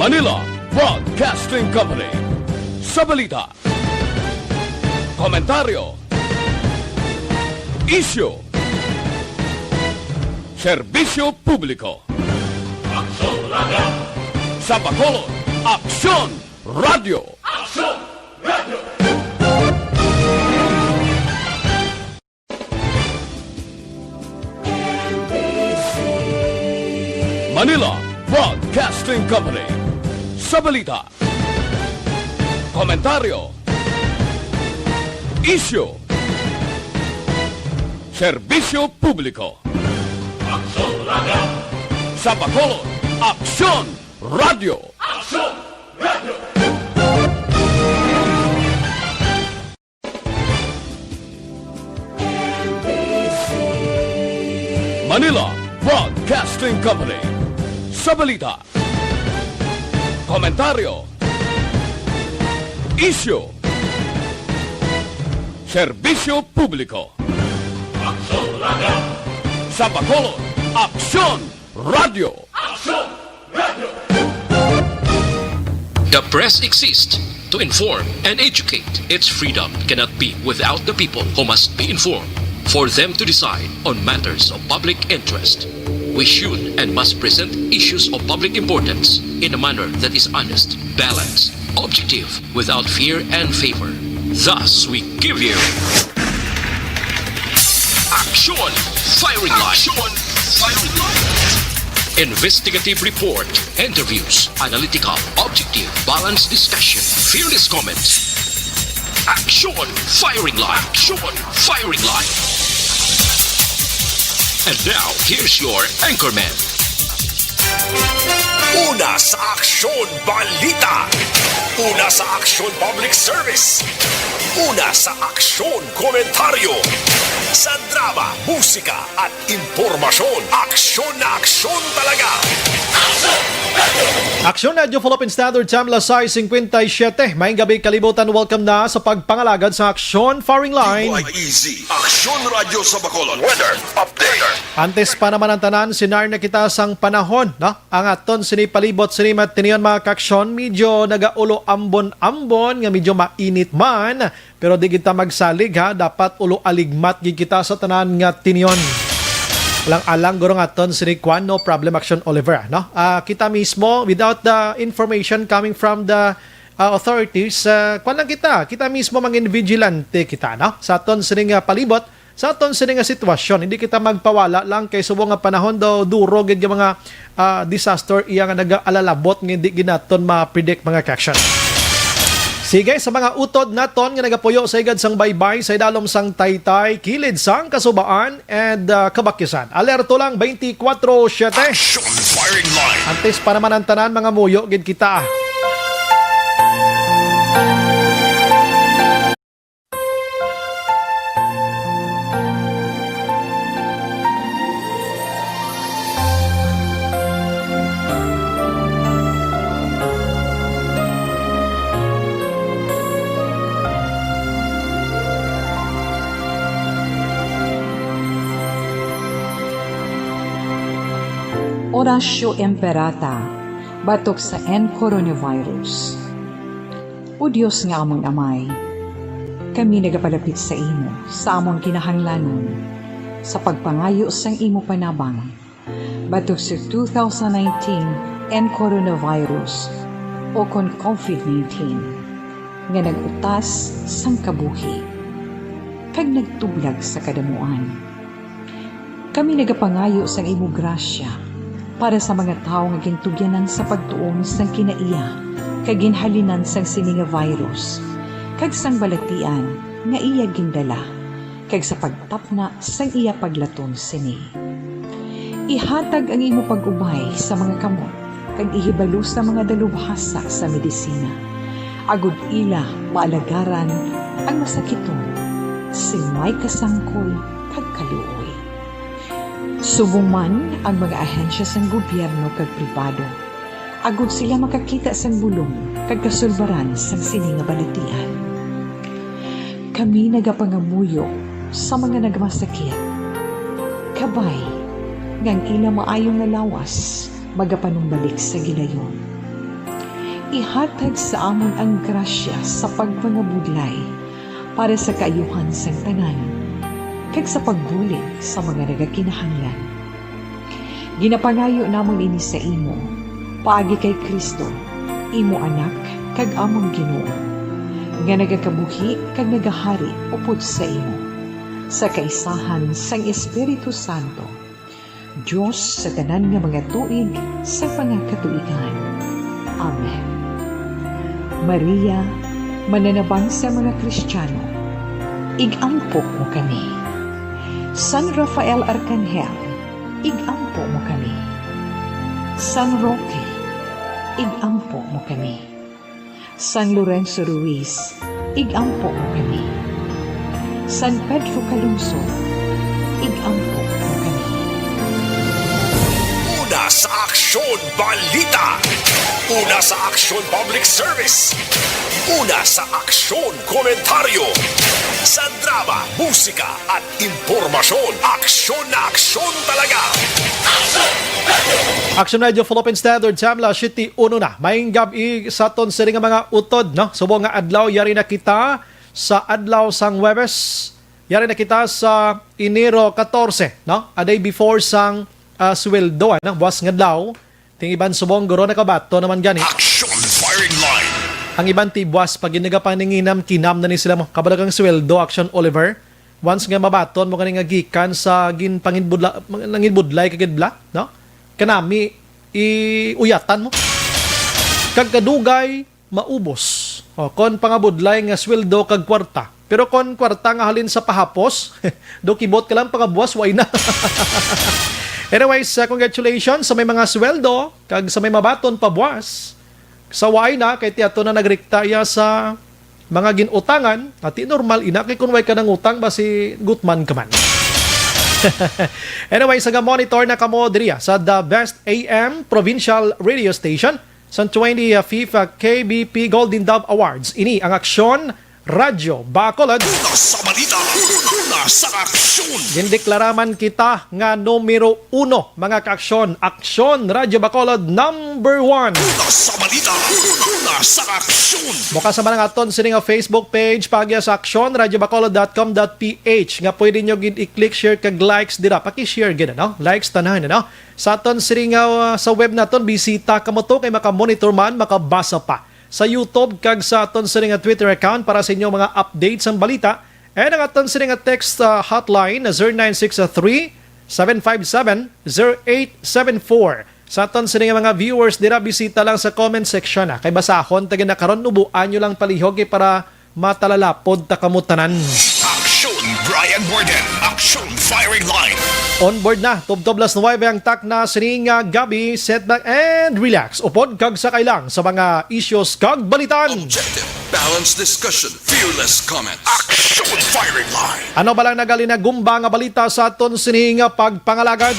Manila Broadcasting Company. Sa balita, komentaryo, isyu, serbisyo publiko. Aksyon Radio! Sa Bacolod, Aksyon Radio! Aksyon Radio! Manila Broadcasting Company. Sa balita, komentaryo, isyu, serbisyo publiko. Aksyon Radio! Sa Bacolod, Aksyon Radio! Aksyon Radio! Manila Broadcasting Company. Sa balita, komentaryo, isyu, serbisyo publiko. Aksyon Radio! Sa Bacolod, Aksyon Radio! Aksyon Radio! The press exists to inform and educate. Its freedom cannot be without the people who must be informed for them to decide on matters of public interest. We should and must present issues of public importance in a manner that is honest, balanced, objective, without fear and favor. Thus, we give you Action Firing Line. Action Firing Line. Investigative report, interviews, analytical, objective, balanced discussion, fearless comments. Action Firing Line. Action Firing Line. And now, here's your anchorman. Una sa Aksyon Balita. Una sa Aksyon Public Service. Una sa Aksyon Komentaryo. Sa drama, musika at impormasyon. Aksyon na aksyon talaga. Aksyon Radio Philippine Standard Time, alas 6:57. Maayong gabi, kalibutan. Welcome na sa pagpangalagad sa Aksyon Firing Line. Easy. Aksyon Radio sa Bacolod. Weather Update. Antes pa naman ang tanan, sinar na kita sang panahon, no? Ang aton sinipalibot sinimat tiniyon mga kaksyon, medyo nagaulo ambon-ambon, nga medyo mainit man, pero di kita magsalig ha, dapat ulo aligmat gid kita sa tanan nga tiniyon. Alang-alang gurong aton sinikwan, no problem Action Oliver, no? Kita mismo, without the information coming from the authorities, kwan lang kita mismo mangin vigilante kita, no? Sa aton sining palibot, sa aton sining sitwasyon, hindi kita magpawala lang kay subong nga panahon daw duro gid yung mga disaster iya nga nag-alalabot nga hindi ginaton ma-predict mga kaksyon. Sige, sa mga utod naton nga nagapuyo sa igad sang baybay sa idalom sang Taytay, kilid sang Kasubaan and Kabakyasan. Alerto lang 24/7. Action Firing Line. Antes pa naman ang tanan mga muyo gid kita. Orasyo Emperata, batok sa coronavirus. O Diyos nga among amay, kami nagapalapit sa imo, sa among kinahanglanon, sa pagpangayo sang imo panabang, batok sa 2019 coronavirus o kon COVID-19, nga nagutas sang kabuhi, kag nagtublag sa kadamuan. Kami nagapangayo sang imo grasya, para sa mga tao nga gintugyanan sa pagtuon sang kinaiya kag ginhalinan sang sini nga virus kag sang balatian nga iya gindala kag sa pagtapna sang iya paglaton sini. Ihatag ang imo pag-ubay sa mga kamot kag ihibalo sa mga dalubhasa sa medisina. Agud ila maalagaran ang masakiton si may kasangkol kag kaluoy. Subong man ang mga ahensya sang gobyerno kag pribado, agud sila makakita sang bulong kag kasulbaran sang sini nga balatian. Kami nagapangamuyo sa mga nagmasakit. Kabay, ngang ila maayong nga lawas, magapanumbalik sa gilayon. ihatag sa amon ang grasya sa pagpangabudlay para sa kaayuhan sa tanan, kag sa pagbulig sa mga nagakinahanglan. Ginapangayo namon ini sa imo, paagi kay Kristo, imo anak, kag among Ginoo, nga nagakabuhi kag nagahari upod sa imo, sa kaisahan sang Espiritu Santo, Diyos sa tanan nga mga tuig sa pangakatuigan. Amen. Maria, mananabang sa mga Kristiyano, igampo mo kami. San Rafael Arcangel, igampo mo kami. San Roque, igampo mo kami. San Lorenzo Ruiz, igampo mo kami. San Pedro Calungsod, igampo mo kami. Una sa Aksyon Balita. Una sa Aksyon Public Service. Una sa Aksyon Komentaryo. Sa drama, musika at impormasyon. Aksyon na aksyon talaga. Action Radio Philippine Standard Time, la City, uno na. Maing gabi sa ton sa nga mga utod, no? Subo nga adlaw, yari na kita sa adlaw sang Webes. Yari na kita sa Enero 14, no? A day before sang sweldo, no? Buwas nga adlaw. Ting iban subong guro na kabato naman gani. Action Firing Line. Ang iban ti buwas pag ginagapaninginam, kinam na ni sila mo. Kabalagang sweldo, Action Oliver. Once nga mabaton mo kaning gikan sa nanginbudlay kagidbla, no? Kanami iuyatan mo. Kagkadugay maubos. O kon pangabudlay nga sweldo kag kwarta. Pero kon kwarta nga halin sa pahapos, do kibot ka lang pangabuwas way na. Anyways, congratulations sa may mga sweldo kag sa may mabaton pabuwas. Sa way na kay tiyato na nagrektaya sa mga ginutangan at normal ina kay kun way ka nang utang basi gutman ka man. Anyway, sa monitor na kamo diriya sa The Best AM Provincial Radio Station sa 25th KBP Golden Dove Awards. Ini ang Aksyon Radyo Bacolod. Una sa balita. Una sa aksyon. Gindeklaraman kita nga numero 1 mga kaaksyon. Aksyon Radyo Bacolod number 1. Una sa balita. Una sa aksyon. Buka sa mga aton sini nga Facebook page pagya sa actionradyobacolod.com.ph nga pwede nyo i-click, share kag likes dira. Paki-share gid no? Likes tanan no? Sa aton sini nga sa web naton bisita kamo to kay maka-monitor man, makabasa pa sa YouTube kag sa aton sini nga Twitter account para sa inyong mga updates ang balita. And ang aton sini nga text hotline na 0963-757-0874. Sa aton sini nga mga viewers dira bisita lang sa comment section kay basahon tagi na karon nubuan nyo lang palihog para matalalapod ta kamutanan. Aksyon Brian Borden. Aksyon Firing Line. On board na, tubtoblas na ang tak na sining gabi, setback and relax. Upod kag sakay lang sa mga issues kag balitan. Objective, balanced discussion, fearless comments. Aksyon Firing Line. Ano ba lang nagali na gumba nga balita sa aton sining pagpangalagad?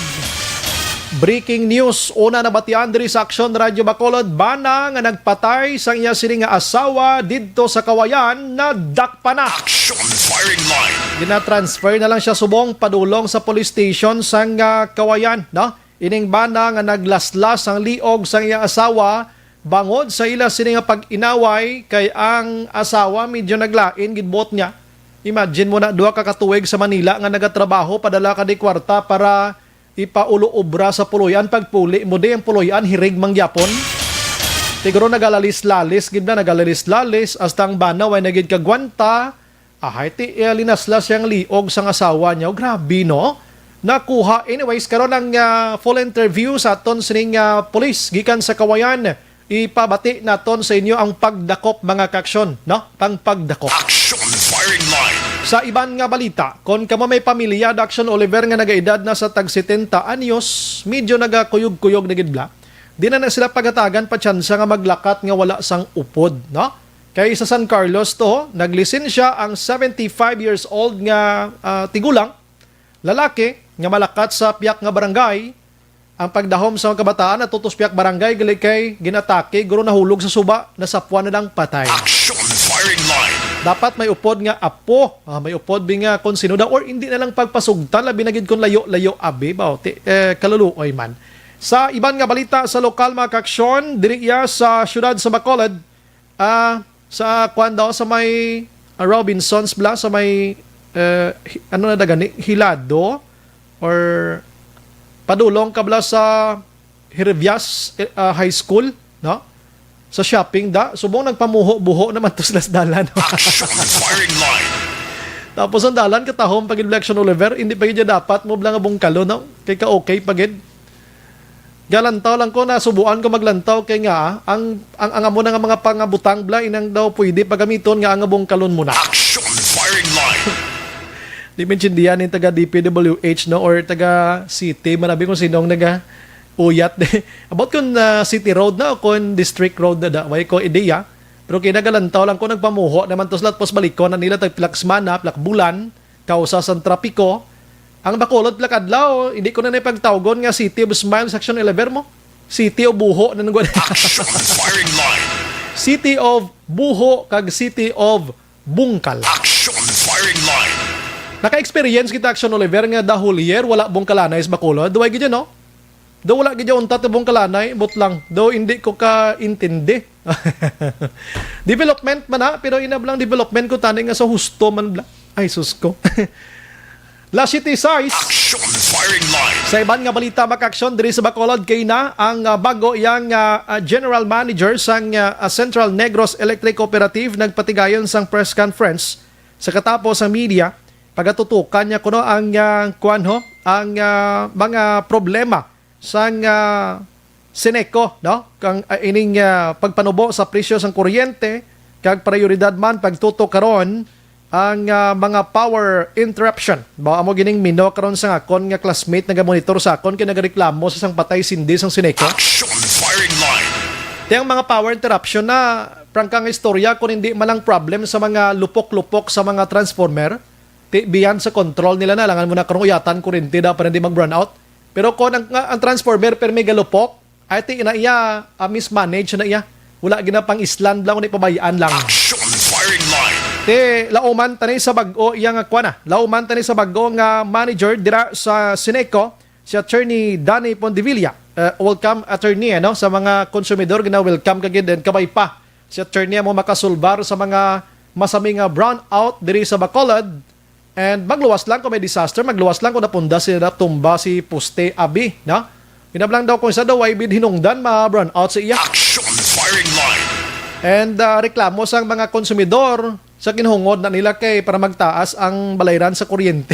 Breaking news, una na batian diri sa Aksyon Radyo Bacolod, bana nga nagpatay sang iya sining asawa didto sa Kawayan na dakpa na. Aksyon Firing Line. Gina-transfer na lang siya subong padulong sa police station sang Kawayan, no? Ining bana nga naglaslas ang liog sang iya asawa bangod sa ila sini nga pag-inaway kay ang asawa medyo naglain gidbot niya. Imagine mo na duha ka katuig sa Manila nga nagatrabaho padala ka di kwarta para ipaulo obra sa puloyan pagpuli mo di ang puloyan hirig mangyapon. Tiguro nagalalis-lalis gid na nagalalis-lalis hasta ang bana way nagid kagwanta. Ahay ti linaslas yang liog sang asawa niya. Grabe no. Nakuha anyways karon ang full interview sa aton sining police gikan sa Kawayan. Ipabati naton sa inyo ang pagdakop mga kaaksyon, no? Pagdakop. Aksyon Firing Line. Sa iban nga balita, kon kamo may pamilya Action Oliver nga nagaedad na sa tag 70 anyos, medyo nagakuyog-kuyog na gidbla. Di na sila pagatagan pa tsansa nga maglakat nga wala sang upod, no? Kay sa San Carlos to, naglisensya ang 75 years old nga tigulang, lalaki nga malakat sa piyak nga barangay. Ang pagdahom sa mga kabataan at tutuspiak barangay gali kay ginatake, guro nahulog sa suba, nasapwan na lang patay. Aksyon Firing Line. Dapat may upod nga apo, may upod bi nga konsinuda or hindi na lang pagpasugtan labi na gid kon layo-layo abi kaluluoy man. Sa iban nga balita sa lokal mga kaaksyon, diri iya sa syudad sa Bacolod, sa kwan daw sa may Robinsons bla sa may ano na dagani Hilado or padulong kabla sa Hirvias High School, no? Sa shopping da, subong nagpamuho-buho naman to sila sa dalan. Firing line. Tapos ang dalan katahom pagid election Oliver, hindi pa gid dapat mo blang bungkalo, no? Kay ka okay pagid. Galantaw lang ko na subuan ko maglantaw kay nga ang amo na nga mga pangabutang bla inang daw pwede pagamiton nga ang bungkalon muna. Action firing line. Di maintindihan ni taga DPWH, no, or taga city, manabi kung sinong naga uyat de. About kun city road na o kun district road na way ko ideya. Pero kinagalantaw lang ko nagpamuho naman tos lat pos balikon na nila tag plaksmana, plakbulan, kausa sa trapiko. Ang Bacolod plakadlaw, hindi ko na naipagtawgon nga City of Smile Section 11 mo. City of Buho na nangguan. Action firing line. City of Buho kag City of Bungkal. Action firing line. Naka-experience kita Action Oliver nga dahil year wala bungkalanay sa Bacolod. Duway gid no? Do wala gid unta te bungkalanay, but lang. Do hindi ko ka intindi. Development man na, pero inablang development ko tani nga sa husto man bla. Ay sus ko. La City Size. Action firing line. Sa iban nga balita makaksyon diri sa Bacolod kay na ang bago yang general manager sang Central Negros Electric Cooperative nagpatigayon sang press conference sa katapos ang media pagatutukan niya kuno ang ang mga problema sang Seneco, no, kang ining pagpanubo sa presyo sang kuryente kag prioridad man pagtutok karon ang mga power interruption. Ba amo gining mino karon sa akon nga classmate naga-monitor sa akon kay nagareklamo sa sang patay sindi sang Seneco. Action firing line. Tiyang mga power interruption na prangkang istorya kung hindi malang problem sa mga lupok-lupok sa mga transformer, beyond sa control nila na langan mo na karong uyatan kuryente da para hindi mag-burn out. Pero kung ang transformer per mega lupok, ay ti ina iya mismanage na iya. Wala gina pang island lang ni pabayaan lang. Action firing line. Te lauman tani sa bag-o iya nga kuana. Lauman tani sa bag-o nga manager dira sa Seneco, si Attorney Danny Pondevilla. Welcome attorney no sa mga konsumidor gina welcome kagid and kabay pa. Si attorney mo makasulbar sa mga masaming brownout diri sa Bacolod. And magluwas lang kung may disaster, magluwas lang kung napunda sila tumba si Puste Abi, no? Pinablang daw kung isa daw ay hinungdan ma-brown out sa iya. Action firing line. And reklamo sa mga konsumidor sa kinhungod na nila kay para magtaas ang balayran sa kuryente.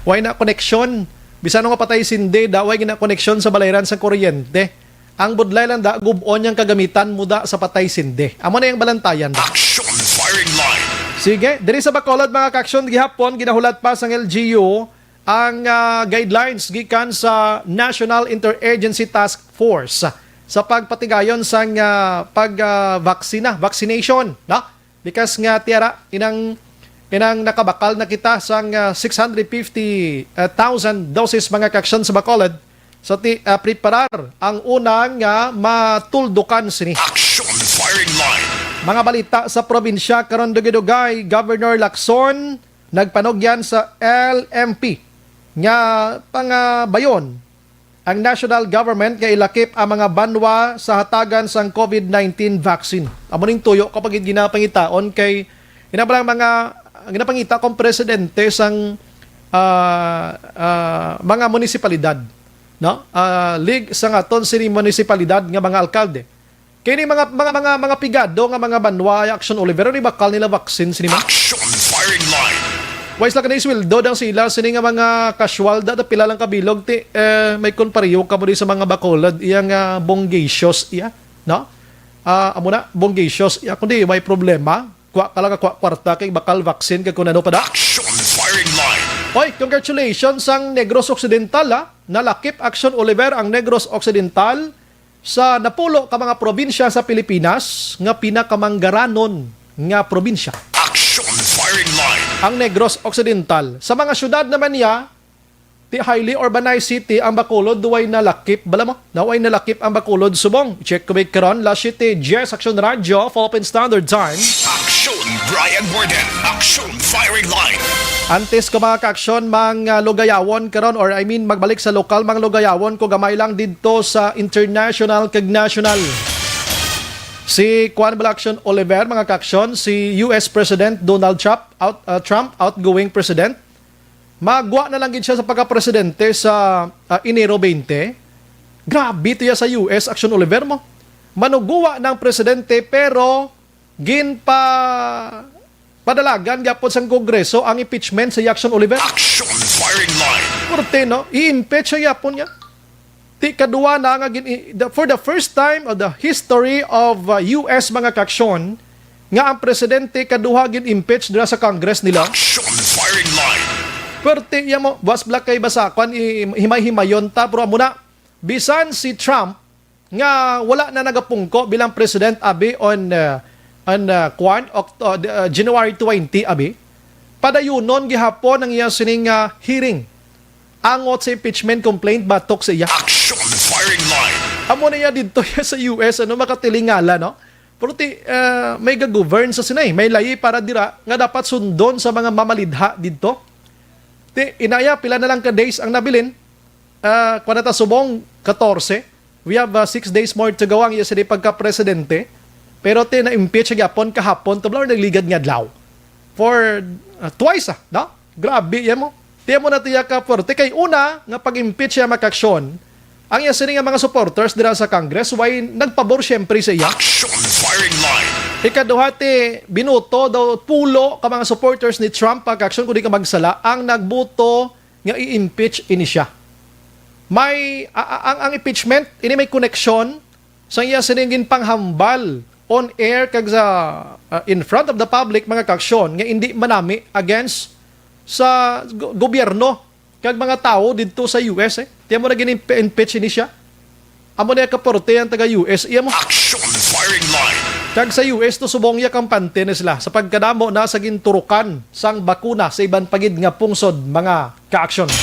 Why na connection? Bisan nga patay sindi, daway gina connection sa balayran sa kuryente. Ang budlay lang da, gubon niyang kagamitan muda sa patay sindi. Amo na yung balantayan da. Action firing line. Sige, diri sa Bacolod mga kaaksyon gihapon ginahulat pa sang LGU ang guidelines gikan sa National Interagency Task Force sa pagpatigayon sang vaccination, no? Because nga tiara inang nakabakal na kita sang 650,000 doses mga kaaksyon sa Bacolod sa preparar ang unang matuldukan sini. Action firing line. Mga balita sa probinsya karon dugay-dugay, Governor Lacson nagpanogyan sa LMP nga pangabayon ang national government kay ilakip ang mga banwa sa hatagan sang COVID-19 vaccine. Amo ning tuyo kapag ginapangitaon kay inabalang ginapangita kong presidente sang mga munisipalidad, no? League sa aton sini munisipalidad nga mga alkalde. Kini mga pigado nga mga banwa Action Oliver ni bakal nila vaccine sini man. Action firing line. Wais lang kanay sweldo dang sila sini nga mga casual da pila lang kabilog ti may konpariyo ka mo sa mga Bacolod iyang bongacious iya, no? Amo na bongacious iya kundi may problema kalaga kwarta kay bakal vaccine kay kunano pa da. Action firing line. Oy, congratulations ang Negros Occidental nalakip Action Oliver ang Negros Occidental sa napulo ka mga probinsya sa Pilipinas nga pinakamanggaranon nga probinsya. Action firing line. Ang Negros Occidental. Sa mga syudad naman niya, ti highly urbanized city ang Bacolod duway nalakip. Bala mo, naway nalakip ang Bacolod subong. Check ko karon La City, Jess Action Radio, Philippine Standard Time. Action Aksyon Brian Borden. Aksyon Firing Line. Antes ko mga kaaksyon, mga lugayawon karon or magbalik sa lokal mga lugayawon ko gamay lang dito sa international kag national. Si Juan Action Oliver mga kaaksyon, si US President Donald Trump, outgoing president, magwa na lang gid siya sa pagka-presidente sa Enero 20. Grabe to ya sa US Action Oliver mo. Manuguwa ng presidente pero padalagan gyapon sa Kongreso ang impeachment sa Action Oliver. Action Firing Line. Kurte no, i-impeach siya yapon niya. Ti kadua na nga for the first time of the history of US mga kaaksyon nga ang presidente kaduha gin impeach dira sa Congress nila. Action Firing Line. Kurte ya mo was black kay basakwan himay-himayon ta pero muna bisan si Trump nga wala na nagapungko bilang president abi on January 20 abi padayunon gihapon ang iya sining hearing angot sa impeachment complaint batok sa iya. Action Firing Line. Amo na iya dito ya sa US makatilingala no. Pero may ga-govern sa sinay, may layi para dira nga dapat sundon sa mga mamalidha dito. Inaya pila na lang ka days ang nabilin. Kwanata subong 14. We have 6 days more to go ang iya sa pagka-presidente. Pero na-impeach gyapon kahapon tublaw nagligad nga adlaw. For twice no? Grabe yan mo. Tiyan mo na tiya ka forte. Kay una, nga pag-impeach siya makaksyon, ang iya sini nga mga supporters dira sa Congress, why nagpabor syempre sa iya. Action Firing Line. Ikaduha binuto daw pulo ka mga supporters ni Trump pagkaksyon kung di ka magsala, ang nagbuto nga i-impeach ini siya. May, ang impeachment, ini may connection sa iya siningin panghambal on air kag sa in front of the public mga kaksyon nga hindi manami against sa gobyerno kag mga tao dito sa US Tiyan mo na gini-impeach ini siya. Amo na kaporte ang taga US. Iya mo. Action Firing Line. Kag sa US to subong ya kampante na sila sa pagkadamo na sa ginturukan sang bakuna sa iban pagid nga pungsod mga ka-aksyon.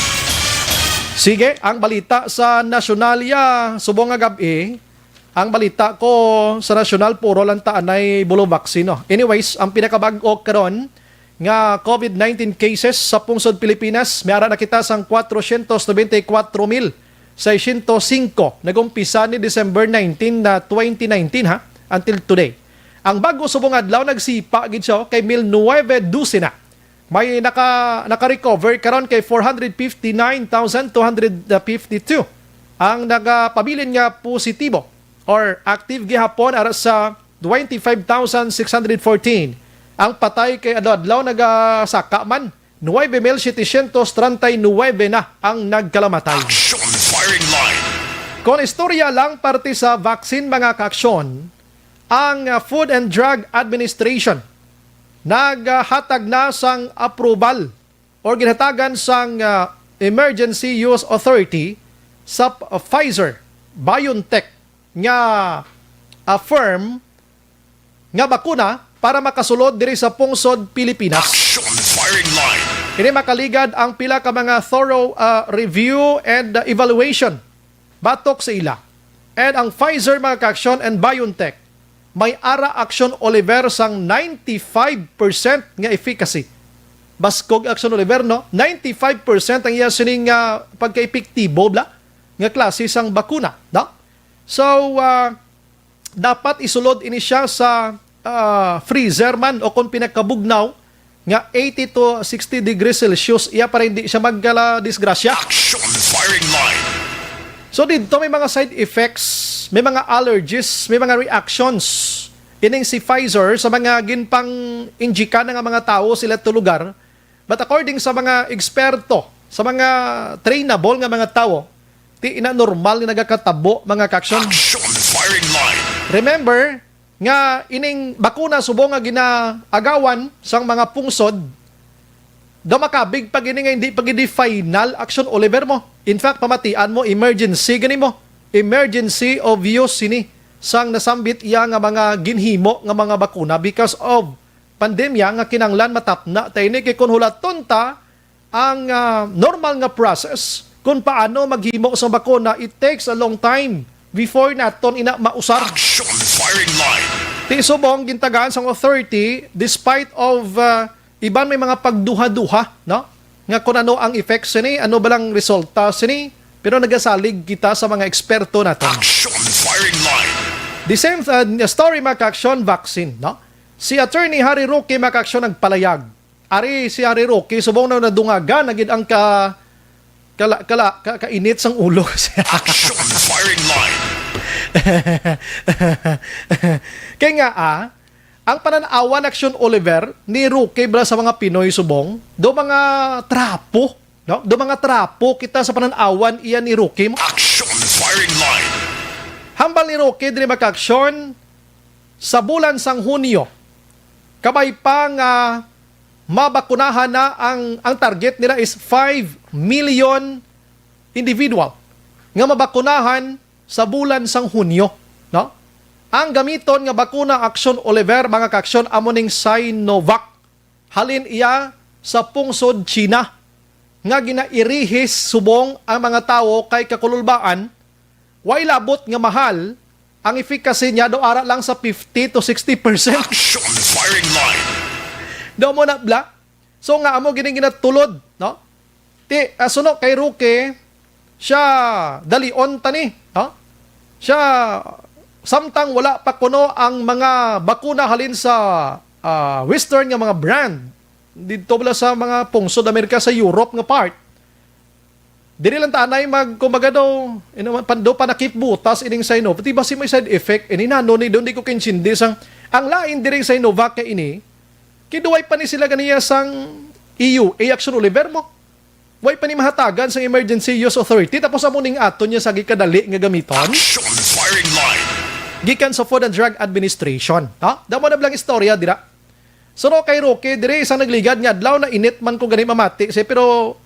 Sige, ang balita sa nasyonalya subong nga gabi. Ang balita ko sa nasyonal puro lang taanay bulo vaksino. Anyways, ang pinakabag-o karon nga COVID-19 cases sa pungsod Pilipinas, may ara na kita sang 494,605 nagumpisa ni December 19 na 2019 until today. Ang bago subong adlaw nagsipa gid siya kay 1,912 na. May naka-recover karon kay 459,252 ang nagapabilin nga positibo or active gihapon ara sa 25,614. Ang patay kay adlaw nagasaka man 9,739 na ang nagkalamatay. Action Firing Line. Kung istorya lang parte sa vaccine mga kaaksyon, ang Food and Drug Administration naghatag na sang approval or ginhatagan sang Emergency Use Authority sa Pfizer BioNTech nga firm nga bakuna para makasulod diri sa pungsod Pilipinas. Action Firing Line. Ini makaligad ang pila ka mga thorough review and evaluation batok sa ila. And ang Pfizer mga kaaksyon and BioNTech may ara action Oliver sang 95% nga efficacy. Baskog action Oliver no, 95% ang iya sining pagka-epektibo bla nga klase sang bakuna, no? So dapat isulod ini siya sa freezer man o kung pinakabugnaw nga 80 to 60 degrees Celsius iya para hindi siya maggala disgrasya. Action Firing Line. So dito may mga side effects, may mga allergies, may mga reactions. Ining si Pfizer sa mga ginpang injika ng mga tao sila to lugar. But according sa mga eksperto, sa mga trainable nga mga tao, di ina normal nga nagakatabo mga kaaksyon. Action Firing Line. Remember nga ining bakuna subong nga ginaagawan sang mga pungsod damakabig pag ini nga hindi pag hindi final action Oliver mo. In fact, pamatian mo emergency gani mo. Emergency of use sini sang nasambit iya nga mga ginhimo nga mga bakuna because of pandemya nga kinanglan matapna tayni kay kun hulaton ta ang normal nga process kung paano maghimo sa bakuna. It takes a long time before naton ina mausar. Action Firing Line. Ti subong gintagaan sang authority despite of iban may mga pagduha-duha, no? Nga kung ano ang effects ni, ano ba lang resulta sini, pero nagasalig kita sa mga eksperto natin. Action firing line. The same story maka-action vaccine, no? Si Attorney Harry Roque maka-action nagpalayag. Ari si Harry Roque subong na nadungaga nagid ang kainit sang ulo. Action firing line. Kaya nga ang pananawan Action Oliver ni Roque bala sa mga Pinoy subong, do mga trapo, no? Do mga trapo kita sa pananawan iyan ni Roque. Action firing line. Hambal ni Roque dili maka-action sa bulan sang Hunyo. Kabay pa nga mabakunahan na ang target nila is 5 million individual nga mabakunahan sa bulan sang Hunyo, no? Ang gamiton nga bakuna Action Oliver mga ka-action amo ning Sinovac. Halin iya sa pungsod China nga ginairihis subong ang mga tawo kay kakululbaan. Way labot nga mahal ang efficacy niya do ara lang sa 50 to 60%. Action firing line. Do mo na bla. So nga amo gining ginatulod, no? Ti suno kay Roque siya dalion tani, no? Siya samtang wala pa kuno ang mga bakuna halin sa western nga mga brand dito bala sa mga pungsod Amerika sa Europe nga part. Dili lang tanay kumbaga daw pando pa nakip butas ining Sinovac. Di ba si may side effect ini nano ni don di ko kinsindi sang ang lain diri sa Sinovac kay ini. Kiduway pa ni sila ganiya sang EU, Action Oliver mo. Way pa ni mahatagan sang Emergency Use Authority tapos amo ning aton niya sa gikadali nga gamiton. Action firing line. Gikan sa Food and Drug Administration. Ha? Damo na blang istorya dira. So no kay Roque dire isang nagligad nga adlaw na init man ko gani mamati pero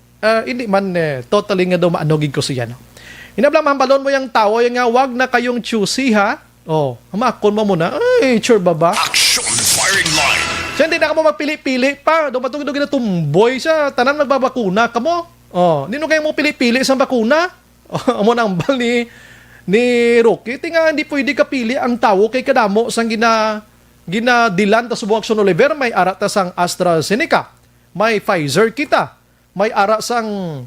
hindi man totally nga daw maanogig ko siya. No? Inablang mahambalon mo yung tao yung nga wag na kayong choosy ha. Oh, hamakon mo muna. Ay, sure ba? Action firing line. Siya hindi na ka mo magpili-pili pa. Dumatong na tumboy siya. Tanan magbabakuna ka mo. Oh, nino kayo mo pili-pili sa bakuna? Oh, amo nang bal ni Roque. Tinga hindi pwede kapili ang tao kay kadamo sang ginadilan ta subong Action Oliver. May ara ta sang AstraZeneca. May Pfizer kita. May ara sang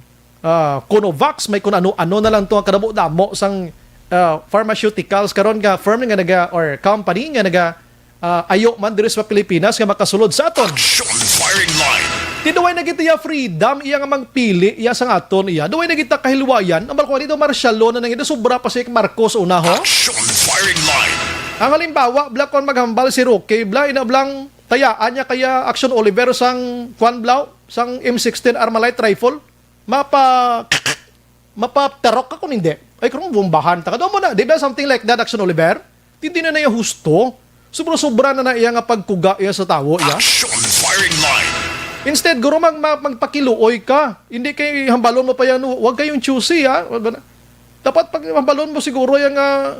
Conovax. May kung ano-ano na lang to ang kadamo-damo sang pharmaceuticals karon nga firm nga naga or company nga naga ayo man diri sa Pilipinas nga makasulod sa aton. Action firing line. Tinuway na kita freedom iya nga magpili iya sang aton iya. Duway na kita kahilwayan. Ang balko dito marsyalo na nang ito sobra pa si Marcos una ho. Action firing line. Ang halimbawa bla kon maghambal si Roque bla ina blang tayaan niya kaya Action Oliver sang Juan Blau sang M16 Armalite rifle mapapterok ka kung hindi. Ay kung bumbahan ta ka mo na. Di ba something like that Action Oliver? Hindi na iya husto. Sobra-sobra na iya nga pagkuga iya sa tawo iya. Action firing line. Instead, guro magpakiluoy ka. Hindi kay hambalon mo pa yan. Huwag kayong choosy, ha? Dapat pag hambalon mo siguro yung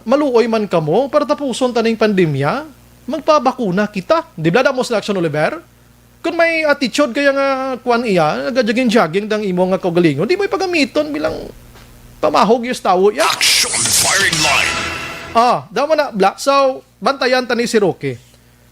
maluoy man ka mo para tapuson taning pandemya, magpabakuna kita. Di ba mo sa Action Oliver? Kung may attitude kaya nga kuan iya, nagajaging-jaging dang imo nga kaugalingon, di mo ipagamiton bilang pamahog yung tawo yan. Action firing line. Damo na, Black. So, bantayan tani si Roque.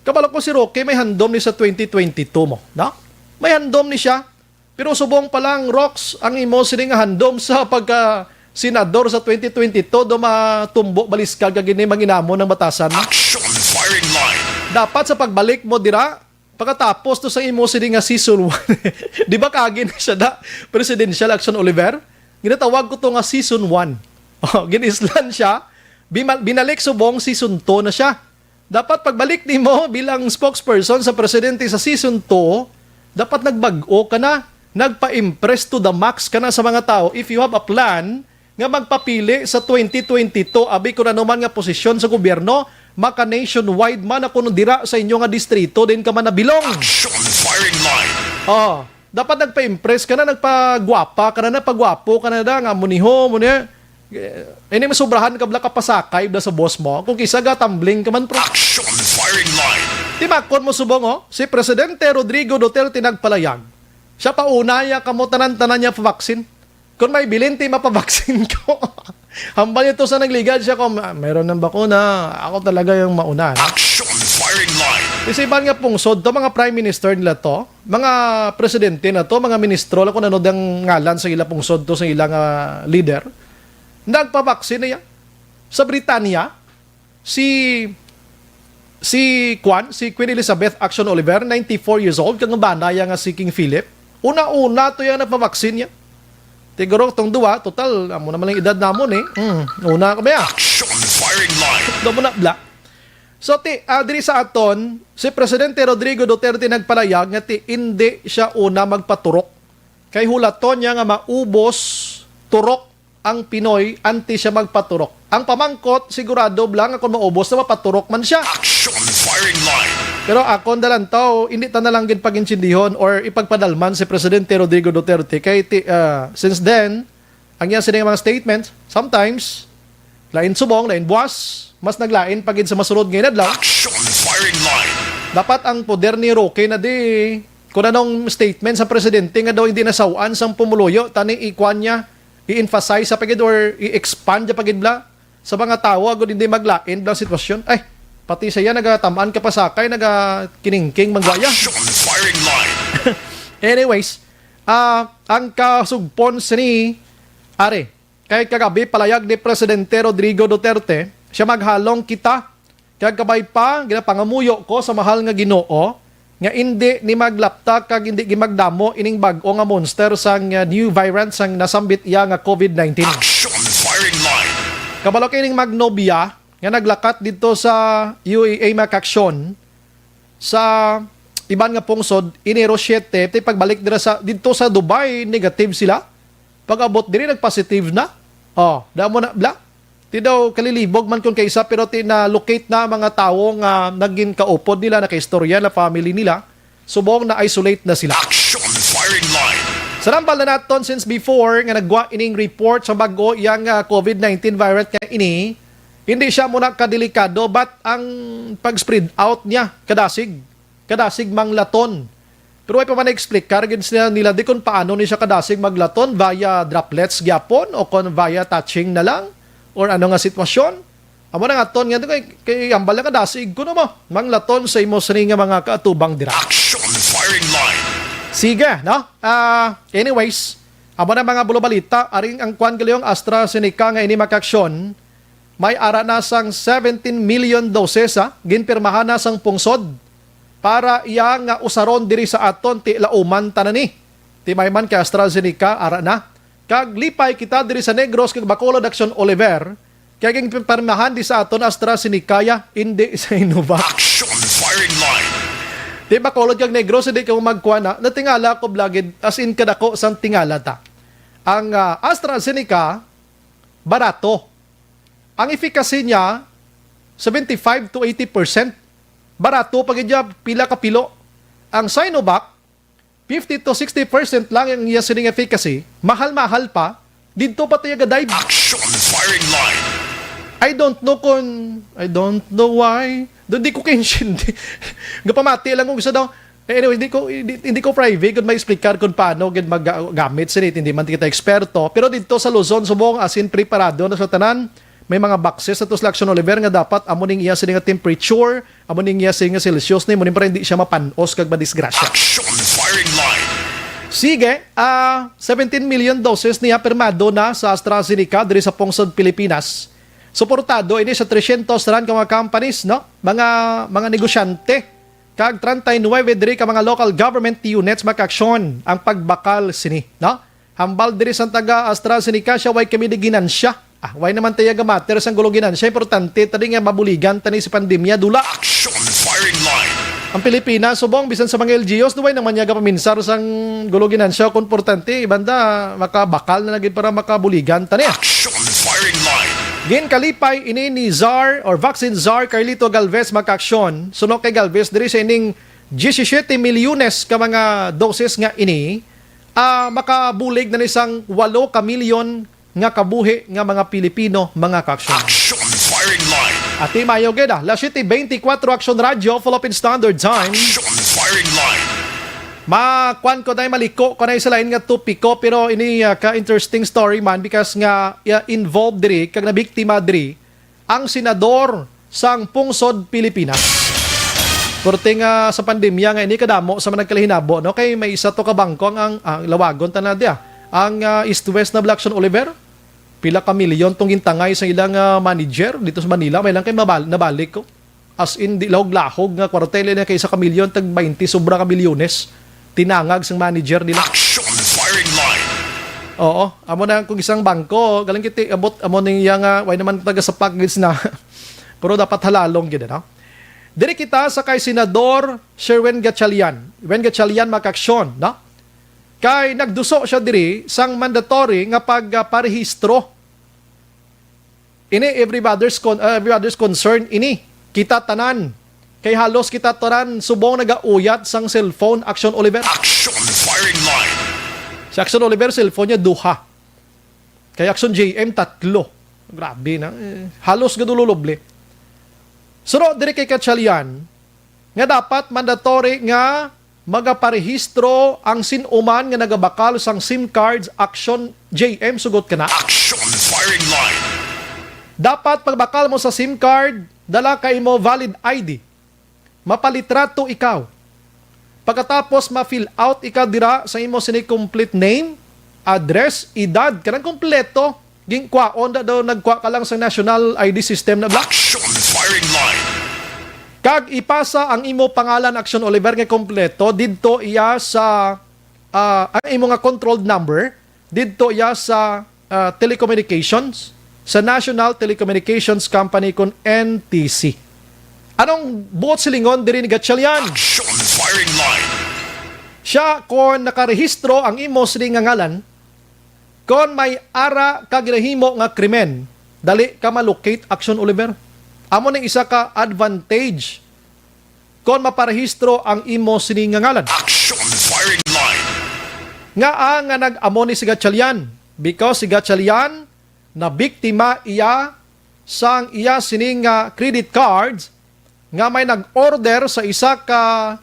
Kabalo ko si Roque, may handom ni sa 2022 mo. No? May handom ni siya. Pero subong pa lang, Rox, ang imo sining handom sa pagka-senador sa 2022 do matumbo baliskag kagini manginamo ng batasan. Action firing line. Dapat sa pagbalik mo dira, pagkatapos to sa imo sining nga season 1. Di ba kagin siya da Presidential Action Oliver? Ginatawag ko to nga season 1. Ginislan siya. Binalik subong season 2 na siya. Dapat pagbalik ni mo bilang spokesperson sa presidente sa season 2, dapat nagbag-o ka na. Nagpa-impress to the max ka na sa mga tao. If you have a plan nga magpapili sa 2022, abi kung ano man nga posisyon sa gobyerno, maka nationwide man ako dira sa inyo nga distrito, din ka man nabilong. Action firing line. Dapat nagpa-impress ka na, nagpagwapa ka na, pagwapo ka na nga, muniho, ini masobrahan ka bla kapasakay bla sa boss mo, kung kisa gatambling ka man pro. Action firing line. Timakon mo subong si Presidente Rodrigo Duterte nagpalayag. Siya pa unaya kamo tanan-tanan niya pa-vaccine. Kung may bilin ti mapabaksin ko. Hambal ito sa nagligad siya kung meron ng bakuna, ako talaga yung mauna. Action firing line. Kasi iban nga pungsod to, mga prime minister nila to, mga presidente na to, mga ministro, kung ano ang ngalan sa ilang pungsod to, sa ilang leader, nagpabaksin na yan. Sa Britanya, si Queen Elizabeth Action Oliver, 94 years old, kang banaya nga si King Philip, una-una to yan nagpabaksin niya. Tiguro tong duwa, total, amo naman lang edad namon una kami Action firing line. Doon na bla. So, diri sa aton, si Presidente Rodrigo Duterte nagpalayag nga hindi siya una magpaturok. Kay hulaton niya nga maubos turok ang Pinoy anti siya magpaturok. Ang pamangkot, sigurado lang kung maubos na mapaturok man siya. Action firing line. Pero ako dalantaw, hindi ta na lang gid pag-insindihon or ipagpadalman si Presidente Rodrigo Duterte. Kay since then, ang yan sining mga statements, sometimes, lain subong, lain buwas, mas naglain pagin sa masunod ngayon adlaw. Action firing line. Dapat ang poder ni Roque na di kung anong statement sa presidente nga daw hindi nasawaan sang pumuluyo, tani ikwan niya, i-emphasize sa pagid or i-expand sa pagid bla sa mga tao agud hindi maglain blang sitwasyon. Ay, pati siya nagatamaan ka pa sakay, nagakiningking manggaya. Action firing line. Anyways, ang kasugpon ni Are, kay kagabi palayag ni Presidente Rodrigo Duterte, siya maghalong kita. Kaya kabay pa, ginapangamuyo ko sa mahal nga Ginoo, nga hindi ni maglapta kag hindi gimagdamo ining bag-o nga monster sang new variant sang nasambit iya nga COVID-19. Action firing line. Kabalo kining Magnobia, nga naglakat dito sa UAA Makaksyon sa iban nga pungsod Enero 7 ti pagbalik dito sa Dubai negative sila pag-abot diri nag-positive na damo na bla ti daw kalilibog man kun kaysa pero ti na locate na mga tawo nga naging kaupod nila nakaistorya na family nila subong na isolate na sila. Action firing line. Sarambal na naton since before nga nagwa ining report sa bago yang COVID-19 virus nga ini. Hindi siya muna kadelikado but ang pag-spread out niya kadasig manglaton. Pero ay pa man explain karagin nila di kung paano ni siya kadasig maglaton via droplets gyapon o kung via touching na lang or ano nga sitwasyon. Amo na nga ton nga kay ambal na kadasig kuno mo manglaton sa imo sini nga mga kaatubang dira. Action firing line. Sige, no? Anyways, amo na mga bulobalita aring ang kwan galyong AstraZeneca nga ini makaksyon. May ara na sang 17 million doses ginpirmahan na sang pungsod para iya nga usaron diri sa aton ti lauman tanani. Ti may man kay AstraZeneca ara na. Kag lipay kita diri sa Negros kag Bacolod Action Oliver kay ginpirmahan di sa aton AstraZeneca hindi sa Sinovac. Action firing line. Ti Bacolod kag Negros hindi ka magkuha na natingala ko blagid as in kadako sang tingala ta. Ang AstraZeneca barato. Ang efficacy niya, 75 to 80%. Barato, pag niya pila ka pilo. Ang Sinovac, 50 to 60% lang yung iya sining efficacy. Mahal-mahal pa. Dito pa tayo gadive. Action firing line. I don't know why. Doon di ko kinshindi. Gapamati lang kung gusto daw. Anyway, hindi ko private kung may explicar kung paano maggamit sinit. Hindi man kita eksperto. Pero dito sa Luzon, subong asin preparado na sa tanan. May mga boxes sa Action Oliver nga dapat amuning iya sining temperature, amuning iya sining Celsius ni munin para hindi siya mapanos kag madisgrasya. Action firing line. Sige, 17 million doses niya pirmado na sa AstraZeneca diri sa pungsod Pilipinas. Suportado ini sa 300 ran ka mga companies, no? Mga negosyante kag 39 diri ka mga local government units makaksyon ang pagbakal sini, no? Hambal diri sa taga AstraZeneca siya way kami ginansya. Why naman tayo gamater sang guluginan? Siya importante, tadi nga mabuligan, tani si pandemya, dula. Action firing line. Ang Pilipinas, subong, bisan sa mga LGUs, duway naman niya paminsar sang guluginan siya, importante, ibanda, makabakal na lagi para makabuligan, tani. Action firing line. Gin kalipay, ini ni Czar, or Vaccine Czar, Carlito Galvez, makaksyon, sunok kay Galvez, diri sa ining 17 milyones ka mga doses nga ini, makabulig na isang 8 ka milyon nga kabuhi nga mga Pilipino mga kaksyon. Action firing line. At mayo geda, La City 24 Action Radio, Philippine Standard Time. Action firing line. Makwan ko tayo maliko ko na isa lain nga tupiko pero ini ka-interesting story man because nga involved diri kag nabiktima diri ang senador sang pungsod Pilipinas. Kurting sa pandemya nga ini kadamo sa mga nagkalahinabo, no? Kay may isa to ka bangko ang lawagon tanan dia. Ang East-West na Blackson Oliver, pila ka milyon tong gintangay sa ilang manager dito sa Manila, may lang kay nabalik ko. As in, di lahog-lahog nga kwartele na kay isa ka milyon, tag 20 sobra ka milyones. Tinangag sang manager nila. Action firing line. Oo, amo na kung isang bangko, galing kiti abot amo ning yang way naman taga sa package na. Pero dapat halalong gid, no? Diri kita sa kay Senador Sherwin Gatchalian. Wen Gatchalian makaksyon, no? Kay nagduso siya diri sang mandatory nga pagparehistro. Ini everybody's concern ini. Kita tanan. Kay halos kita tanan subong nagauyat sang cellphone Action Oliver. Action firing line. Si Action Oliver cellphone niya duha. Kay Action JM tatlo. Grabe na. Halos gadululubli. Suro diri kay Gatchalian nga dapat mandatory nga magaparehistro ang sinuman nga nagabakal sang SIM cards Action JM sugot kana. Action firing line. Dapat pagbakal mo sa SIM card, dala kay mo valid ID. Mapalitrato ikaw. Pagkatapos ma-fill out ikaw dira sa imo sini complete name, address, edad, kanang kompleto. Gingkwaon daw nagkwa ka lang sa national ID system na black. Action firing line. Kag ipasa ang imo pangalan Action Oliver nga kompleto didto iya sa ang imo nga controlled number didto iya sa telecommunications sa National Telecommunications Company kon NTC. Anong buot silingon diri ni Gatchalian? Action firing line. Siya kon nakarehistro ang imo sini nga ngalan kon may ara ka ginahimo nga krimen, dali ka malocate Action Oliver. Amo ning isa ka advantage kon maparehistro ang imo sini nga ngalan. Action firing line. Nga nga nag-amo ni si Gatchalian because si Gatchalian na biktima iya sang iya sini nga credit cards nga may nag-order sa isa ka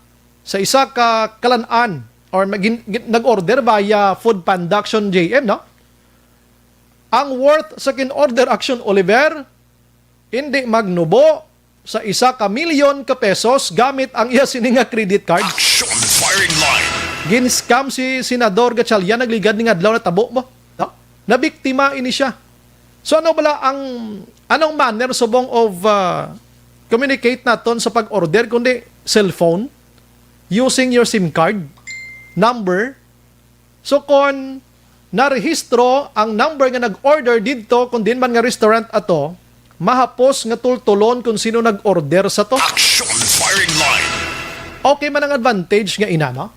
kalan-an or nag-order via Food Panda Action JM, no? Ang worth sa kin-order Action Oliver, hindi magnubo sa 1 milyon ka pesos gamit ang iya sininga credit card. Action firing line. Gin-scam si Senador Gatchalian, nagligad ni adlaw na tabo mo. No? Nabiktima ini siya. So anong manner subong of communicate naton sa pag-order kundi cellphone using your SIM card number. So kon narehistro ang number nga nag-order dito kung din man nga restaurant ato, mahapos nga tultulon kung sino nag-order sa to. Action firing line. Okay man ang advantage nga ina, no?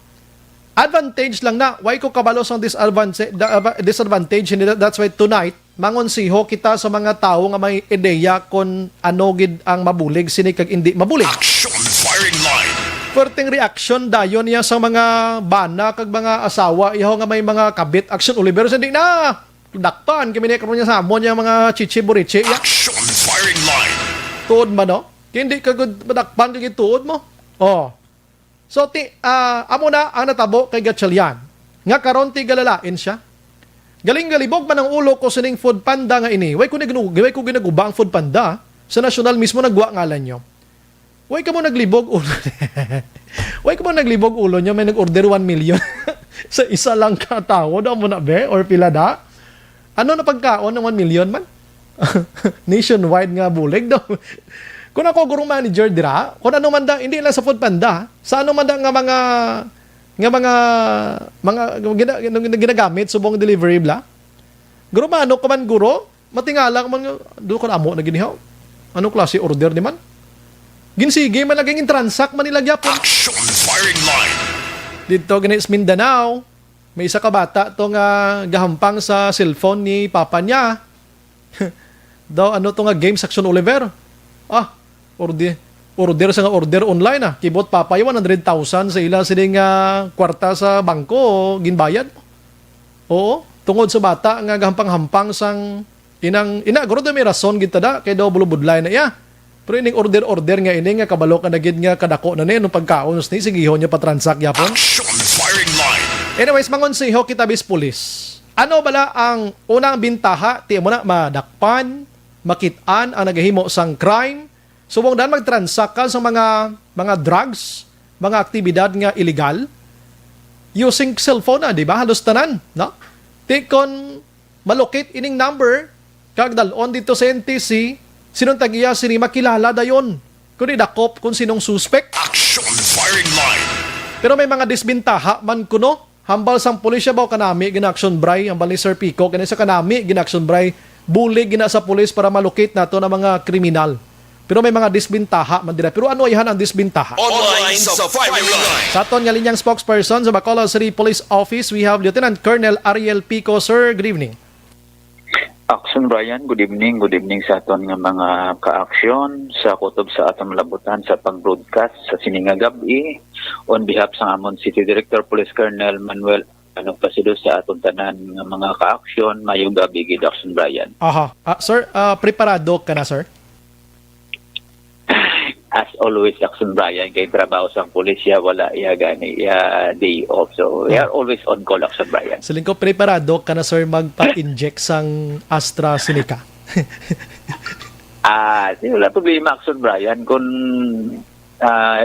Advantage lang na. Why ko kabalos ang disadvantage? That's why tonight, mangonsiho kita sa mga tao nga may ideya kung ano gid ang mabulig, sini kag hindi mabulig. Action firing line. Perting reaction dayon niya sa mga bana kag mga asawa iho nga may mga kabit Action Oliver hindi na dakpan kami ni karon niya sa amon niya mga chichi-burichi ya. Action firing line. Tuod man, no? Hindi ka good dakpan kag tuod mo. Oh. So amo na ang natabo kay Gatchalian. Nga karon ti galalain siya. Galing galibog man ang ulo ko sining Food Panda nga ini. Way ko ginaguba ang Food Panda sa national mismo nagwa ngalan nyo. Way ka mo naglibog ulo. Way ka mo naglibog ulo nyo, may nag-order 1 million sa isa lang katao. Daw mo na be? Or pila da? Ano na pagkaon ng 1 million man? Nationwide nga bulig daw. Kung ako gurong manager dira, kung ano man da, hindi lang sa Food Panda, sa ano man da nga mga ginagamit subong delivery bla. Guro man, ano ka man guro, matingala ka man, doon ka na amo na ginihaw. Anong klase order di man? Ginsige man laging intransact man nila gyapon. Action firing line. Dito ginis Mindanao, may isa ka bata to nga gahampang sa cellphone ni papa niya. Daw ano to nga games Action Oliver. Order sa nga order online Kibot papa 100,000 sa ila sining kwarta sa bangko ginbayad. Oo, tungod sa bata nga gahampang-hampang sang ina guro da may rason gid tada kay daw bulubudlay na iya. Pero ining order nga ini nga kabalo ka na gid nga kadako na nung pagkaon ni sigihon niya pa-transact yapon. Action firing line. Anyways, mangonsiho kita bis pulis. Ano bala ang unang bintaha ti mo na madakpan, makitaan ang nagahimo sang crime subong daan mag-transact ka sa mga drugs, mga aktibidad nga illegal using cellphone na, di ba? Halos tanan, no? Tikon malocate ining number kag dalon dito sa NTC, sinong tagiya sini makilala dayon. Kung idakop kung sinong suspect. Action firing line. Pero may mga disbintaha man kuno. Hambal sang pulisya ba kanami gina-action bray, hambal ni Sir Pico kani sa kanami gina-action bray, bulig gina sa pulis para malocate nato ng mga kriminal. Pero may mga disbintaha man dira. Pero ano ihan ang disbintaha? Online sa firing line. Sa aton nga linyang spokesperson sa Bacolod City Police Office, we have Lieutenant Colonel Ariel Pico. Sir, good evening. Action Brian, good evening sa aton nga mga ka-aksyon sa kutob sa atong labutan sa pag-broadcast sa sininga gabi on behalf sa amon City Director Police Colonel Manuel Pasido sa atong tanan nga mga ka-aksyon mayong gabi gid Action Brian. Aha. Sir, preparado ka na, sir? As always Action Brian kay trabaho sa pulisya wala gani day off, so we are always on call Action Brian. Sa lingko, preparado ka na, sir, magpa-inject sang AstraZeneca? Wala problema Action Brian kung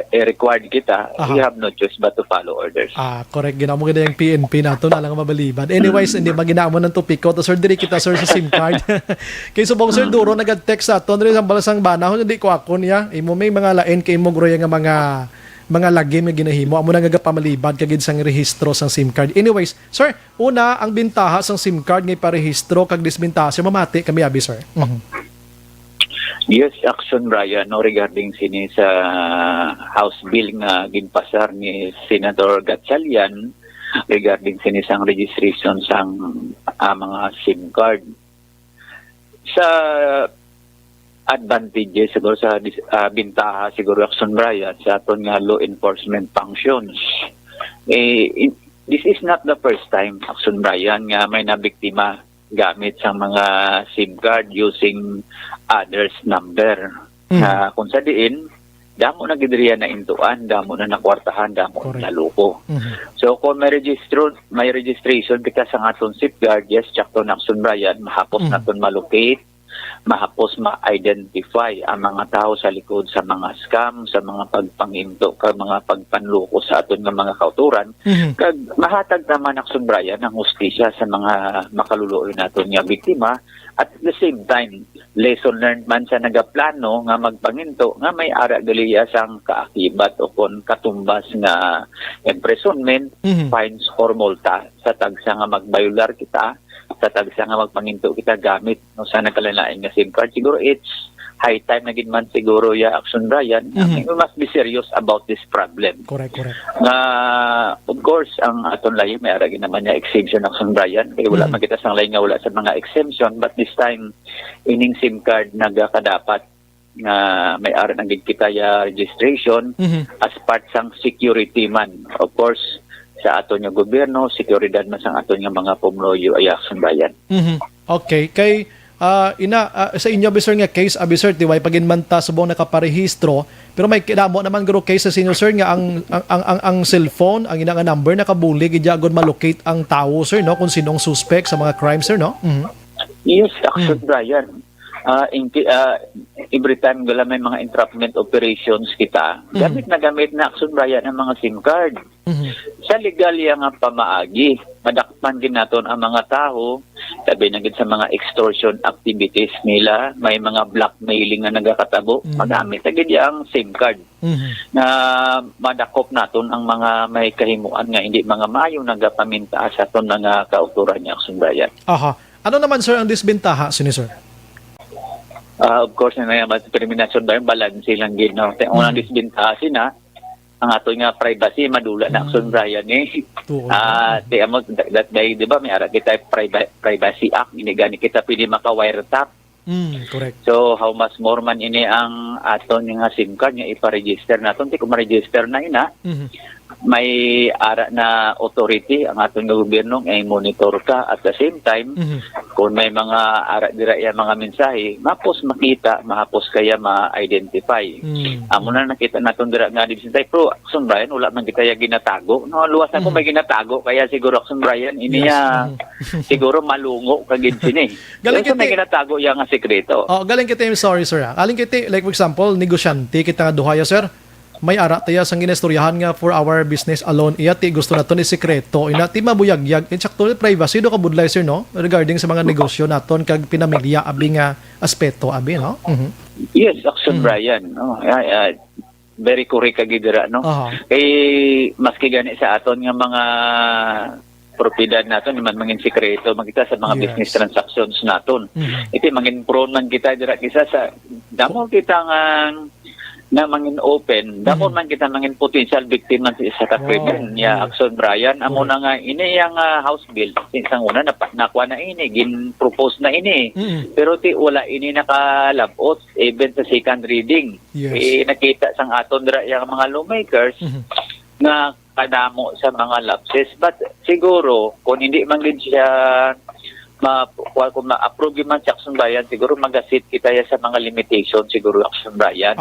required kita, we have no choice but to follow orders. Correct. Ginamo gina yung PNP nato na lang mabaliban. Anyways, hindi maginamo ng topiko to, sir. Diri kita, sir, sa SIM card. Kay subong, sir, duro nagad-text sa aton rin ang balasang banahon, hindi ko ako niya. Imo may mga lain kay mo groya nga mga lagi may ginahimo. Amo na nga pamalibad kagid sang rehistro sang SIM card. Anyways, sir, una ang bintaha sang SIM card ngay parehistro kag disbintaha sir mamati kami abi, sir. Yes, Action Brian, no, regarding sini sa House Bill nga ginpasar ni Senator Gatchalian regarding sini sang registration sang mga SIM card. Sa advantages siguro sa bintaha siguro Action Brian sa aton nga law enforcement functions. This is not the first time Action Brian nga may nabiktima gamit sa mga SIM card using others number. Kung sa diin, damo na gidriya na intuan, damo na nakwartahan, damo na loko. So kung may registration because ang aton safeguard, yes, check to na Action Brian, mahapos naton malocate, mahapos ma-identify ang mga tao sa likod sa mga scam, sa mga pagpanginto, kag mga pagpanloko sa aton nga mga kauturan, kag mahatag naman Action Brian ang hustisya sa mga makaluluoy naton nga biktima, at the same time lesson learned man sa nagaplano nga magpanginto nga may ara gali sang kaakibat o kon katumbas nga imprisonment, fines or multa sa tagsa nga magbayular kita, sa tagsa nga magpanginto kita gamit no sa nagkalalain nga SIM card. Siguro it's high time na gid man siguro Action Brian. We must be serious about this problem. Correct. Nga of course ang aton lahi may ara naman niya exemption Action Brian kay wala makita sang lahi nga wala sa mga exemption, but this time ining SIM card nagakadapat nga may ara nang gid kita registration as part sang security man. Of course sa aton nga gobyerno, seguridad man sang aton nga mga pumloyo Action Brian. Okay, kay sa inyo officer nga case officer tiway paginmanta subong nakaparehistro, pero may kidamo naman guro case sa inyo, sir, nga ang cellphone, ang ina nga number nakabuli gid agud malocate ang tawo, sir, no, kung sinong suspect sa mga crime, sir, no? Yes, Action Brian. Every time gala may mga entrapment operations kita, gamit na Action Brian ang mga SIM card. Sa legalya nga pamaagi, madakpan din naton ang mga tao, sabi na gid sa mga extortion activities nila, may mga blackmailing nga nagakatabo, magamit na gid ang SIM card. Na madakop naton ang mga may kahimuan nga hindi mga mayong nagapaminta sa aton mga kauturan niya Action Brian. Ano naman, sir, ang disbintaha sini, sir? Of course, na naman discrimination ba yung balance lang gid, no? Unang disbintaha sina ang ato nga privacy madula na Action Brian that day, di ba, may ara kita Privacy Act, ini gani kita pili maka-wiretap. Correct. So how much more man ini ang aton nga SIM card nga ipa-register naton, ti ko ma-register na ina. may ara na authority ang aton nga gobyerno ay monitor ka at the same time kung may mga ara dira ya mga mensahe mapos makita mahapos kaya ma-identify. Amo na nakita naton dira nga Action Brian Action Brian wala man kita ya ginatago no luwas na ko may ginatago kaya siguro Action Brian ini ya siguro malungo kagid sini. Galing Kasi may kiti- ginatago ya nga sekreto. Oh, galing kita, sorry sir. Galing kita, like for example, negosyante kita nga duhaya sir. May ara taya sang ginestoryahan nga for our business alone. Iya ti gusto naton ni sekreto. Ina ti mabuyagyag. In sakto privacy do ka budlay sir no regarding sa mga negosyo naton kag pinamilya abi nga aspeto abi no. Yes, Action Brian. No? Very correct kagid dira no. Kay maski gani sa aton nga mga propiedad naton man mangin sekreto makita sa mga business transactions naton. Iti mangin prone man kita dira kisa sa damo kita nga na mangin open, damo man kita mangin potential victim man sa krimen ya Action Brian amo na nga ini yang house bill isang una nakuha na ini gin propose na ini pero ti wala ini nakalabot even sa second reading nakita sang aton dira yang mga lawmakers nga kadamo sa mga lapses but siguro kung hindi man gid siya kung ma-approve man sa Action Brian, siguro magasit kita ya sa mga limitation siguro Action Brian.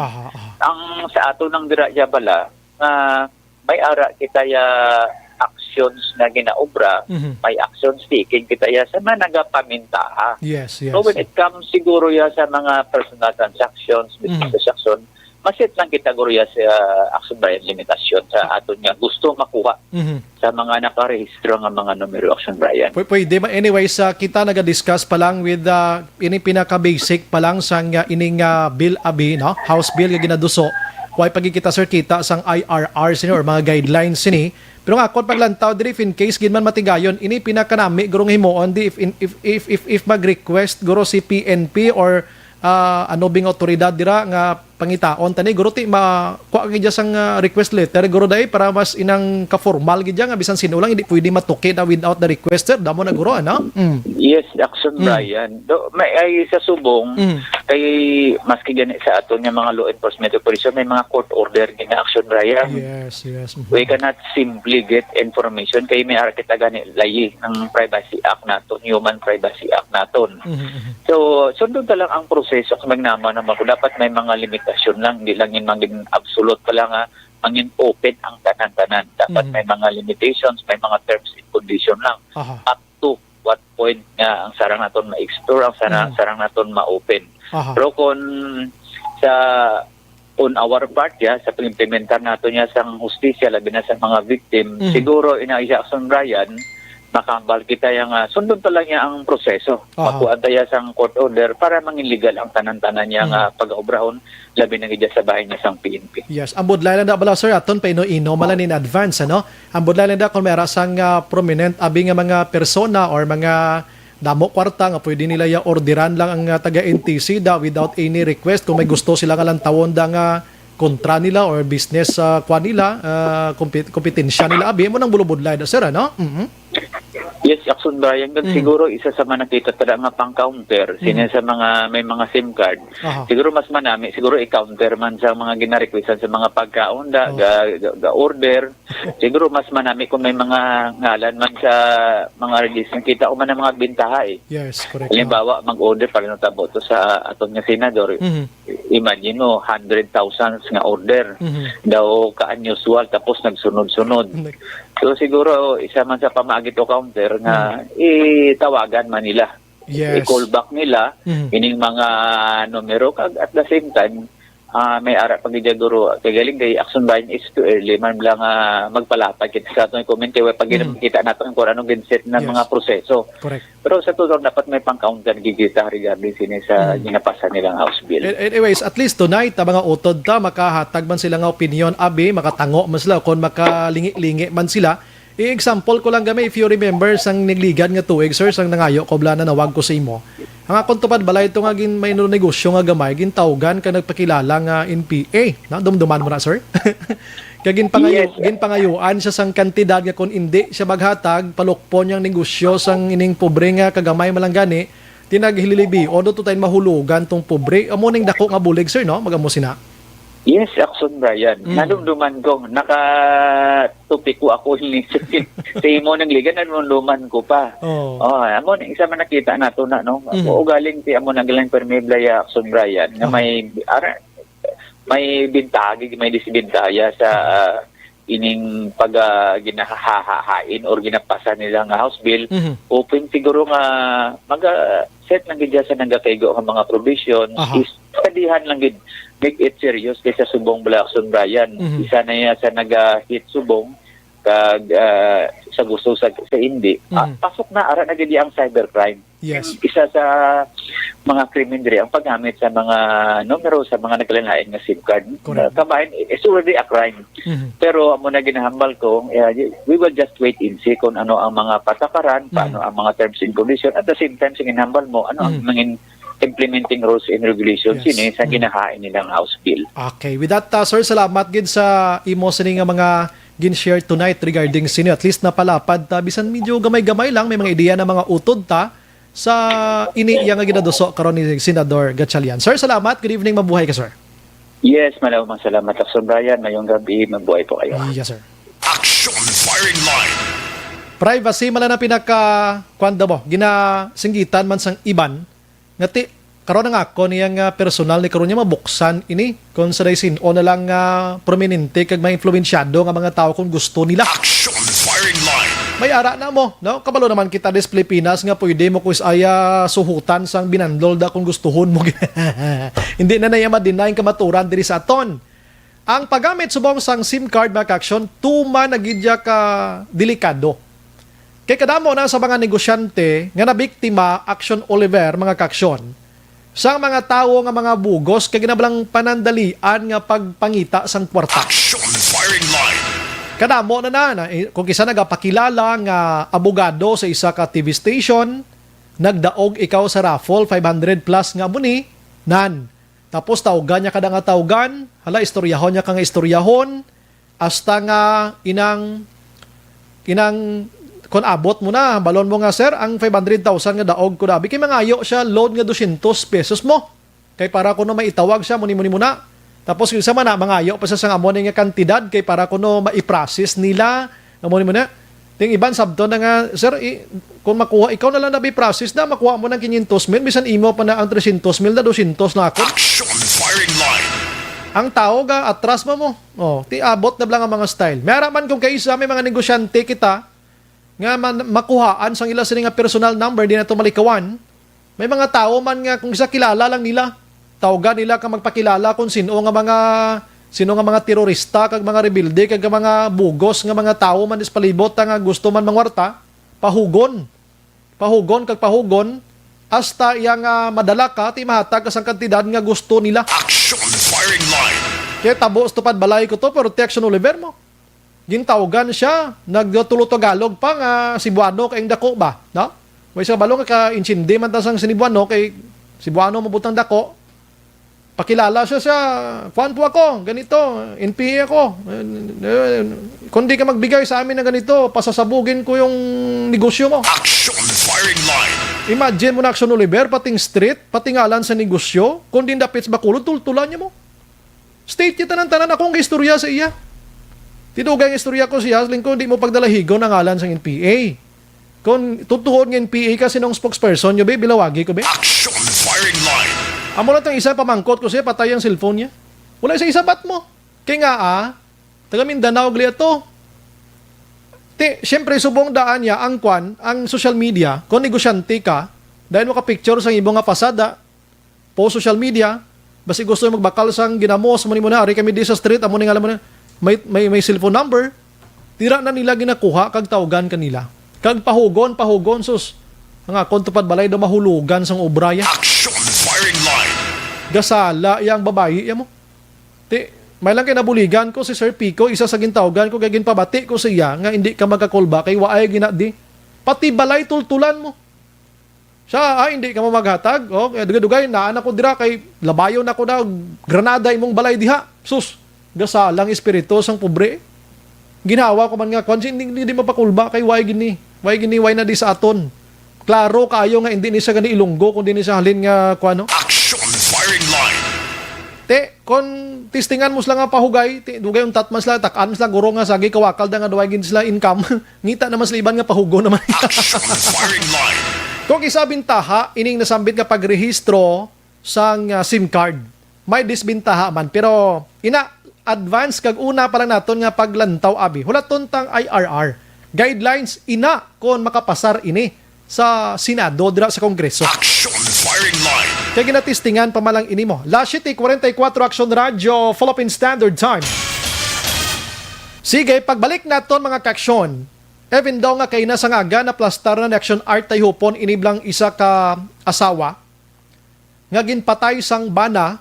Ang sa ato ng diraya bala, may ara kita ya actions na ginaobra, may actions taking kita ya sa mga nagapaminta. Yes. So when it comes siguro ya sa mga personal transactions, business transaction, masit lang kita guro ya sa Action Brian limitasyon sa aton nga gusto makuha sa mga nakarehistro nga mga numero Action Brian. Pwede anyways kita naga-discuss pa lang with ini pinaka-basic pa lang sang ining bill abi no house bill nga ginaduso. Why pagkikita sir kita sang IRR sini or mga guidelines sini. Pero nga kon paglantaw diri if in case ginman matigayon ini pinakanami gurong himuon di if mag-request guro si PNP or ano bing otoridad dira nga pangitaon tani guro ti makuha gid sang request letter guro dai para mas inang ka-formal gid nga bisan sino lang hindi pwede matuki na without the requester damo na guro ano. Yes, Action Brian. May ay sa subong kay maski gani sa aton nga mga law enforcement operation may mga court order gina Action Brian. Yes. We cannot simply get information kay may ara kita gani layi ng Privacy Act naton, Human Privacy Act naton. So sundon ta lang ang proseso kung magnama naman ko dapat may mga limitasyon lang, hindi lang yung maging absolute pala nga mangin open ang tanan-tanan. Dapat may mga limitations, may mga terms and condition lang. Up to what point nga ang sarang naton ma-explore, ang sarang naton ma-open. Pero kung sa on our part sa pag-implementar naton sang hustisya labi na sa mga victim, siguro inaisa Action Brian makambal kita yung sundon pa lang niya ang proseso. Makuha tayo sang court order para mangin legal ang tanan-tanan niya nga pag-obrahon labi na gidya sa bahay niya sang PNP. Yes, ang budlay lang da bala sir aton pa ino malan in advance ano. Ang budlay lang da kung may rasang prominent abi nga mga persona or mga damo kwarta nga pwede nila ya orderan lang ang taga NTC without any request kung may gusto sila nga lang tawon da nga kontra nila or business kwa nila kompetensya nila abi mo nang bulubudlay da sir ano. Yes, Action Brian, siguro isa sa mga nakita tada nga pang-counter sino sa mga may mga SIM card. Siguro mas manami, siguro i-counter man sa mga gina-requestan sa mga pagkaon ga order. Siguro mas manami kung may mga ngalan man sa mga register. Kita ko man ang mga bintaha Yes, correct. Halimbawa, mag-order para natabo to sa aton nga senador. Imagine mo, 100,000 nga order. Daw ka-unusual tapos nagsunod-sunod. So siguro isa man sa pamagit o counter nga itawagan man nila. I-call back nila ining mga numero kag at the same time may ara pagidya guro kay galing kay Action Brian is too early man lang magpalapad kita sa atong comment kay pag kita naton kung anong ginset na mga proseso. Correct. Pero sa tutong dapat may pang-counter gigita regarding sini sa ginapasa nilang House Bill. Anyways, at least tonight mga utod makahatag man sila nga opinion abi makatango man sila kung makalingi-lingi man sila. I-example ko lang gamay if you remember sang nigligan nga tuig sir sang nangayo ko bla na nawag ko sa imo. Ang akong tupad balay ito nga gin may negosyo nga gamay gin tawgan ka nagpakilala nga NPA na dumduman mo na sir. Kagin pangayuan siya sang kantidad nga kung hindi siya maghatag palukpon yang negosyo sang ining pobre nga kagamay malanggani tinaghililibi o do to tayo mahulugan tong pobre amo ning dako nga bulig sir no magamo sina. Yes, Action Brian. Nadumduman ko. Nakatupi ko ako ni sa imo ng liga, nadumduman ko pa. Oh. Amo na isa man nakita nato na, no? O galing ti amo nang galing permeable ya Action Brian nga may bintagi, may disbintaya sa ining pag ginahahain or ginapasa nila nga House Bill. Open siguro nga set lang gid sa nagakaygo ang mga provisions. Is kadihan lang gid make it serious kaysa subong Action Brian. Isa na niya sa naga-hit subong kag sa gusto sa hindi. Pasok na ara na gid ang cybercrime. Yes. Isa sa mga krimen diri ang paggamit sa mga numero sa mga naglain-lain nga SIM card. Kabahin, it's already a crime. Pero amo na ginahambal ko, we will just wait and see kung ano ang mga patakaran, paano ang mga terms and conditions. At the same time, ginahambal mo, ano ang mga implementing rules and regulations yun sa ginahain nilang House Bill. Okay. With that, sir, salamat gid sa imo sini nga mga gin-share tonight regarding sini. At least napalapad ta. Bisan medyo gamay-gamay lang. May mga ideya na mga utod ta sa iniiya nga ginaduso karon ni Senador Gatchalian. Sir, salamat. Good evening. Mabuhay ka, sir. Yes, maraming salamat, Action Brian. Mayong gabi. Mabuhay po kayo. Yes, sir. Action Firing Line. Privacy man na pinaka-kwanda mo. Ginasinggitan man sang iban. Ngati, karon nga ako niyang personal ni karon niya mabuksan ini kung sa daysin o na lang prominente kag mga influensyado nga mga tao kung gusto nila. Action Firing Line. May ara na mo, no? Kabalo naman kita des Pilipinas nga pwede mo kuis aya suhutan sang binandol da kung gustuhon mo. Hindi na naya ma-deny kamaturan diri sa aton. Ang paggamit subong sang SIM card mga ka-aksyon, tuma na gidya ka delikado. Kay kadamo na sa mga negosyante nga nabiktima Action Oliver mga ka-aksyon. Sang mga tawo nga mga bugos kay ginabalang panandalian nga pagpangita sang kwarta. Action Firing Line. Kadamo na kung kisa nagapakilala nga abogado sa isa ka TV station, nagdaog ikaw sa raffle 500 plus nga muni, nan. Tapos tawgan niya kada nga tawgan, hala istoryahon niya ka nga istoryahon, hasta nga inang kung abot mo na, balon mo nga sir, ang 500,000 nga daog ko dabi, kay mangayo siya, load nga 200 pesos mo. Kay para kuno maitawag siya, muni-muni muna. Tapos yung isa man na, mangayo pa sa sang amon nga kantidad, kay para kuno maiprocess nila, muni-muni. Ting iban sabto na nga, sir, kung makuha, ikaw na lang nabi process na, makuha mo ng 500,000, bisan imo pa na ang 300,000 na 200 na ako. Action Firing Line. Ang tao ga, atras mo. Ti abot na lang ang mga style. Mayroon man kung kayo sa may mga negosyante kita, nga makuhaan sang ila sila nga personal number di na ito malikawan, may mga tao man nga kung isa kilala lang nila, tawgan nila ka magpakilala kung sino nga mga terorista, kag mga rebelde, kag mga bugos nga mga tao man is palibot nga gusto man mangwarta, pahugon kag pahugon, hasta yang madala ka, ti mahatag kasang kantidad nga gusto nila. Action Firing Line. Kaya tabos tupad balay ko to, pero Action Oliver mo. Gintawgan siya, nagtulo-tagalog pa nga Cebuano kayong dako ba? No? May sa balong ka-inchindi man tasang Cebuano kay Cebuano mabutang dako. Pakilala siya sa, kuhan po ako, ganito, NPA ako. Kung di ka magbigay sa amin na ganito, pasasabugin ko yung negosyo mo. Action Firing Line. Imagine mo na Action Oliver, pating street, pating ngalan sa negosyo, kung di dapits bakulod, tultulan niya mo. State kita ng tanan akong istorya sa iya. Tidugay ang istorya ko siya, kung di mo pagdalahigo ng ngalan sa NPA. Kung tutuhod ng NPA kasi nung spokesperson nyo, bilawagi ko, Action Firing Line. Amo lang itong isa, pamangkot ko siya, patay ang cellphone niya. Wala isa isabat mo. Kaya nga taga Mindanao, gliya to. Siyempre, subong daan niya, ang social media, kung negosyante ka, dahil mo ka-picture sa ibong nga pasada, po social media, basi gusto yung magbakal sang ginamos, muni mo na, ari kami di sa street, amo nga alam mo na, may cellphone number, tira na nila ginakuha, kag tawgan kanila. Kag pahugon, sus. Nga, kung tupad balay daw mahulugan sang obraya. Action Firing Line. Gasala, yang babae, mo. May lang kinabuligan ko si Sir Pico, isa sa gintawgan ko, gagin pabati ko siya, nga hindi ka magkakolba, kay waay ginadi. Pati balay tultulan mo. Siya, hindi ka mo maghatag. Dugay-dugay, naan ako dira, kay labayon ako na, granada imong balay diha. Sus, gasalang espiritu sang pobre. Ginawa ko man nga, hindi mapakulba, kay waay gini, waay na di sa aton. Klaro kayo nga, hindi ni siya gani ilunggo, kundi ni siya halin nga, Action Firing Line. Te, kon tistingan mo sila nga pahugay, dugay untat mas sila, takaan mo sila, guro nga sagi, kawakal da nga duwagin sila income. Ngita naman sila iban nga pahugo naman. Action firing line. Kung isabintaha, ining nasambit nga pagrehistro sang SIM card. May disbintaha man. Pero, advance kag una pa lang naton nga paglantaw abi. Hulaton tang IRR. Guidelines, kon makapasar ini sa Senado, dira sa Kongreso. Action firing line. Kaya ginatistingan pa malang ini mo. Last City, 44 Action Radio, Philippine Standard Time. Sige, pagbalik naton mga kaksyon, even daw nga kay nasa nga na plastar na action art tayo hupon, iniblang isa ka asawa, nga ginpatay sang bana,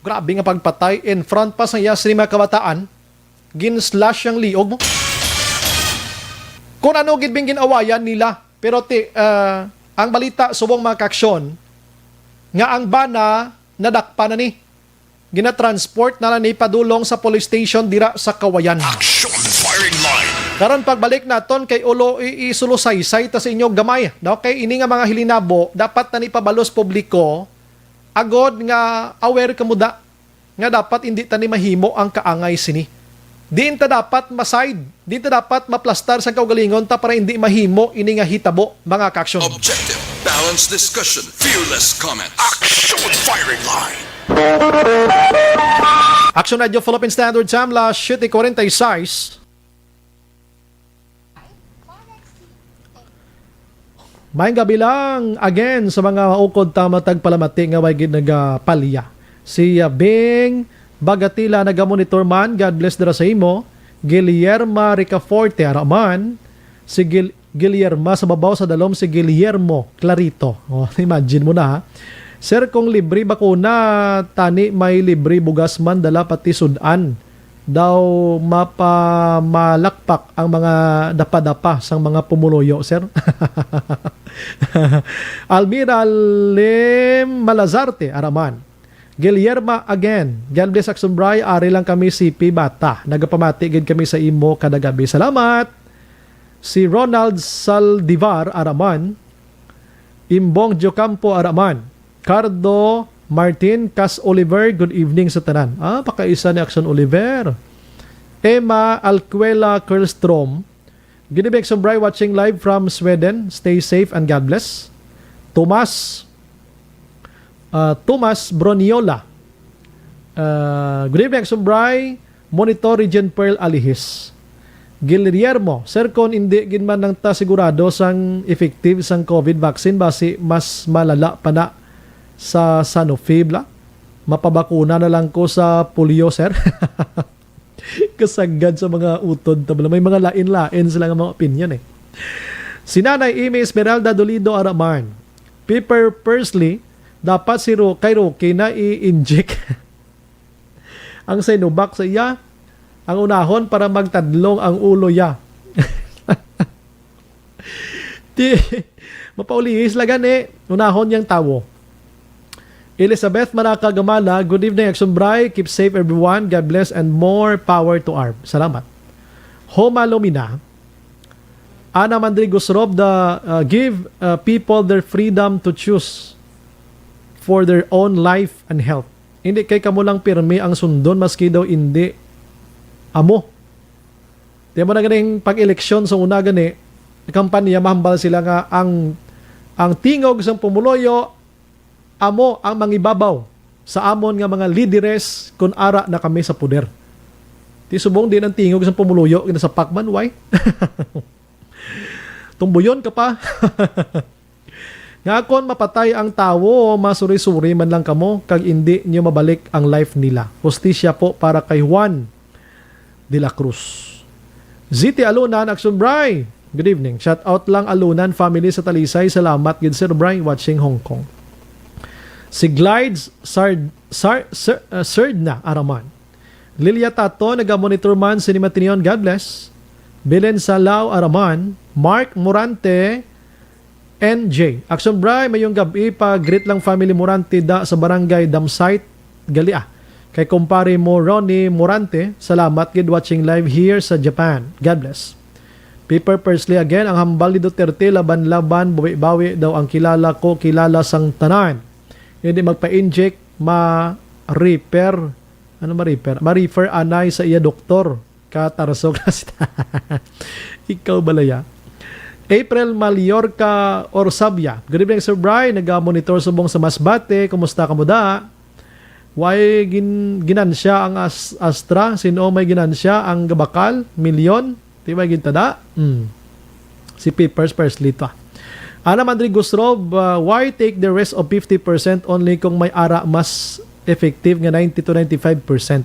grabe nga pagpatay, in front pa sa iya sa mga kabataan, gin-slash yung liog mo. Kung ano gidbing ginawayan nila, pero ang balita subong mga kaksyon, nga ang bana nadakpa na ni. Ginatransport na ni padulong sa police station dira sa Kawayan. Action firing line. Karon pagbalik naton kay ulo isulusaysay ta sa inyo gamay. No? Kay ini nga mga hilinabo, dapat na ni pabalos publiko, agod nga aware ka muda, nga dapat hindi ta ni mahimo ang kaangay sini. Diin ta dapat maside, di ta dapat maplastar sa kaugalingon ta para hindi mahimo ini nga hitabo mga kaksyon. Objective, balanced discussion, fearless comments. Action firing line. Action Radio Philippine Standard Time, la 7:46. May gabi lang again sa mga ukod tamatag palamati nga way gid nagapalya. Si Bing Bagatila nagamonitor man, God bless dara sa imo. Guillerma Ricaforte araman. Si Guillerma sa babaw sa dalom si Guillermo Clarito. Oh, imagine mo na ha. Sir, kung libre bakuna, tani may libre bugas man dala pati sudan. Daw mapamalakpak ang mga dapa-dapa sang mga pumuluyo, sir. Almira Lim Malazarte araman. Guillerma again. God bless Action Bray. Ari lang kami CP Bata. Nagapamati gid kami sa imo kada gabi. Salamat. Si Ronald Saldivar araman. Imbong Jocampo araman. Cardo Martin Cas Oliver. Good evening sa tanan. Pakaisa ni Action Oliver. Emma Alquela Kerlstrom. Good evening Action Bray, watching live from Sweden. Stay safe and God bless. Thomas Broniola. Good evening, Sumbray. Monitor Region Pearl Alihis. Guillermo, sir, kon hindi ginman nang ta sigurado sang effective sang COVID vaccine basi mas malala pa na sa Sanofi bla. Mapabakuna na lang ko sa polio, sir. Kasagad sa mga utod tabla. May mga lain-lain sila nga mga opinion eh. Si Nanay Amy Esmeralda Dolido Araman. Pepper Persley, dapat si kay Rocky na i-inject ang Sinovac sa iya, ang unahon para magtadlong ang ulo ya. Mapaulihis lagan unahon yang tawo. Elizabeth Manakagamala, good evening Action Bray, keep safe everyone, God bless and more power to ARB. Salamat. Homa Lumina, Ana Mandrigos Rob, give people their freedom to choose for their own life and health. Hindi kay kamo lang pirmi ang sundon maski daw hindi amo. Di mo na ganing pag-eleksyon sa una gani, kampanya mahambal sila nga ang tingog sa pumuloyo amo ang mangibabaw sa amon nga mga lideres kun ara na kami sa puder. Ti subong din ang tingog sa pumuloyo sa pakman, why? Tumbuyon ka pa. Nga kon mapatay ang tawo, masuri-suri man lang kamo, kag hindi nyo mabalik ang life nila. Hustisya po para kay Juan de la Cruz. ZT Alunan, Action Bray. Good evening. Shout out lang Alunan family sa Talisay. Salamat gid Sir Bray watching Hong Kong. Si Glides Sardna Araman. Lilia Tato, nagamonitor man si Matinion, God bless. Belen Salao Araman. Mark Morante NJ. Action Bray, mayong gabi pa greet lang family Morante da sa barangay Damsite Galia. Kay kumpare mo Ronnie Morante, salamat gid watching live here sa Japan. God bless. Paper Persley again, ang hambal ni Duterte laban-laban, bawi-bawi daw ang kilala ko, kilala sang tanan. Hindi magpa-inject repair, ano ma-repair? Ma-refer anay sa iya doktor. Katarso kasi. Ikaw balaya. April Mallorca Orsabia. Good evening, Sir Brian. Nag-monitor subong sa Masbate. Kumusta ka mo da? Why ginansya ang Astra? Sino may ginansya? Ang Gabakal? Milyon? Di ba gintada? Si Papers Persley to. Ana Mandri Gusrob, why take the rest of 50% only kung may ara mas effective nga 90 to 95%?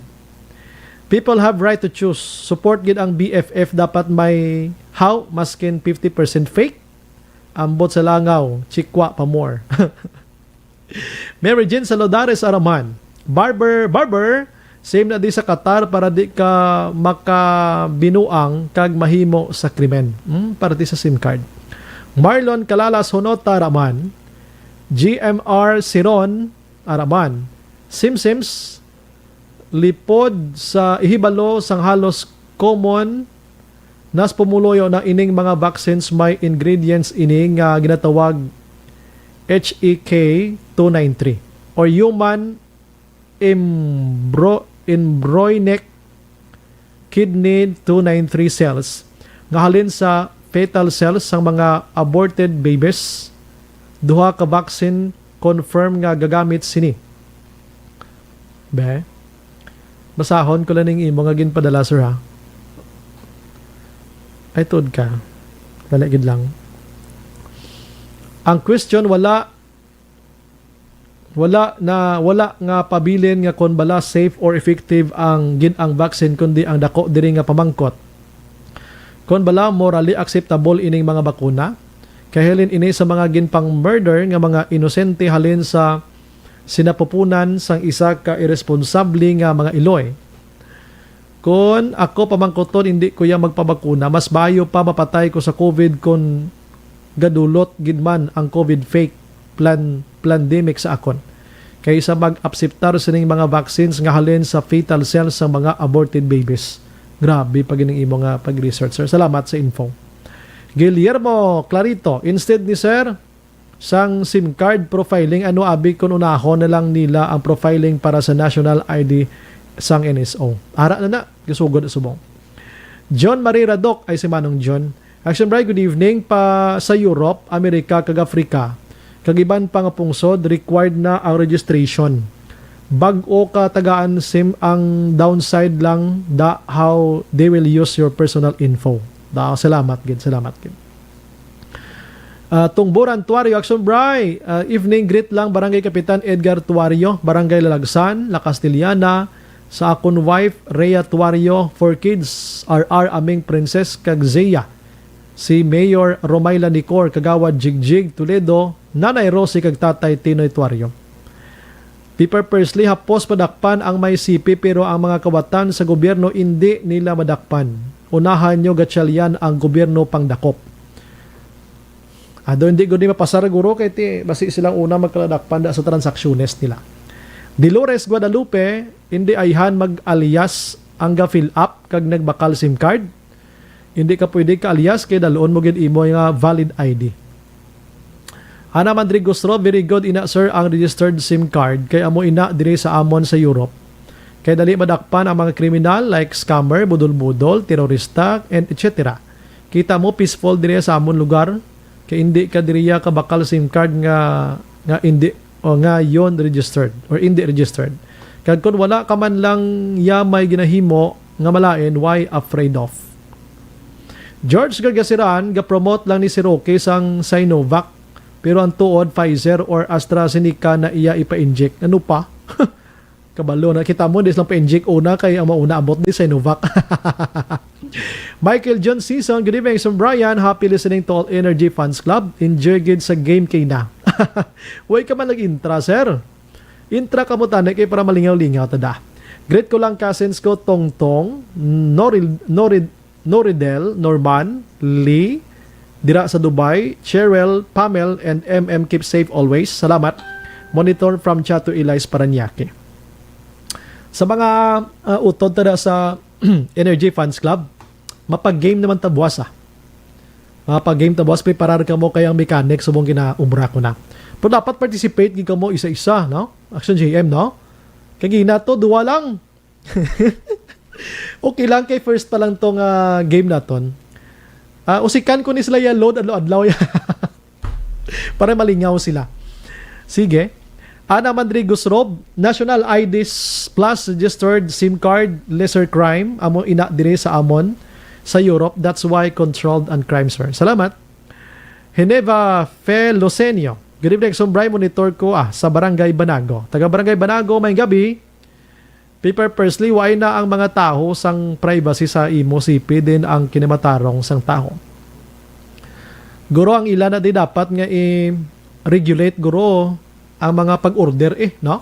People have right to choose. Support gid ang BFF, dapat may how maskin 50% fake. Ambot sa langaw, chikwa pa more. Mary Jane Salodares Araman. Barber, same na di sa Qatar para di ka makabinuang kag mahimo sa krimen. Para di sa SIM card. Marlon Calalas Honota Araman. GMR Siron Araman. Simsims lipod sa ihibalo sang halos common nas pumuloyo na ining mga vaccines may ingredients ining ginatawag HEK 293 or human embryonic kidney 293 cells nga halin sa fetal cells sang mga aborted babies. Duha ka vaccine confirm nga gagamit sini. Be, basahon ko lang imo nga ginpadala, sir, ha? Ay, tuod ka. Daligid lang. Ang question, wala nga pabilin nga kon bala safe or effective ang vaccine kundi ang dako diri nga pamangkot. Kon bala morally acceptable ining mga bakuna, kay halin ini sa mga ginpang murder nga mga inosente halin sa sinapupunan sang isa ka irresponsable nga mga iloy. Kung ako pamangkoton hindi ko ya magpabakuna, mas bayo pa mapatay ko sa COVID kung gadulot gidman ang COVID fake pandemic sa akon. Kaysa mag-absiptar sa ning mga vaccines nga halin sa fetal cells sa mga aborted babies. Grabe pag ining imo nga pag-research, sir. Salamat sa info. Guillermo Clarito, instead ni sir sang SIM card profiling, ano abi kung unahon na lang nila ang profiling para sa national ID sang NSO. Ara na gisugod subong. John Marie Radok ay si Manong John. Action Bright, good evening. Pa sa Europe, Amerika, kag Afrika, kag iban pa nga pungsod, required na ang registration. Bag-o ka tagaan SIM, ang downside lang how they will use your personal info. Salamat gid. Tungburan Tuario, Action Bray. Evening greet lang Barangay Kapitan Edgar Tuario, Barangay Lalagsan, La Castellana, sa akon wife Rhea Tuario, 4 kids, RR aming Princess kag Zea, si Mayor Romayla Nicor, Kagawad Jigjig Toledo, Nanay Rosie kag Tatay Tinoy Tuario. Piper Persley, hapos padakpan ang may sipi pero ang mga kawatan sa gobyerno hindi nila madakpan. Unahan nyo gatsalyan ang gobyerno pangdakop. Ado hindi gudi mapasar guro kay ti basi silang una magkaladakpan da sa transaksyones nila. Dolores Guadalupe, hindi ayhan mag-alias ang ga-fill up kag nagbakal SIM card. Hindi ka pwede ka-alias kay daloon mo gid imo nga valid ID. Ana Madrigos Ro, very good ina sir ang registered SIM card kay amo ina diri sa amon sa Europe. Kay dali madakpan ang mga kriminal like scammer, budol-budol, terorista, and etc. Kita mo peaceful diri sa amon lugar. Kaya hindi ka diriya ka bakal SIM card nga hindi o nga yon registered or hindi registered. Kaya kung wala ka man lang may ginahimo nga malain, why afraid of? George Gargasiran, ga-promote lang ni si Roque sang Sinovac pero ang tuod Pfizer or AstraZeneca na iya ipa-inject. Ano pa? Kabalo na kita mo, dis lang pa-inject una kay ang mauna abot ni Sinovac. Michael John Season, good evening from Brian. Happy listening to All Energy Fans Club. Enjoy gid sa game kay na. Huwag ka man nag-intra, sir. Intra ka mo tanay kay para malingaw-lingaw tada. Great ko lang cousins ko, Tongtong, Noridel, Norman, Lee, dira sa Dubai, Cheryl, Pamel, and MM. Keep safe always. Salamat. Monitor from Chato Elias, Paranaque. Sa mga utod tada sa Energy Fans Club, mapag-game naman tabuas Mapag-game tabuas, preparar ka mo kayang mechanic subong ginaumra ko na. Pero dapat participate ka mo isa-isa, no? Action JM, no? Kagina to, duwa lang. Okay lang kay first pa lang tong game naton. Usikan ko ni sila yan load adlaw ya. Para malingaw sila. Sige. Ana Madrigos Rob, National IDs plus registered SIM card, lesser crime. Amo ina dire sa amon sa Europe. That's why controlled and crime, sir. Salamat. Geneva Felosenio. Good evening, Sombray. Monitor ko sa Barangay Banago. Taga Barangay Banago, may gabi. Paper Persley, why na ang mga tao sang privacy sa imo sipi din ang kinematarong sang tao. Guro ang ilan na di dapat nga i-regulate guro ang mga pag-order no?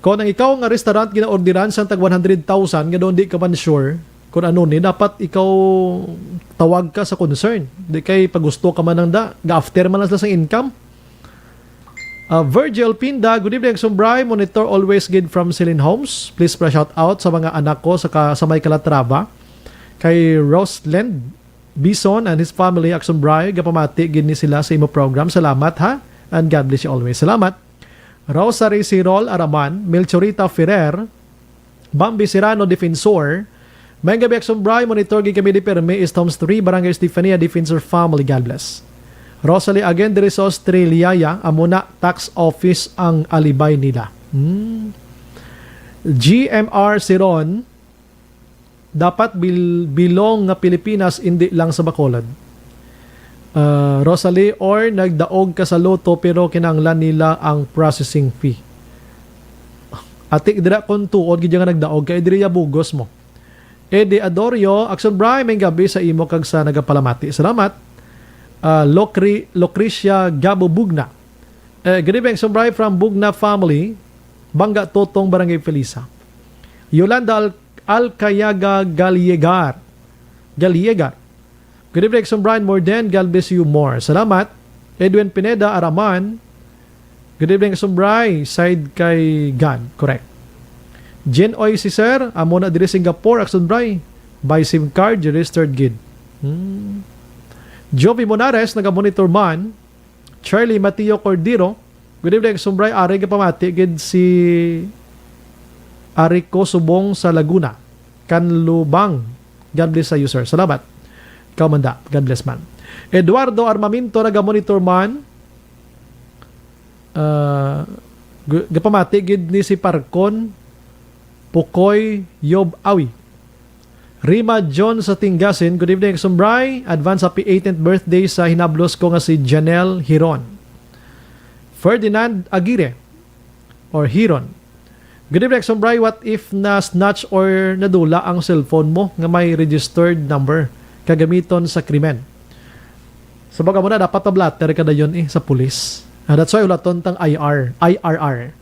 Kung ang ikaw nga restaurant gina-orderan sang tag 100,000 nga doon di ka man sure kung ano ni, dapat ikaw tawag ka sa concern. Di kay pagusto ka man ng ga-after man lang sa income. Virgil Pinda, good evening, Sombray. Monitor always good from Celine Homes. Please shout out sa mga anak ko sa may Calatrava. Kay Rosland Bison and his family, Sombray. Gapamati gid ni sila sa imo program. Salamat ha. And God bless you always. Salamat. Rosary Sirol Araman, Melchorita Ferrer, Bambi Serrano Defensor, may gabi Sombray. Monitor gid kami di Perme, East Homes 3, Barangay Stefania Defensor Family. God bless. Rosalie again diri sa Australia amuna tax office ang alibay nila. GMR Siron, dapat bilong nga Pilipinas hindi lang sa Bacolod. Rosalie, or nagdaog ka sa loto pero kinanglan nila ang processing fee. Atik dira kon tuod gid nga nagdaog kay diri bugos mo. Eddie Adorio, Akson Bray, may gabi sa imo kag sa nagapalamati. Salamat. Lucrecia Gabo Bugna. Good evening, Sombray from Bugna family, Bangga Totong, Barangay Felisa. Yolanda Alcayaga Galiegar. Good evening, Sombray, more than God bless you more. Salamat. Edwin Pineda Araman. Good evening, Sombray, side kay God. Correct. Jen Oy si Sir, amo na diri Singapore, Sombray, by SIM card registered gid. Jovi Monares, naga-monitor man. Charlie Mateo Cordero. Good evening, Sombray. Ari ka pamati. Gid si Arico Subong sa Laguna. Kanlubang. God bless sa you, sir. Salamat. Ikaw manda. God bless man. Eduardo Armamento, naga-monitor man. Gapamati. Gid ni si Parcon Pukoy Yob Awi. Rima John sa Tingasin, good evening, Sombray. Advance happy 18th birthday sa hinablos ko nga si Janelle Hiron. Ferdinand Aguirre or Hiron. Good evening, Sombray. What if na-snatch or nadula ang cellphone mo nga may registered number kagamiton sa krimen? So baga mo na, dapat tablatter ka na yun sa pulis. That's why ulaton tang IRR.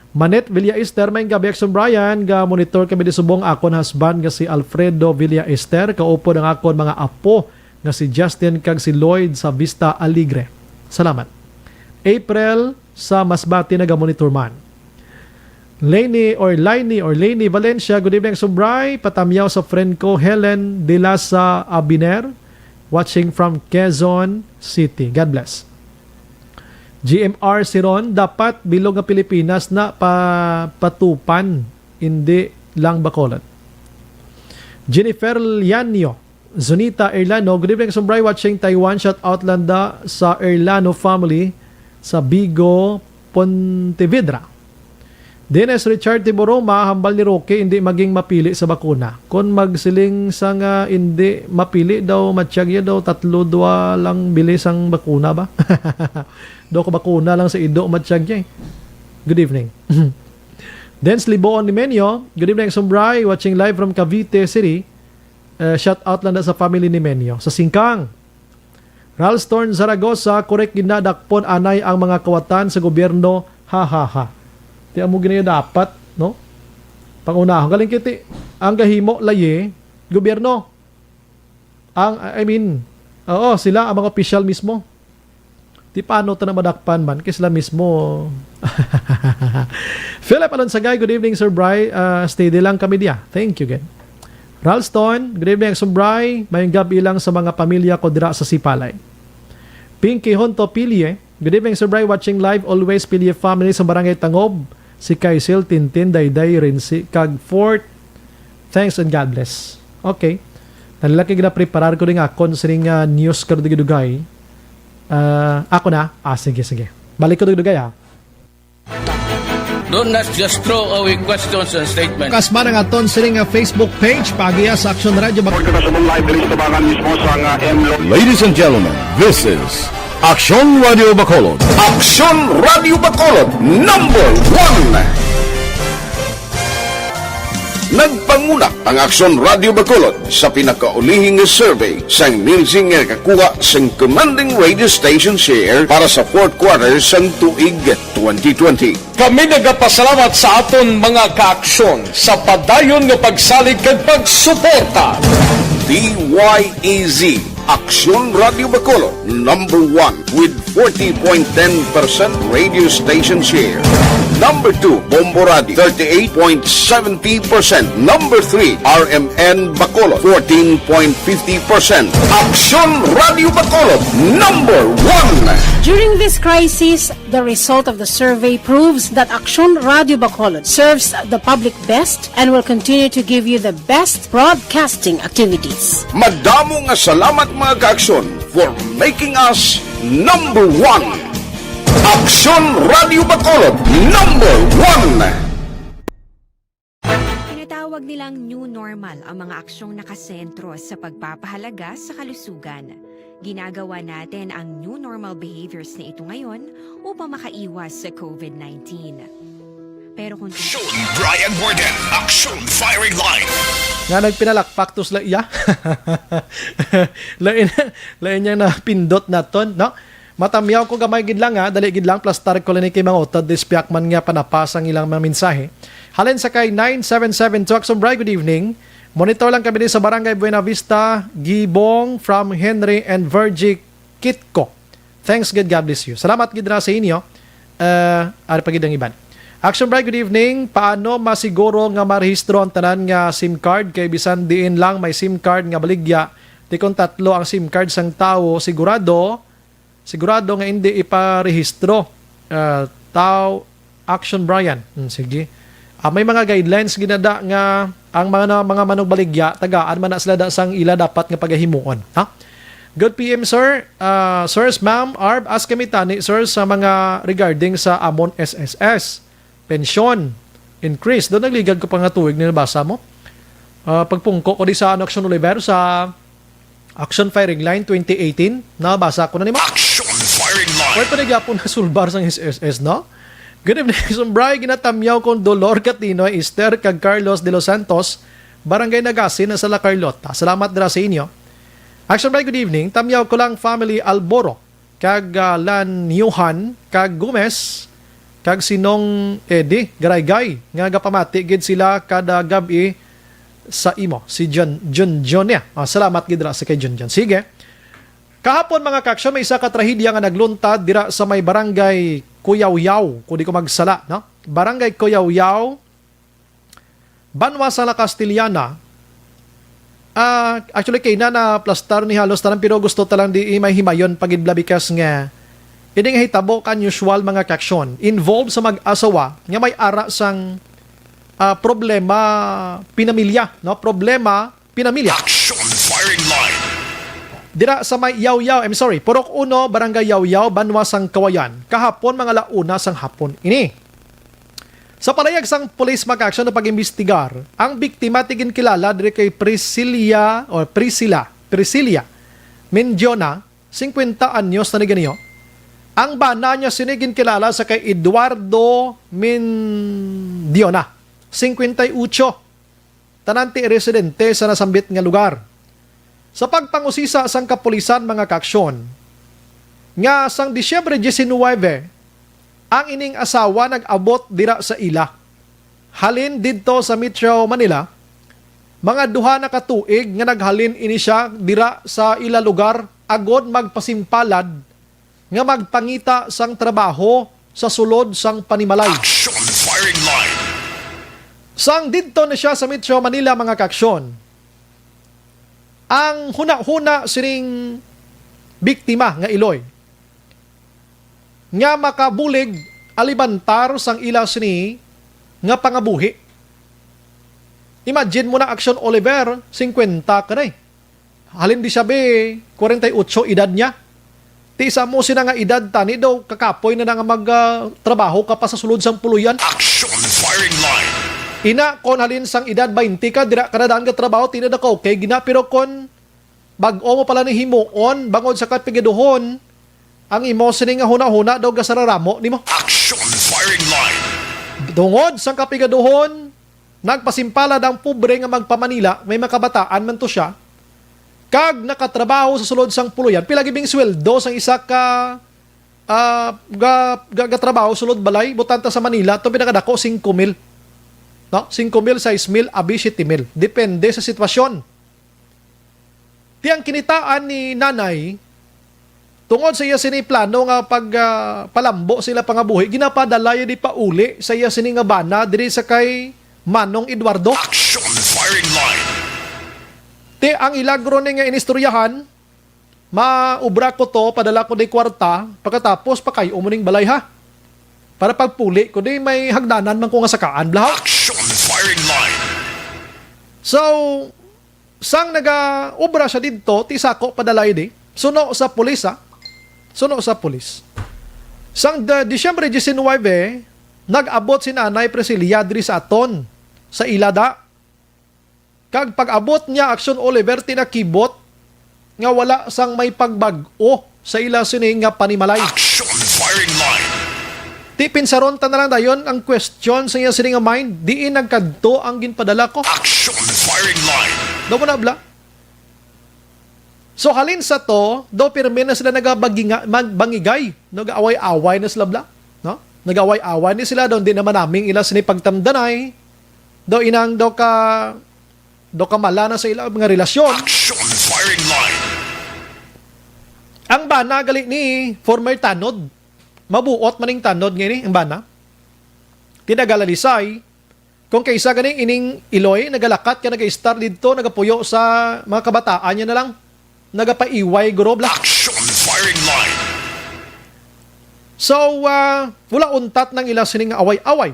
Manet Villa Ester, may gabi akson Brian, ga monitor kami di subong akon husband nga si Alfredo Villa Ester, kaupo ng akon mga apo nga si Justin kag si Lloyd sa Vista Alegre. Salamat. April sa Masbate, naga monitor man. Lainey Valencia, good evening Sombray. Patamyaw sa friend ko Helen De La sa Abiner, watching from Quezon City. God bless. GMR Siron, dapat bilog nga Pilipinas na patupan, hindi lang Bacolod. Jennifer Lianio, Zunita Erlano, good evening Sombray, watching Taiwan, shout out landa sa Erlano family sa Bigo, Pontevedra. Dennis Richard Tiboroma, hambal ni Roque, hindi maging mapili sa bakuna. Kung magsiling sa nga hindi mapili daw, matsyagya daw, 3-2 lang bilis ang bakuna ba? Daw ko bakuna lang sa ido, matsyagya. Good evening. Dens Liboon ni Menyo, good evening Sombray, watching live from Cavite City. Shout out lang sa family ni Menyo. Sa Singkang, Ralston Zaragoza, korek ginadakpon anay ang mga kawatan sa gobyerno, ha ha ha. Di mo ginaya dapat, no? Pangunahon galing kiti ang gahimo laye gobyerno. Sila ang mga official mismo. Di paano ta na madakpan man kay sila mismo. Philip Alonsagay, good evening Sir Bry. Stay lang kami dia. Thank you again. Ralston, good evening Sir Bry. Mayong gabi lang sa mga pamilya ko dira sa Sipalay. Pinky Honto Pilie, good evening Sir Bry, watching live always Pilie family sa Barangay Tangob. si Kaisil, Tintin, Dayday, Rinsi, kag Fort. Thanks and God bless. Okay. Nalalaki gina-preparar ko rin akon sa ring news ka rin dugay. Ako na? Sige. Balik ko dugay ha. Do not just throw away questions and statements. Kasma ng aton sa ring Facebook page, pagiya sa Action Radio. Ladies and gentlemen, this is Action Radio Bacolod. Aksyon Radio Bacolod #1. Nagpanguna ang Aksyon Radio Bacolod sa pinakaulihing survey sa nilsing nga kakuha sa commanding radio station share para sa fourth quarter sa tuig 2020. Kami nagapasalamat sa aton mga kaaksyon sa padayon nga pagsalig kag pagsuporta. DYEZ Aksyon Radio Bacolod #1 with 40.10% radio station share. Number 2, Bombo Radio, 38.70%. Number 3, RMN Bacolod, 14.50%. Aksyon Radio Bacolod #1. During this crisis, the result of the survey proves that Action Radio Bacolod serves the public best and will continue to give you the best broadcasting activities. Madamo nga salamat mga kaaksyon for making us #1. Aksyon Radio Bacolod #1. Tinatawag nilang new normal ang mga aksyong nakasentro sa pagpapahalaga sa kalusugan. Ginagawa natin ang new normal behaviors na ito ngayon upang makaiwas sa COVID-19. Pero kung Brian Borden, Action Firing Line. Nga nagpinalakpak to sila iya. lain niya na pindot na ton, no? Matamiyaw ko gamay gid lang dali gid lang plus tarik ko lang kay mga utod dispiak man nga panapasang ilang mga mensahe. Halin sa kay 9772 Action Bright, good evening. Monitor lang kami din sa Barangay Buena Vista, Gibong from Henry and Virgie Kitco. Thanks, God bless you. Salamat gid na sa inyo. Ari pa gid ang iban. Action Bright, good evening. Paano masiguro nga marehistro ang tanan nga SIM card kay bisan diin lang may SIM card nga baligya. Di kung tatlo ang SIM card sang tao, sigurado nga hindi iparehistro. Action Brian. Sige. May mga guidelines ginada nga ang mga manong baligya tagaan man na sila da sang ila dapat nga pagahimuon. Ha? Good PM sir. Sirs, ma'am, Arb, ask kami tani sir sa mga regarding sa amon SSS. Pension increase. Doon nagligad ko pa nga tuwig na nabasa mo. Pagpungko ko di sa Action Oliver sa Action Firing Line 2018. Nabasa ko na ni ma. Action Firing Line. Wala pa nagyapon na sulbar sang SSS, no? Good evening, Sombray. Ginatamyaw kong Dolor Catino, Esther, kag Carlos de los Santos, Barangay Nagasin, sa La Carlota. Salamat dira sa inyo. Action Bray, good evening. Tamyaw ko lang family Alboro, kag Lan Yuhan, kag Gomez, kag Sinong Eddie, Garaygay, nga gapamati gid sila kada gabi sa imo, si John niya. Salamat gid dira sa kay John. Sige. Kahapon mga kaksyon, may isa ka trahedya nga nagluntad dira sa may barangay Kuyaw-Yaw, kung di ko magsala, no? Barangay Kuyaw-Yaw, Banwa sa La Castellana. Actually, kay na plastar ni halos talang, pero gusto talang di may himayon pagidlabikas nga ini nga hitabo kan usual mga kaksyon. Involved sa mag-asawa nga may ara sang problema pinamilya, no? Problema pinamilya. Action Firing Line. Dira sa may Yaw-Yaw, Purok 1, Barangay Yaw-Yaw, Banwa sang Kawayan. Kahapon, mga launa sang hapon ini. Sa palayag sang police mag-action na pag-imbestigar, ang biktima tigin kilala diri kay Priscilla Mendiona, 50 anyos na ni ganiyo. Ang bana niya sinigin kilala sa kay Eduardo Mendiona, 58. Tananti residente sa nasambit nga lugar. Sa pagpangusisa sang kapulisan mga kaksyon, nga sang Disyembre 19, ang ining asawa nag-abot dira sa ila. Halin didto sa Metro Manila, mga duha na katuig nga naghalin ini siya dira sa ila lugar agod magpasimpalad nga magpangita sang trabaho sa sulod sang panimalay. Action Firing Line. Sang didto na siya sa Metro Manila mga kaksyon, ang huna-huna sining biktima nga iloy nga makabulig alibantar sang ila sini nga pangabuhi. Imagine mo na Action Oliver, 50 ka na eh. Halin di sabi, 48 edad niya. Ti isa mo sina nga edad tani daw, kakapoy na nga magtrabaho ka pa sa sulod sang puluyan. Action firing line. Ina, kon halin sang edad 20 ka, dira ka na daan ka trabaho, tinada ka okay, gina, pero kon bag-o mo pala ni himuon, bangod sa kapigaduhon, ang imo sining nga huna-huna daw gasararamo, ni mo. Action firing line. Dungod sang kapigaduhon, nagpasimpala ang pobre nga magpamanila, may makabataan man to siya, kag nakatrabaho sa sulod sang puluyan, pilagibing sweldo sang isa ka trabaho sulod balay, butanta sa Manila, to pinakadako 5,000. No? 5,000, 6,000, abi 7,000. Depende sa sitwasyon. Tiyang kinitaan ni nanay, tungod sa iya sini plano nga palambo sila pangabuhi, ginapadalaya di pauli sa iya sini nga bana diri sa kay Manong Eduardo. Action firing line. Ti ang ilagro ni nga inistoryahan, maubra ko to, padala ko di kwarta, pagkatapos pakay umuning balay ha. Para pagpuli ko di may hagdanan man ko nga sakaan blahaw. Action firing line. So, sang naga-obra siya dito, ti sako padalay di, suno sa pulis ha. Suno sa pulis. Sang Disyembre 19, nag-abot si Nanay Priscilla diri sa aton, sa Ilada. Kag pag-abot niya, Action Oliver, tinakibot nga wala sang may pagbag-o sa ila sining nga panimalay. Action firing line. Ti pinsaronta na lang dayon ang question sa iya sining nga mind, diin nagkadto ang ginpadala ko. Action firing line. Do mo na bla? So halin sa to, do pirmi na sila nagbangigay, nag-away-away na sila bla, no? Nag-away-away ni sila doon din naman naming ila sini pagtamdanay. Do inang do ka mala na sa ila mga relasyon. Action firing line. Ang bana gali ni former tanod. Mabuot maning tanod ngayon ang bana. Tinagalalisay. Kung kaysa ganing ining Iloy, nagalakat ka nag-star dito, nagapuyo sa mga kabataan niya na lang. Nagapaiway gurobla. Action firing line. So, wala untat ng ilang sining away-away.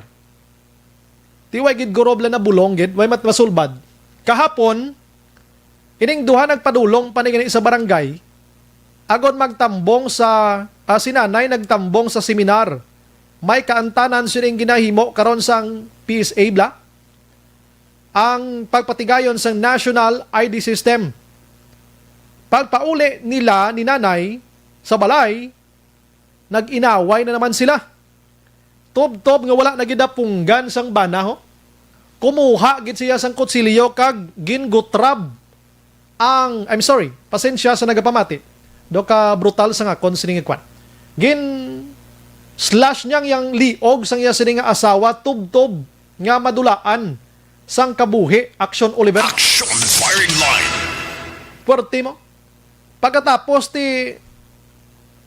Tiway gid gurobla na bulong gid, way masulbad. Kahapon, ining duha nagpadulong paningin sa barangay, agon magtambong sa sinanay nagtambong sa seminar. May kaantanan sining ginahimo karon sang PSA bla. Ang pagpatigayon sang National ID System. Pagpauli nila ni nanay sa balay, nag-inaway na naman sila. Tob-tob nga wala na gid punggan sang bana ho. Kumuha gid siya sang kutsilyo kag gingutrab ang pasensya sa nagapamati. Do ka brutal sa nga konsining kwan. Gin slash niyang yang liog sang iya sining nga asawa tub-tob nga madulaan sang kabuhi. Action Oliver. Action firing line. Puwerte mo. Pagkatapos ti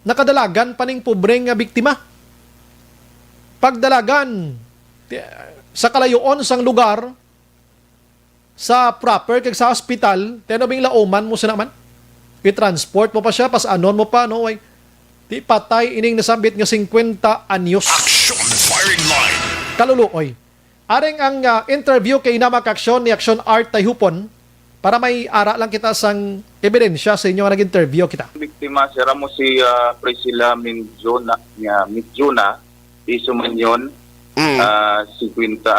nakadalagan paning pobreng nga biktima. Pagdalagan sa kalayoon sang lugar sa proper kag sa hospital, tenobing lauman mo sa naman. I-transport mo pa siya, pas-anon mo pa, no? Way. Di patay ining nasambit nga 50 anyos. Action firing line. Kaluluoy. Aring ang interview kay Namak Action ni Action Art Tayhupon para may ara lang kita sang ebidensya sa inyo nga nag-interview kita. Biktima si Ramos si Priscilla Mitjuna, iso man yun, 50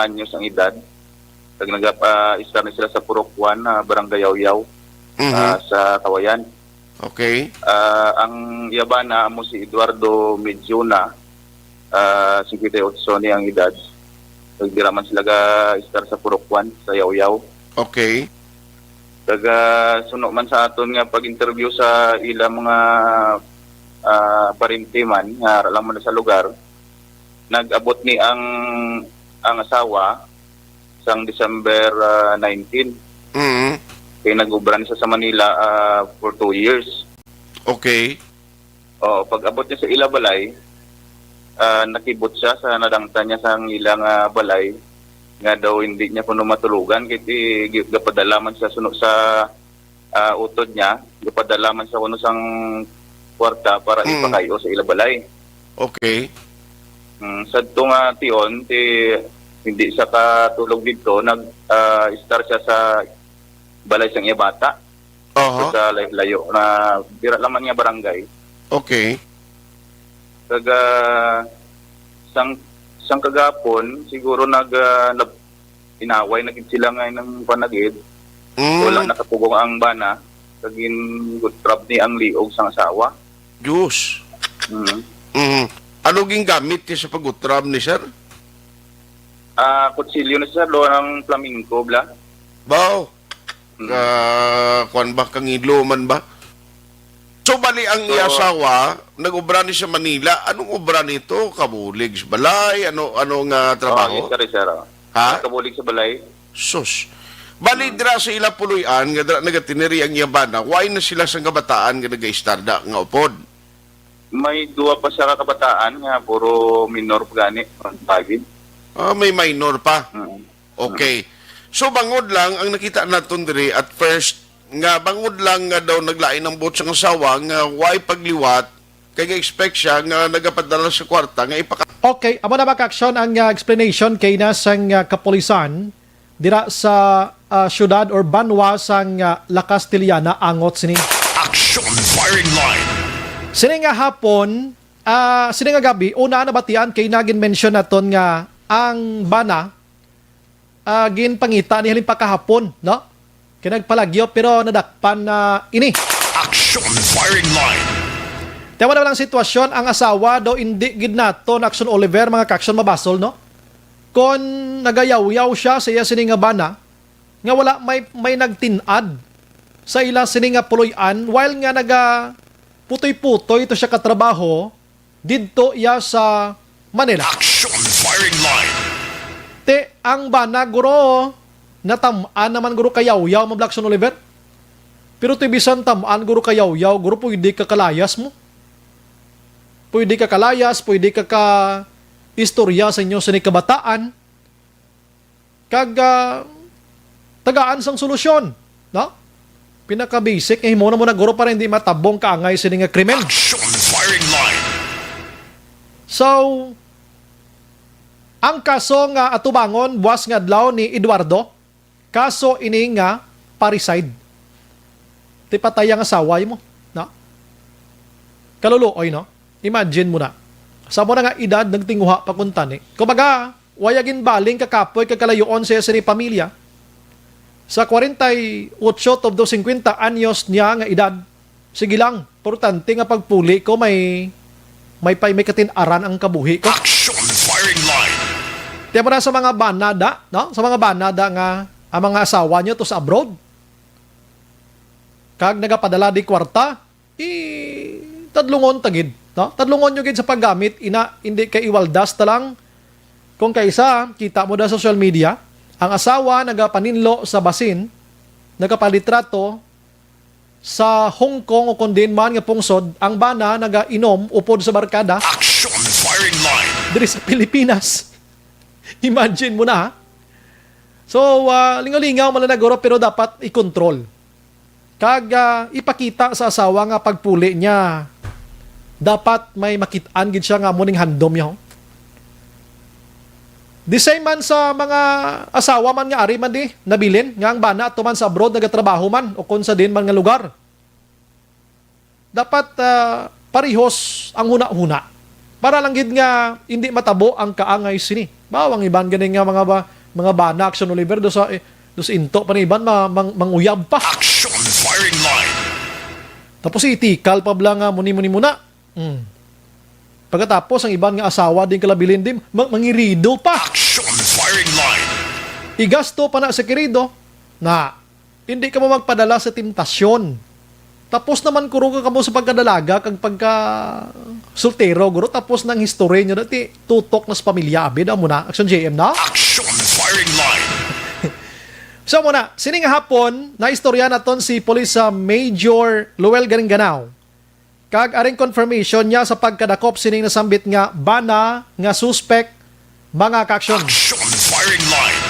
anyos ang edad. Pag nag-star na sila sa Purokwan, Barangay Yaw-Yaw, sa Kawayan. Okay. Ang yabana mo si Eduardo Mitjuna, 58 ni ang edad. Nagdiraman sila star sa Purokwan, sa Yaw-Yaw. Okay. Suno man sa aton nga pag-interview sa ilang mga parinti man, nga lang mo na sa lugar, nag-abot ni ang asawa sang December 19. Kaya nag-ubran siya sa Manila for 2 years. Okay. Pag-abot niya sa Ilabalay, nakibot siya sa nadangta niya sa ilang balay, nga daw hindi niya kuno matulugan kiti gapadalaman sa suno sa utod niya, gapadalaman sa kuno sang kwarta para ipakayo sa Ilabalay. Okay. Sadto nga tion ti hindi siya katulog dito, nag-start siya sa balay sang iya bata. Oho. Sa layo na dira laman nga barangay. Okay. Kaga sang kagapon siguro inaway na gid sila nga ng panagid. Wala nakapugong ang bana kagin good trap ni ang liog sang asawa. Diyos. Ano ging gamit niya sa pag-utram ni sir? Kutsilyo na siya do ng flamingo bla. Bao. Kuan ba kang iluman ba? So bali ang iasawa, nag-ubra ni sa Manila. Anong ubra nito? Kabulig sa balay? Ano nga trabaho? Sir. Ha? Kabulig sa balay. Sus. Bali dira sa ila puluyan nga dira nagatineri ang yabana. Why na sila sa kabataan nga nagaistarda nga upod? May duwa pa siya kabataan nga puro minor pa gani pagid. May minor pa. Okay. So bangod lang ang nakita naton diri at first nga bangod lang nga daw naglain ng bot sa asawa nga why pagliwat kay expect siya nga nagapadala sa kwarta nga Okay, amo na maka-action ang explanation kay nasang kapulisan dira sa syudad or banwa sang La Castellana angot sini. Action firing line. Sini nga hapon, sini nga gabi una na batian kay nagin mention naton nga ang bana gin pangita ni halin pa kahapon, no? Kinagpalagyo pero nadakpan na ini. Action firing line. Tawa na lang sitwasyon, ang asawa do hindi gid nato na Action Oliver mga kaksyon mabasol, no? Kon nagayaw-yaw siya sa iya sini nga bana nga wala may nagtinad sa ila sini nga puloy-an while nga naga putoy-putoy ito siya katrabaho didto iya sa Manila. Action firing line. Te ang bana guro natamaan naman guro kayaw-yaw mo Action Oliver. Pero tibisan tamaan guro kayaw-yaw guro pwede ka kalayas mo. Pwede ka kalayas, pwede ka istorya sa inyo sa kabataan. Tagaan sang solusyon, no? Pinaka-basic mo na guro para hindi matabong kaangay sa nga krimen. Action firing line. So, ang kaso nga atubangon buwas nga adlaw ni Eduardo, kaso ini nga parricide. Ti patay ang asawa mo, no? Kaluluoy, no? Imagine mo na. Sa mo na nga edad nagtinguha pakuntan eh. Kumbaga, wayagin baling kakapoy kakalayoon siya sa ni pamilya. Sa 48 of those 50 anyos niya nga edad, sige lang, importante nga pagpuli ko may katinaran ang kabuhi ko. Action firing line. Tiyan mo na sa mga banada, no? Sa mga banada nga ang mga asawa nyo to sa abroad. Kag nagapadala di kwarta, tadlungon tagid. No? Tadlungon nyo gid sa paggamit, hindi kay iwaldas talang. Kung kaysa, kita mo na sa social media, ang asawa nagapaninlo sa basin, nagapalitrato sa Hong Kong o kundin man nga pungsod, ang bana nagainom upod sa barkada. Action firing line. Diri sa Pilipinas. Imagine mo na. So, lingaw-lingaw malanagoro pero dapat i-control. Kag ipakita sa asawa nga pagpuli niya, dapat may makitaan gid siya nga muning handom niya. The same man sa mga asawa man nga ari man di nabilin nga ang bana tuman sa abroad nagatrabaho man o kun sa din man nga lugar. Dapat parihos ang huna-huna. Para lang gid nga hindi matabo ang kaangay sini. Bawang iban ganing nga mga bana Action Oliver do sa into pa ni iban manguyab pa. Action firing line. Tapos itikal pa bla nga muni muna. Pagkatapos ang iban nga asawa din kalabilin din mangirido pa. Action firing line. Igasto pa na sa kirido na hindi ka mo magpadala sa temptasyon. Tapos naman kuro ka mo sa pagkadalaga kag pagka soltero guro tapos nang history nyo dati tutok na sa pamilya abid mo na Action JM na. Action firing line. So muna, sining hapon na istorya naton si Police Major Luel Garinganao. Kag aring confirmation niya sa pagkadakop sining nasambit nga bana nga suspect mga ka-action. Action firing line.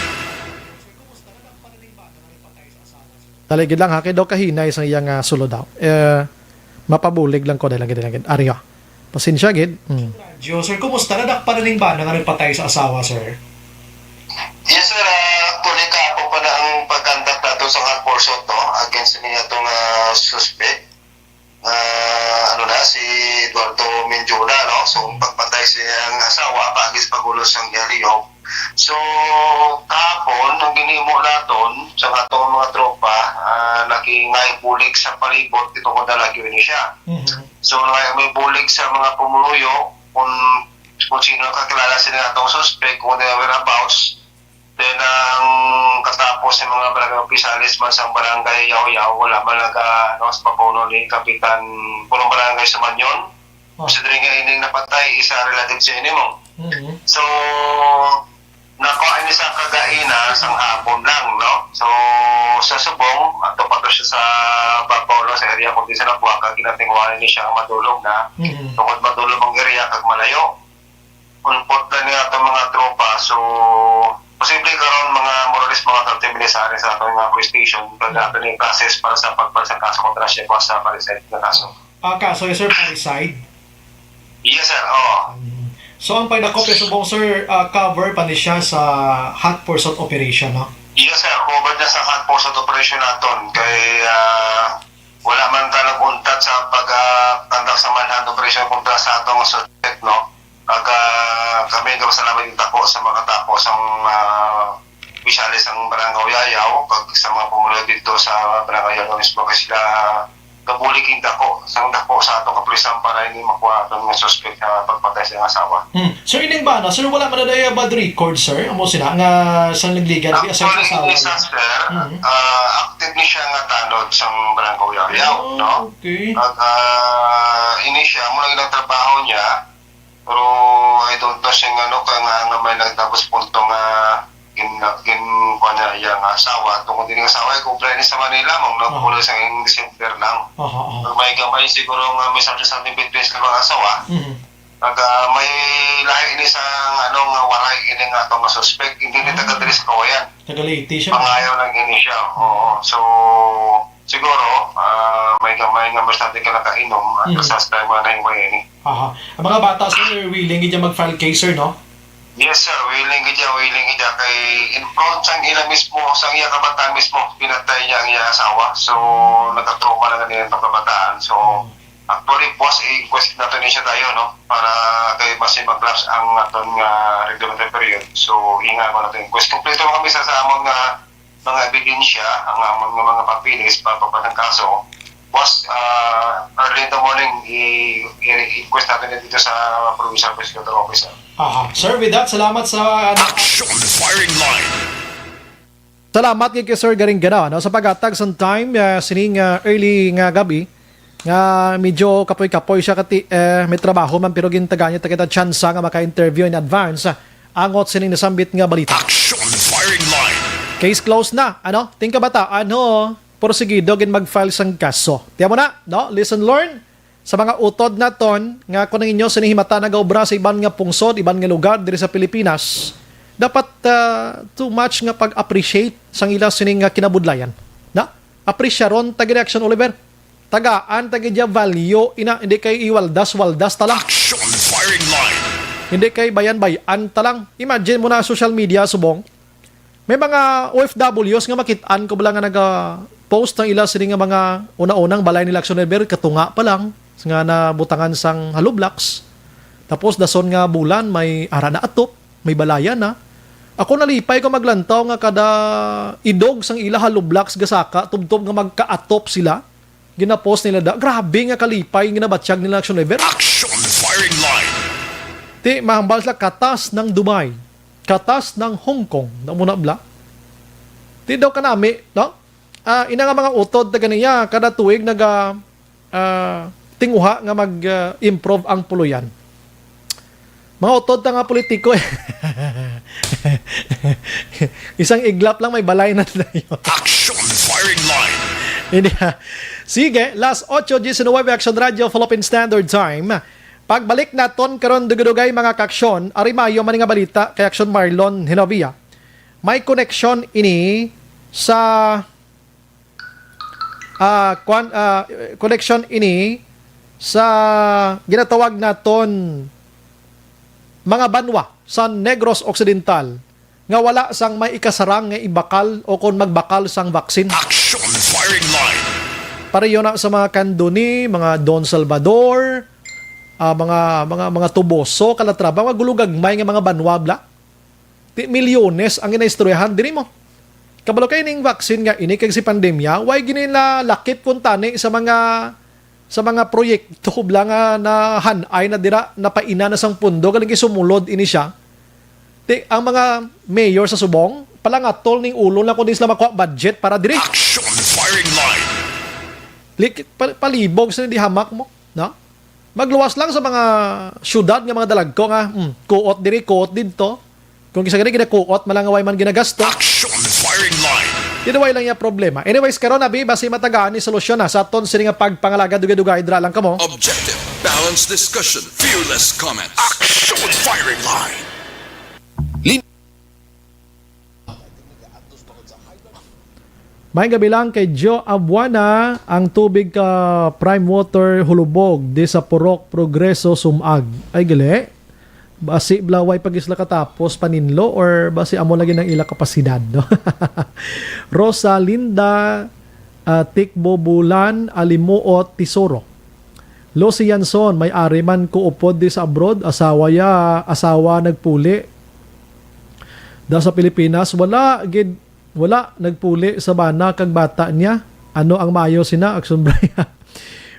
Taligid lang hakid daw kahinay sa iyang sulod daw. Mapabulig lang ko dahil lang Ariya. Pasensya gid. Sir, kumusta na dakpan ning bana nga nagpatay sa asawa, sir? na ang pagkandak nato sa hot pursuit no against niya itong suspect si Eduardo Menjola no, so pagpatay siyang asawa pagis pagulos ang yaliyo. So kahapon ang ginimo naton sa atong mga tropa nakingay bulig sa palibot dito ko dalagyo ni siya. So may bulig sa mga pumuluyo kung sino kakilala sila atong suspect, kung their whereabouts. Then ang katapos ng mga barangay opisalis man sa barangay Yaw-Yaw, wala man sa papuno ni Kapitan Punong Barangay sa Manyon. Kasi rin nga ining napatay, isa relative sa inyo mo. So, nakuha ini sa kagaina sang hapon lang, no? So, sa Subong, ato pa to siya sa Bapaulo, sa area kung di sa Nabuaka, ginatingwanan ni siya matulog na. Tungkol matulog ang area kag malayo. Unpot na niya itong mga tropa, so posible karon mga moralis mga 30 minutes sa atong mga police station pag natin yung process para sa pagpasa kaso kontra siya po sa pariside na kaso. Kaso yung sir, pariside? Yes sir, oo. So ang pagdakop yung subong sir, cover pa siya sa hot pursuit operation, no? Yes sir, cover na sa hot pursuit operation naton kay wala man talang untat sa pag-conduct sa manhunt operation kontra sa atong suspect, no? Kami gawa sa namin yung tako sa mga tapos ang opisyalis ang Barangay Yayaw pag sa mga pumulo dito sa Barangay Yayaw mismo kasi sila kabuliking dako sa atong kapulisan para hindi makuha itong suspect na pagpatay sa asawa. Sir, ining ba na? Sir, wala man na daya bad record, sir? Amo sila nga sa nagligan actually, ni sir, active ni siya nga tanod sa Barangay Yayaw, no? Okay. Ini siya, mula ilang trabaho niya, pero I don't know siya nga nga may nagtapos punto nga kuha niya yung asawa. Tungkol din yung asawa, kumplenis sa Manila, magnapulo sa December lang. May gamay siguro nga may something between sa mga asawa. May lahi ini sa nga waray ini nga itong suspect, hindi ni taga-diri sa Kawayan. Taga-Leyte siya? Pangayaw lang ini siya. Oo. So, siguro, may gamay nga mas natin ka nakainom at kasas tayo mga nahimay ini. Ang mga bata, sir, willing gidya mag-file case, sir, no? Yes, sir. Willing gidya. Kay in-front sang ila mismo, sang iya kabataan mismo, pinatay niya ang iya asawa. So, nagka-trauma na ganyan itong kabataan. So, actually, boss, i-question natin siya tayo, no? Para kay masin mag-lapse ang atong regulatory period. So, hinga ko natin. Kompleto mo kami sa among mga ebidensya, ang among mga papilis para pagpatang kaso. Boss, early in the morning, i-request natin dito sa Provincial Prosecutor Office. Sir, with that, salamat sa... Action Firing Line! Salamat kay Sir Garing Gana, no? Sa pag-atag sa time, sining early nga gabi, nga medyo kapoy-kapoy siya kati may trabaho man pero gintaga niya kita chance nga maka-interview in advance angot sining nasambit nga balita. Action Firing Line! Case closed na, ano? Tingka bata, porsigido gin mag-file sang kaso. Tiyan mo na, no? Listen, learn. Sa mga utod na ton, nga kung ninyo sinihimata na gaubra sa iban nga pungsod, iban nga lugar diri sa Pilipinas, dapat too much nga pag-appreciate sang ila sining nga kinabudlayan. Na? Appreciaron, tagi-reaction, Oliver. Tagaan, tagi-dya value, hindi kay iwaldas-waldas talang. Action Firing Line! Hindi kay bayan-bayan talang. Imagine mo na social media, subong. May mga OFWs nga makitaan ko bala nga nag-post ng ila sila nga mga una-unang balay ni Lacson Ever, katunga pa lang, nga nabutangan sang halublaks. Tapos dason nga bulan, may ara na atop, may balaya na. Ako nalipay ko maglantaw nga kada idog sang ila halublaks gasaka, tubtob nga magka-atop sila. Gina-post nila da. Grabe nga kalipay, ginabatsyag ni Lacson Ever. Action Firing Line! Ti, mahambal sa katas ng Dubai. Katas ng Hong Kong na muna bla. Di daw kanami, no? Ina nga mga utod na ganiya, kada tuwig tinguha nga mag-improve ang puluyan. Mga utod na nga politiko isang iglap lang may balay na tayo. Action Firing Line! Hindi Sige, last 8:19 Action Radio Philippine Standard Time. Pagbalik naton karon dugay mga kaksyon, arimayo man nga balita kay Action Marlon Hinovia. May connection ini sa connection ini sa ginatawag naton mga banwa sa Negros Occidental nga wala sang may ikasarang nga ibakal o kung magbakal sang vaksin. Action Firing Line. Pareho na sa mga kanduni, mga Don Salvador, mga tuboso, kalatraba, mga gulugagmay nga mga banwabla. Milyones ang inaistoryahan diri mo. Kabalo kay ning vaccine nga ini kag si pandemya, why ginila lakip kun tani sa mga proyekto bla nga na hanay na dira napaina na sang pundo galing sumulod ini siya. Ang mga mayor sa Subong palangatol ning ulo na kundi sila makuha budget para diri. Action Firing Line. Palibog sa di hamak mo, no? Magluwas lang sa mga syudad nga mga dalagko nga, kuot diri, kuot didto. Kung kisa gani kuot malangaway man ginagasto. Action Firing Line. Dinaway lang yung problema. Anyways, karon abi basi matagaan ni solusyon na sa aton sini nga pagpangalaga dugay-dugay dra lang kamo. Objective, balanced discussion, fearless comments. Action Firing Line. May gabi lang kay Joe Abuana ang tubig ka prime water hulubog di sa Purok Progreso Sumag. Ay gali. Basi blaway pag isla katapos paninlo or basi amo lagi ng ila kapasidad, no? Rosalinda Tikbo Bulan Alimuot Tisoro. Losi Yanson may ari man ko upod di sa abroad, asawa nagpuli. Da sa Pilipinas wala nagpuli sa bana kag bata niya. Ano ang maayo sina Action Brian?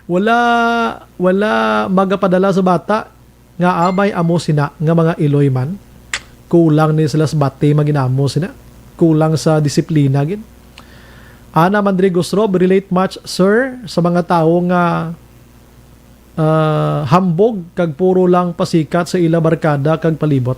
wala magapadala sa bata nga amay amo sina nga mga Iloy man. Kulang ni sila sa bati maginamo sina. Kulang sa disiplina gid. Ana Mandrigos Rob, relate much sir sa mga tawo nga hambog kag puro lang pasikat sa ila barkada kag palibot.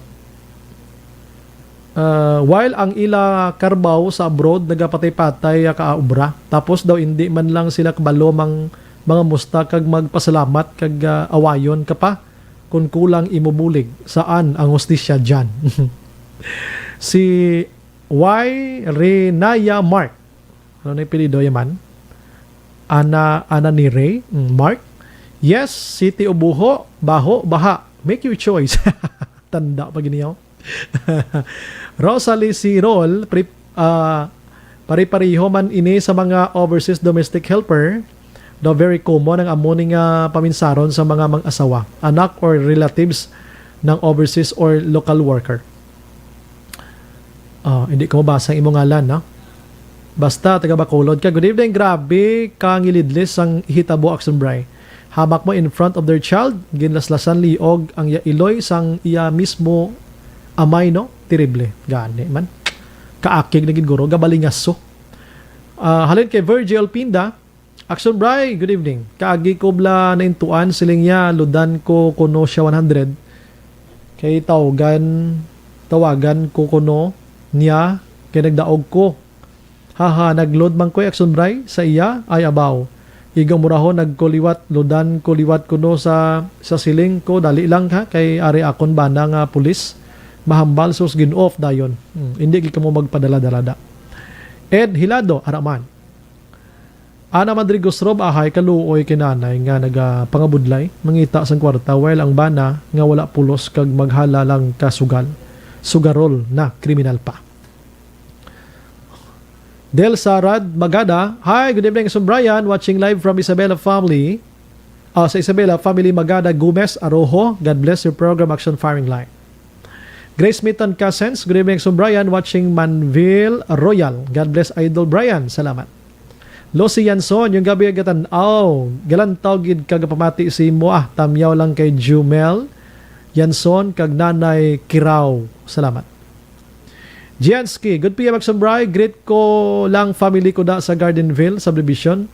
While ang ila karbaw sa abroad nagapatay-patay kaubra, tapos daw hindi man lang sila kabalo mga musta kag magpasalamat kag awayon ka pa kung kulang imubulig. Saan ang hostisya dyan? Si Y. Renaya Mark, ano na yung pilido yaman? Ana ni Ray Mark. Yes, City o Buho, Baho, Baha. Make your choice. Tanda pa giniyaw. Rosalie Sirol, pari-pariho man ini sa mga overseas domestic helper, do very common ang amuning paminsaron sa mga mag-asawa, anak or relatives ng overseas or local worker. Hindi ko mabasa ang imong ngalan, no? Basta taga Bacolod ka. Good evening, grabe kang ilidlis ang hitabo Action Bray. Hamak mo in front of their child, ginlaslasan liog ang iloy sang iya mismo amay, no? Terrible. Gani man. Kaakig na giguro, gabalingaso. Halin kay Virgil Pinda, Action Bray, good evening. Kaagi ko bla na intuan siling niya, ludan ko kuno siya 100. Kay tawagan ko kuno niya, kay nagdaog ko. Haha, nagload man ko Action Bray sa iya, ay abaw. Igang murahon nagkuliwat, ludan kuliwat kuno sa siling ko, dali lang ha, kay ari akon bana nga pulis. Mahambal sus gin-off dayon. Hindi ka mo magpadala-dalada. Ed Hilado, Araman. Ana Madrigos Rob, ahay kaluoy kinanay nga nagapangabudlay, mangita sang kwarta, while ang bana nga wala pulos kag maghala lang kasugal. Sugarol na kriminal pa. Del Sarad Magada, hi, good evening, Sir Brian, watching live from Isabela family. Sa Isabela family Magada Gomez Arojo, God bless your program, Action Firing Line. Grace Mitton Cousins, good evening, Sir Brian, watching Manville Royal. God bless Idol Brian, salamat. Losi Yanson, yung gabi agatan, galantaw gid kagapamati si mo, tamyaw lang kay Jumel Yanson, kag nanay Kiraw, salamat. Giansky, good PM Action Bray, greet ko lang family ko da sa Gardenville subdivision.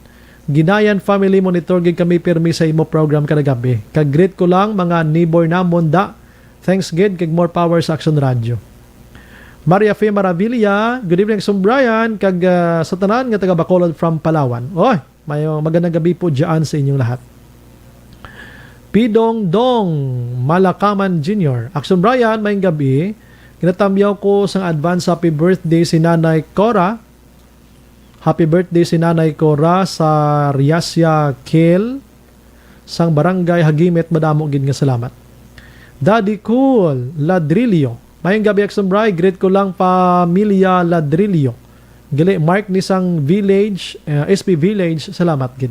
Ginayan family monitor gid kami pirmi sa imo program kada gabi. Kag greet ko lang mga neighbor namon da. Thanks gid kag more power sa Action Radio. Maria Fe Maravilla, good evening Sir Brian, kag sa tanan nga taga Bacolod from Palawan. Oy, may magandang gabi po diyan sa inyong lahat. Pidong Dong Malakaman Jr. Action Brian, may gabi. Ginatamyaw ko sang advance happy birthday si Nanay Cora. Happy birthday si Nanay Cora sa Riasya Kel sang Barangay Hagimet, madamo gid nga salamat. Daddy Cool Ladrillo, Mayang gabi Action Bray, greet ko lang pamilya Ladrillo. Gali Mark Nisang Village, SP Village, salamat gid.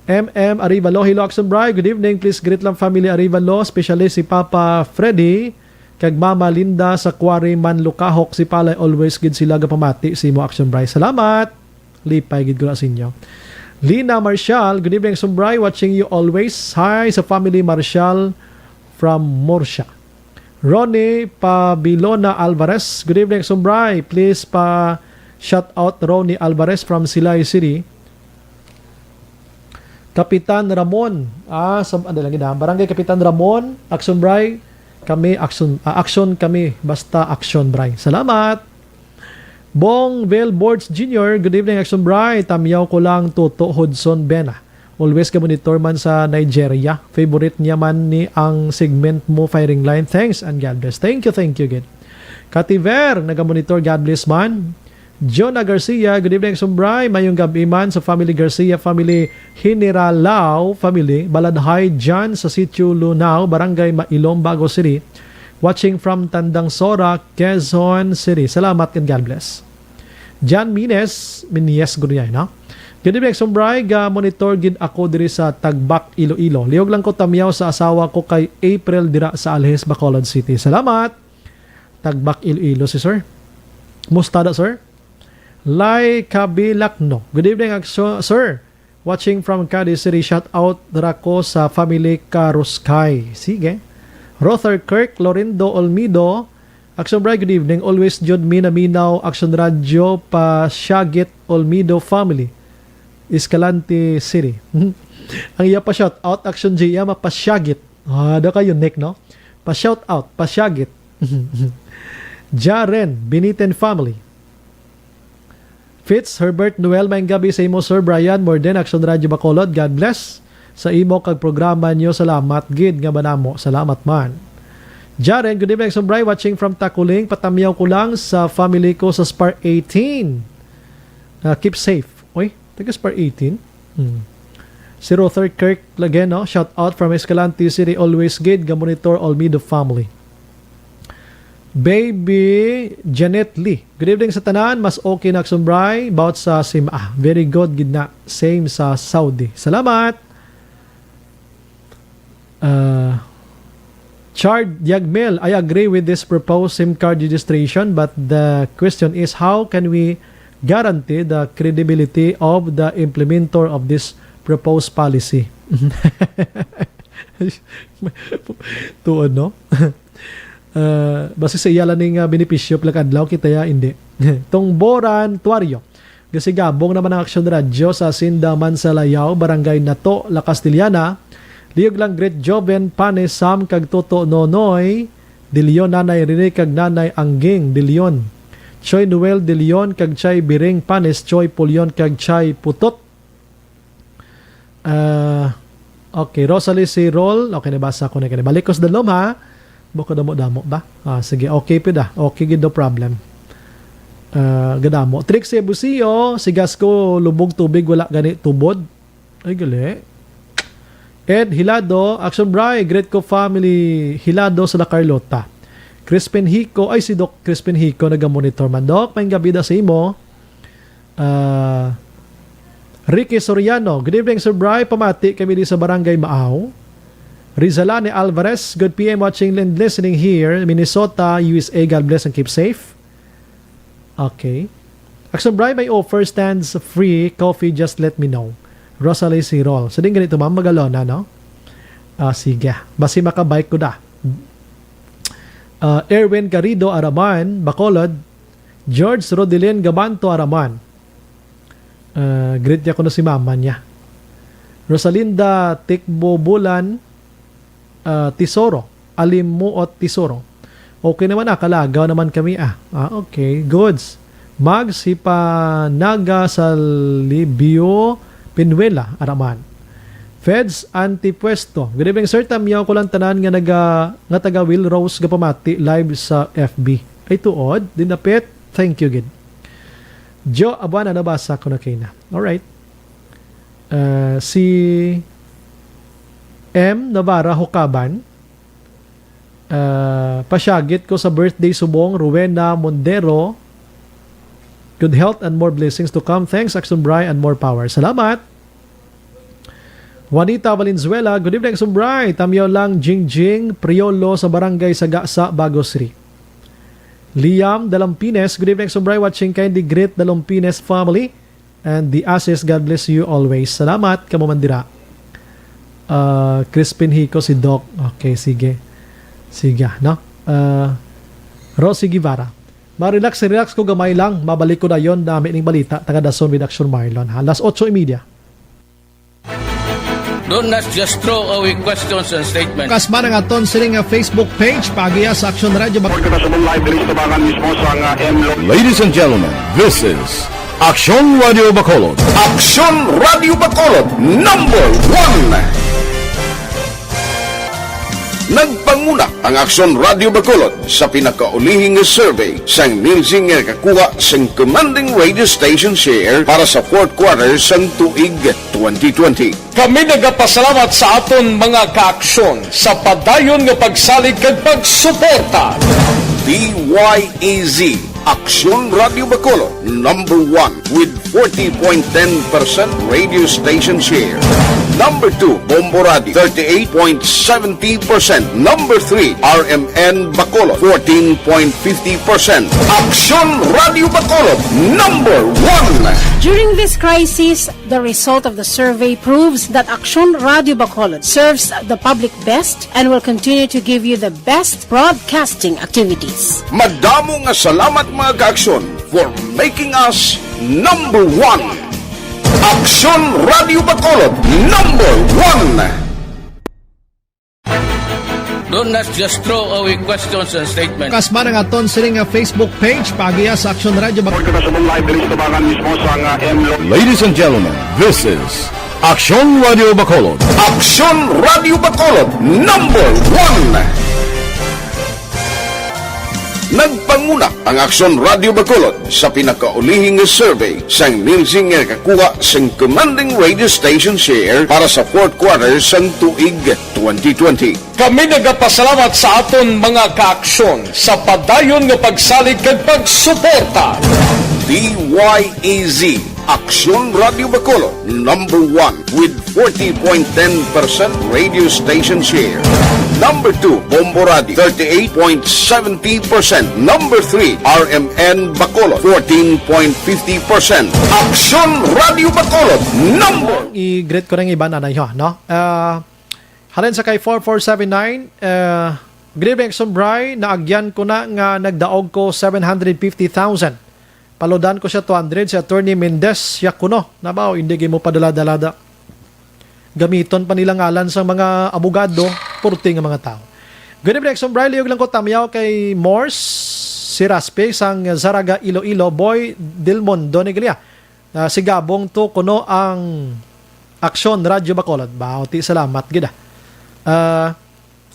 MM Arivalo, hello Action Bray, good evening, please greet lang family Arivalo, especially si Papa Freddy, kag Mama Linda sa Quarry Manlukahok, si Palay always gid sila gapamati si mo Action Bray. Salamat. Lipay gid ko na sa inyo. Lina Marshall, good evening Action Bray, watching you always. Hi sa family Marshall from Morsha. Ronnie Pabilona Alvarez, good evening Sombray, please pa shout out Ronnie Alvarez from Silay City. Kapitan Ramon, Barangay Kapitan Ramon, Action Bray, kami action kami, basta Action Bray. Salamat. Bong Boards Jr., good evening Action Bray, tamyaw ko lang Toto Hudson Bena. Always ka monitor man sa Nigeria. Favorite niya man ni ang segment mo, Firing Line. Thanks and God bless. Thank you again. Kativer, nagamonitor, God bless man. Jonah Garcia, good evening Sombray. Mayong gabi man sa family Garcia, family Hiniralao, family Baladhay dyan sa Sitio Lunao, Barangay Mailom, Bago City. Watching from Tandang Sora, Quezon City. Salamat and God bless. John Mines Guryay, no? Good evening, Sombray. Monitor gid ako diri sa Tagbak, Iloilo. Liog lang ko tamyaw sa asawa ko kay April dira sa Alhes, Bacolod City. Salamat. Tagbak, Iloilo si sir. Mustada, sir. Lai Kabilakno. Good evening, sir. Watching from Cadiz City. Shout out dira ko sa family Karuskay. Sige. Rother Kirk, Lorindo Olmido. Action Bray, good evening. Always jud minaminaw Action Radio pa Shagit Olmido family. Escalante City. Ang iya pa shout out Action G mapasyagit. Da kayo Nick, no? Pa shout out, pasyagit. Jaren Beniten family. Fitz Herbert Noel, may gabi sa imo Sir Brian Morden, Action Radio Bacolod. God bless sa imo kag programa nyo. Salamat gid nga banamo. Salamat man. Jaren, good evening Action Bray, watching from Takuling. Patamyaw ko lang sa family ko sa Spar 18. Keep safe. Oy, taga Spar 18. Si Rother Kirk again, no? Shout out from Escalante City, always good, monitor Olmido family. Baby Janet Lee, good evening sa tanan, mas okay na Action Bray, about sa Sima. Very good, good na. Same sa Saudi. Salamat. Chard Yagmel, I agree with this proposed SIM card registration, but the question is how can we guarantee the credibility of the implementer of this proposed policy? Tuod, no? Basta sa iyalan ng benepisyo plakadlaw kita ya hindi. Tongboran Tuario, kasi gabong naman ang Action Radio sa Sindaman sa Layaw, Barangay Nato, La Castellana. Liog lang great Joven Pane Sam kag Toto Nonoy De Leon, Nanay Rene kag Nanay Angging De Leon, Choy Noel De Leon kag Chay Biring Panes, Choy Pulyon kag Chay Putot. Okay, Rosalie C. Roll. Okay, nabasa ko na kanina. Balikos dalom ha. Boko damo-damo ba? Sige, okay po da. Okay, good, no problem. Gadamo. Trixie Busio, sigas ko lubog tubig, wala gani tubod. Ay, gali. Ed Hilado, Action Bray, great ko family Hilado sa La Carlota. Crispin Hico, ay si Doc Crispin Hico nagamonitor man. Doc, may gabi da sa imo. Ricky Soriano, good evening Sir Bray, pamati kami di sa Barangay Maaw. Rizalane Alvarez, good PM watching and listening here, Minnesota, USA, God bless and keep safe. Okay. Action Bray, may offer stands free coffee, just let me know. Rosalie Sirol. So din ganito ma'am, magalona, no? Sige. Basi makabike ko da. Erwin Garrido Araman, Bacolod. George Rodelin Gabanto Araman. Greet niya ko na si mama niya. Rosalinda Tikbobulan Tisoro. Alimuot Tisoro. Okay naman kalagaw naman kami okay, goods. Mags Hipanaga Salibio Pinuela Araman. Feds Antipuesto. Good evening sir, tamyaw ko lang tanan nga taga Will Rose gapamati live sa FB. Ay tuod, dinapit. Thank you gid. Joe Abana, nabasa ko na kayo na. Alright. Si M. Navarra Hukaban. Pasyagit ko sa birthday subong, Rowena Mondero. Good health and more blessings to come. Thanks, Action Bray, and more power. Salamat. Juanita Valenzuela, good evening, Action Bray. Tamyo lang, Jingjing, Priolo sa Barangay Sagasa, Bagos City. Liam Dalampines, good evening, Action Bray. Watching kindly great Dalampines family. And the Asis, God bless you always. Salamat, kamamandira. Crispin Hico, si Doc. Okay, sige. Sige, no? Rosie Guevara. Ma-relax ko gamay lang. Mabalik ko na yon dami ng balita. Taga Dason with Action Marlon. Alas 8:30. Don't not just throw away questions and statements. Kasma ng aton sining Facebook page. Pagiya sa Action Radio. Ladies and gentlemen, this is Action Radio Bacolod. Aksyon Radio Bacolod, number 1. Nagpanguna ang Aksyon Radio Bacolod sa pinakaulihing survey sang Nilsing nga kakuha sang commanding radio station share para sa fourth quarter sang tuig 2020. Kami nagapasalamat sa aton mga kaaksyon sa padayon nga pagsalig kag pagsuporta. DYEZ Aksyon Radio Bacolod, number 1 with 40.10% radio station share. Number 2, Bombo Radio, 38.70%. Number 3, RMN Bacolod, 14.50%. Aksyon Radio Bacolod, number 1. During this crisis, the result of the survey proves that Action Radio Bacolod serves the public best and will continue to give you the best broadcasting activities. Madamo nga salamat mga kaaksyon for making us number 1. Aksyon Radio Bacolod, number 1. Don't not just throw away questions and statements. Kasma ng aton sining Facebook page. Pagiya sa Action Radio Bacolod. Ladies and gentlemen, this is Action Radio Bacolod. Aksyon Radio Bacolod, number 1. Nagpanguna ang Aksyon Radio Bacolod sa pinakaulihing survey sang Nilsing nga kakuha sang commanding radio station share para sa fourth quarter sang tuig 2020. Kami nagapasalamat sa aton mga kaaksyon sa padayon nga pagsalig kag pagsuporta. DYEZ Aksyon Radio Bacolod, number 1 with 40.10% radio station share. Number 2, Bombo Radio, 38.70%. Number 3, RMN Bacolod, 14.50%. Aksyon Radio Bacolod, number... I-greet ko rin iba na yun, no? Halin sa kay 4479, good evening, Sombray, naagyan ko na nga nagdaog ko 750,000. Palodan ko siya 200 si Attorney Mendez Yakuno. Nabaw, hindi mo padala-dalada. Gamiton pa nilang ngalan sa mga abogado, purting ang mga tao. Good evening, Sombray. Liyog lang ko tamyaw kay Morse, si Raspe, sang Zaraga, Iloilo, Boy Delmondo, Nigelia. Si Gabong to kuno ang Aksyon Radio Bacolod. Bauti, salamat, gida.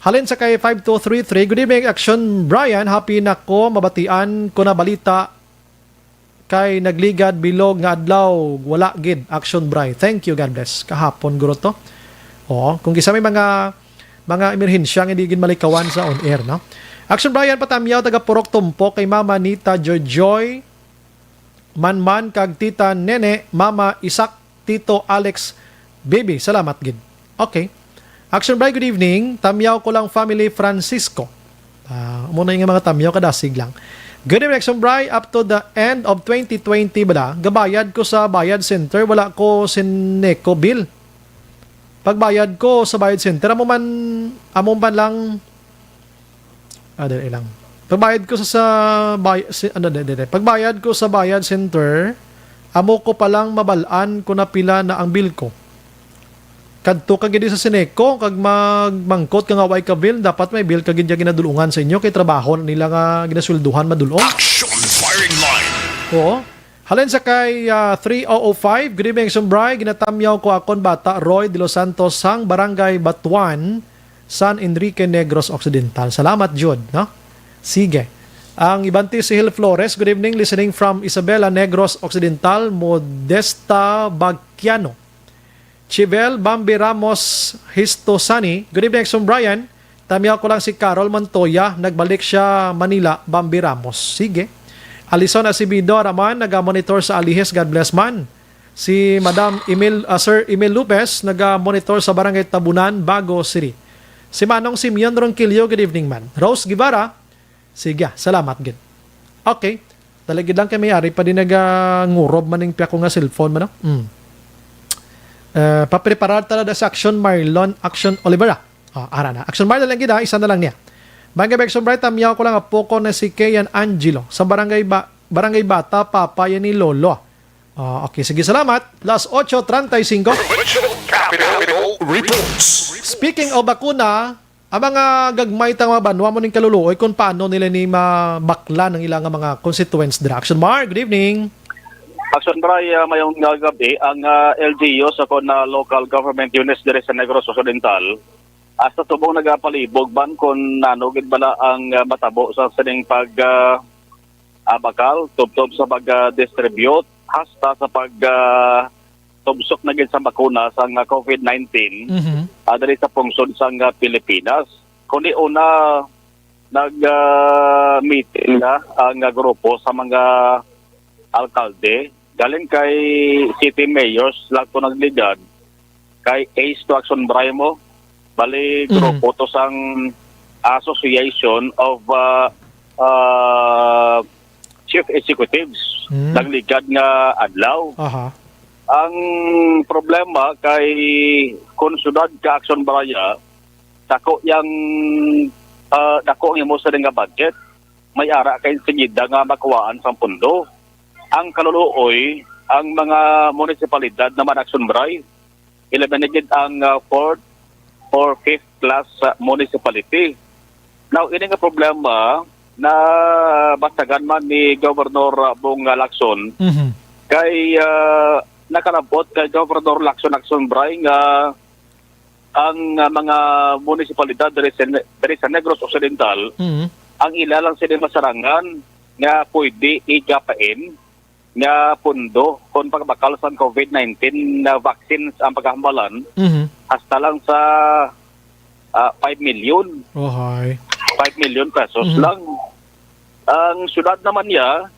Halin sa kay 5233, good evening, Action Brian. Happy na ko, mabatian ko na balita kay nagligad bilog nga adlaw wala gid Action Brian. Thank you, God bless. Kahapon guro to. Kung kisa may mga emerhensya nga hindi gid malikawan sa on air, no? Action Brian patamyaw taga Purok Tumpo kay Mama Nita Joy Manman kag Tita Nene, Mama Isak, Tito Alex, Baby. Salamat gid. Okay. Action Brian, good evening. Tamyaw ko lang family Francisco. Muna yung mga tamyaw kadasig lang. Good evening, Action Bray. Up to the end of 2020 bala, gabayad ko sa Bayad Center, wala ko sineco bill. Pagbayad ko sa Bayad Center, amon man lang, dali lang. Pagbayad ko pagbayad ko sa Bayad Center, amo ko palang mabalaan ko na pila na ang bill ko. Kadto ka gidi sa sineco, kag magmangkot ka nga way ka bill, dapat may bill ka gidi ginadulungan sa inyo kay trabaho nila nga ginasulduhan madulong. Action Firing Line. Oo. Halin sa kay 3005, good evening, Sombray. Ginatamyaw ko akon bata Roy de los Santos sang Barangay Batuan, San Enrique Negros Occidental. Salamat, Jude, no? Sige. Ang ibanti si Hill Flores, good evening, listening from Isabela Negros Occidental, Modesta Bagquiano. Chivel Bambi Ramos Histosani, good evening, Exxon Brian. Tamiya ko lang si Carol Montoya, nagbalik siya Manila, Bambi Ramos. Sige. Alison Acevedo Raman, nag-monitor sa Alihes, God bless man. Si Madam Sir Emil Lopez, nag-monitor sa Barangay Tabunan, Bago City. Si Manong Simeon Ronquillo, good evening man. Rose Guevara, sige, salamat gid. Okay, talagid lang kay may-ari pa din nag-ngurob man ng piya ko nga cellphone man. Papreparar talaga sa Action Marlon, Action Olivera. Ara na. Action Marlon lang gid, isa na lang niya. Barangay Bexon Bright, tamiyaw ko lang po ko na si Kayan Angelo sa Barangay Bata, Papa yan ni Lolo. Okay, sige, salamat. Last 8:35. Speaking of bakuna, ang mga gagmay tang mga banwa mo ning kaluluoy kung paano nila ni mabakla ng ilang mga constituents direction. Mark, good evening. Action Bray, mayong gabi, ang LGU sa na local government units dire sa Negros Occidental, hasta tubong nagapalibog ban kung nanugid bala ang matabo sa sining bakal, tubtob sa pag-distribute, hasta sa tubsok na gid sa bakuna sa COVID-19 diri sa pungsod sa Pilipinas. Kundi una nag-meeting na ang grupo sa mga alkalde galing kay city mayors lang to nagligad kay Ace to Action Brimo bali grupo to sang Association of Chief Executives nagligad nga adlaw. Ang problema kay kung sudad ka Action Braya dako mo sa nga budget may ara kay sigida nga makuwaan sa pundo. Ang kaluluoy, ang mga munisipalidad naman Action Bray, ilabanigid ang 4th or 5th class municipality. Now, ini nga problema na basagan man ni Governor Bong Lacson, kay nakalabot kay Governor Lacson Action Bray nga ang mga munisipalidad dari sa Negros Occidental, ang ilalang sila masarangan nga pwede igapain nga pundo kung pagbakal sa COVID-19 na vaccines ang pagkahambalan hasta lang sa 5 million. 5 million pesos lang. Ang syudad naman niya,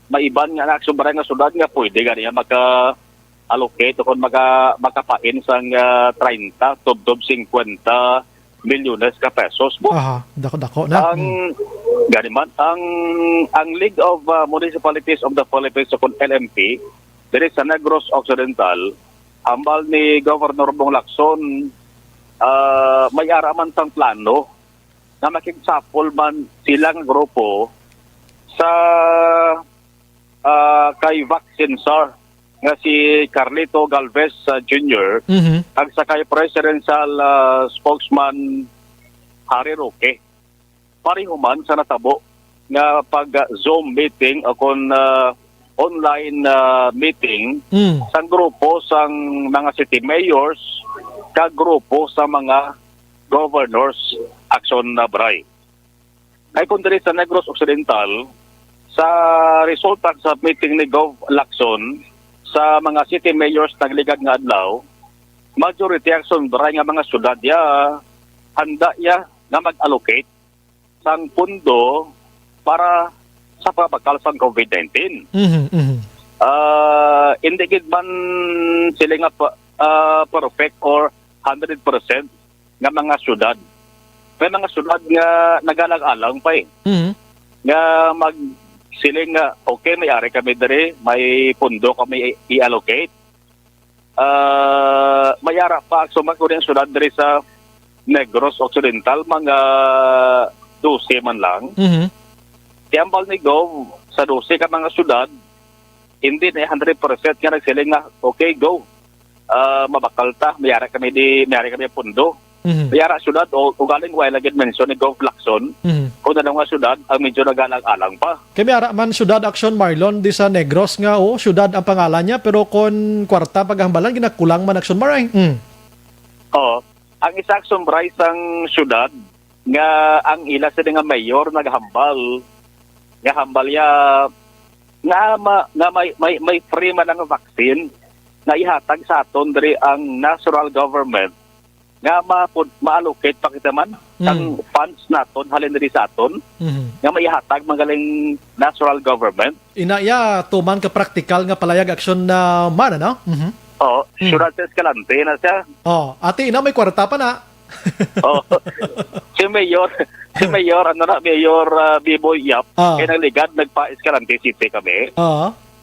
maiban nga na Action Bray nga syudad nga pwede ganyan maka-allocate kung makapain sa 30, tubdob 50 milyones ka pesos. Dako-dako na. Ganiman, ang League of Municipalities of the Philippines o LMP, diri sa Negros Occidental, hambal ni Governor Bong Lacson, may araman tang plano na makigsapol man silang grupo sa kay vaccine SAR nga si Carlito Galvez Jr. Ang sa kay presidential spokesman Harry Roque. Parihuman sa natabo nga pag-Zoom meeting o kung online meeting sa grupo sang mga city mayors kag grupo sa mga governors Action Bray. Ay kung diri sa Negros Occidental, sa resulta sa meeting ni Gov Lacson sa mga city mayors nagligad nga adlaw, majority Action Bray nga mga syudad handa nga mag-allocate sang pundo para sa pagbakal sa COVID-19. Hindi gid man sila nga perfect or 100% nga mga syudad. May mga syudad nga nagalang-alang pa nga siling nga okay, may ari kami diri, may pundo kami i-allocate. Mayara pa sumakot yung syudad diri sa Negros Occidental, mga 12 man lang. Tiambal ni Gov sa 12 ka mga syudad, hindi na 100% nga nagsiling nga okay, go. Mabakal ta, mayara kami pundo. Mayara syudad o galing wala lagid mention ni Gov Lacson. Kung na nga syudad ang medyo nagalang-alang pa. Kaya mayara man syudad Action Marlon di sa Negros nga syudad ang pangalan niya pero kung kwarta paghambalan ginakulang man Action Bray. Ang isa Action Bray sang syudad nga ang ila sa nga mayor naghambal ya nga may free man ang vaccine na ihatag sa aton diri ang national government nga ma-allocate pa kita man ang funds naton halin diri sa aton nga maihatag magaling national government. Inaya tuman ka praktikal nga palayag aksyon na man, ano? Sure sa Escalante na siya. Ate, may kwarta pa na. Si Mayor Biboy Yap, kaya nagligad, nagpa-Escalante City kami.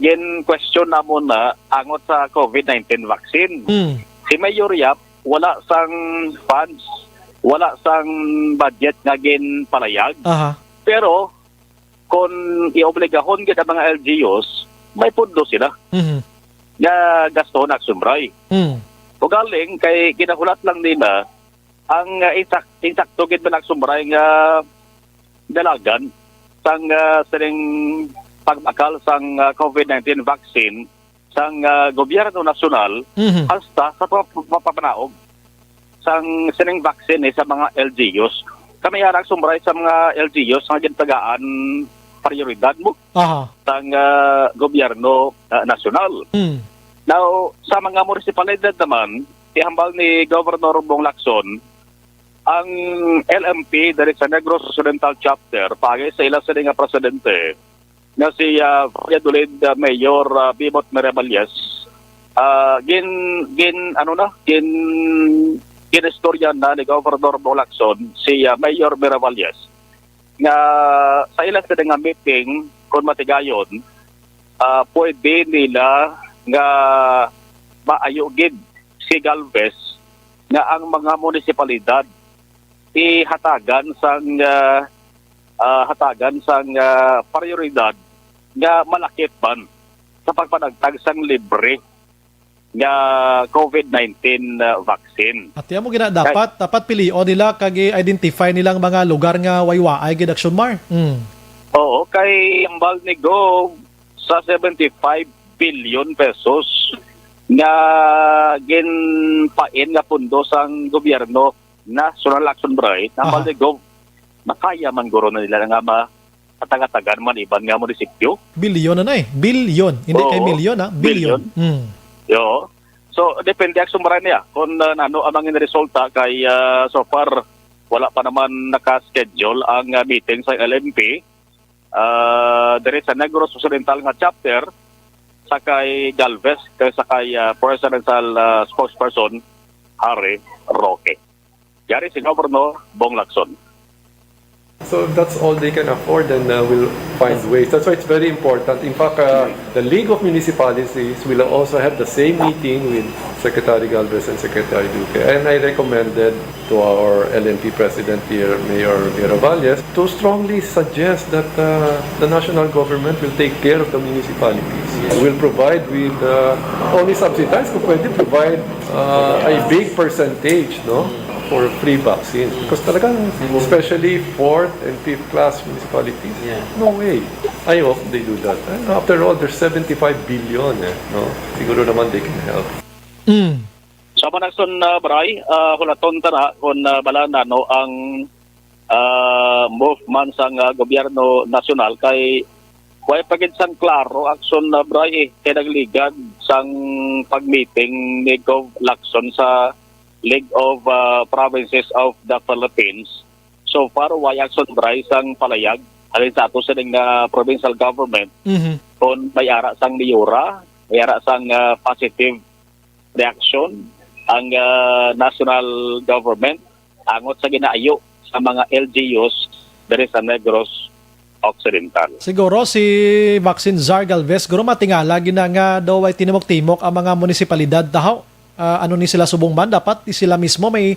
Yan question na mo na angot sa COVID-19 vaccine. Si Mayor Yap, wala sang funds, wala sang budget nga gin palayag. Pero, kung iobligahon gid ang mga LGUs, may pundo sila. Nga gasto na sumbray. O galing, kay ginahulat lang nila, ang insakto gid ba nagsumbray nga dalagan sang sining pagmakal sang COVID-19 vaccine sang gobyerno nasyonal hasta sa papanaog sang sining vaccine sa mga LGUs. Kami ara nagsumbray sa mga LGUs nga gintagaan prioridad mo sang gobyerno nasyonal. Now, sa mga munisipalidad naman, ihambal ni Governor Bong Lacson, ang LMP dari sa Negros Occidental Chapter, pagay sa ilang nga presidente, na si Valladolid Mayor Bimot Mereballes, ginistoryan na ni Governor Bong Lacson, si Mayor Mereballes, nga sa ilang nga meeting, kung matigayon, pwede nila nga maayugid si Galvez nga ang mga munisipalidad ihatagan sang prioridad nga malakip man sa pagpanagtag sang libre nga COVID-19 vaccine. At yan mo dapat pilion nila kag identify nilang mga lugar nga waywaay gid action mar. Oo, kay ambal ni Go sa 75 billion pesos nga ginpain nga pundo sang gobyerno National Action Bright na maligo makaya man guro na nila nga matagatagan man iban nga munisipyo. Bilyon na bilyon, hindi kay milyon bilyon. Yo. So depende action bright niya kung ano ang resulta kay so far wala pa naman naka-schedule ang meeting sa LMP dire sa Negros Occidental nga chapter sa kay Galvez, sa kay presidential spokesperson Harry Roque. Yari si Governor Bong Lacson. So if that's all they can afford, then we'll find ways. That's why it's very important. In fact, the League of Municipalities will also have the same meeting with Secretary Galvez and Secretary Duque. And I recommended to our LNP President here, Mayor Miravalles, to strongly suggest that the national government will take care of the municipalities. Will provide with only subsidized, kung pwede provide a big percentage, no? For free vaccines, because talagang especially 4th and 5th class municipalities, no way. I hope they do that. And after all, there's 75 billion, no? Siguro naman they can help. Sa manakson Bray, hulaton tara kung balana no ang movement sang gobyerno nasyonal kay way pagid sang klaro aksyon na Bray kay nagligad sang pagmeeting ni Gov Lacson sa League of Provinces of the Philippines. So far, way action Bray sang palayag alin sa ato sa provincial government kung may ara sang Miura, may ara sang positive reaction ang national government angot sa ginaayo sa mga LGUs dari sa Negros Occidental. Siguro si Vaccine Czar Galvez, siguro matingala gina nga daw ay tinimok-timok ang mga munisipalidad daw. Ano ni sila subong man, dapat sila mismo may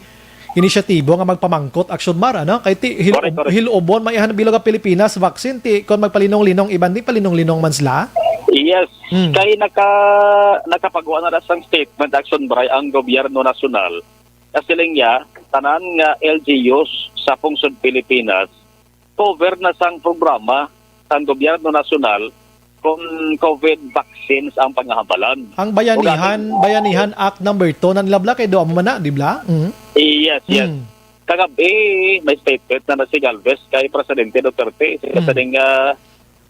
inisyatibo nga magpamangkot action mar, ano? Kay ti hilobon may bilog ang Pilipinas vaccine ti kon magpalinong-linong iban di palinong-linong man sila. Yes. Kay nakapagawa na sang statement action Bray ang gobyerno nasyonal. Kasi niya tanan nga LGUs sa pungsod Pilipinas cover na sang programa sang gobyerno nasyonal kung COVID vaccines ang pangahabalan. Ang Bayanihan Act number 2 nanlabla kay do mo na, di ba? Yes. Kagabi may statement na si Galvez kay Presidente Duterte sa kasaning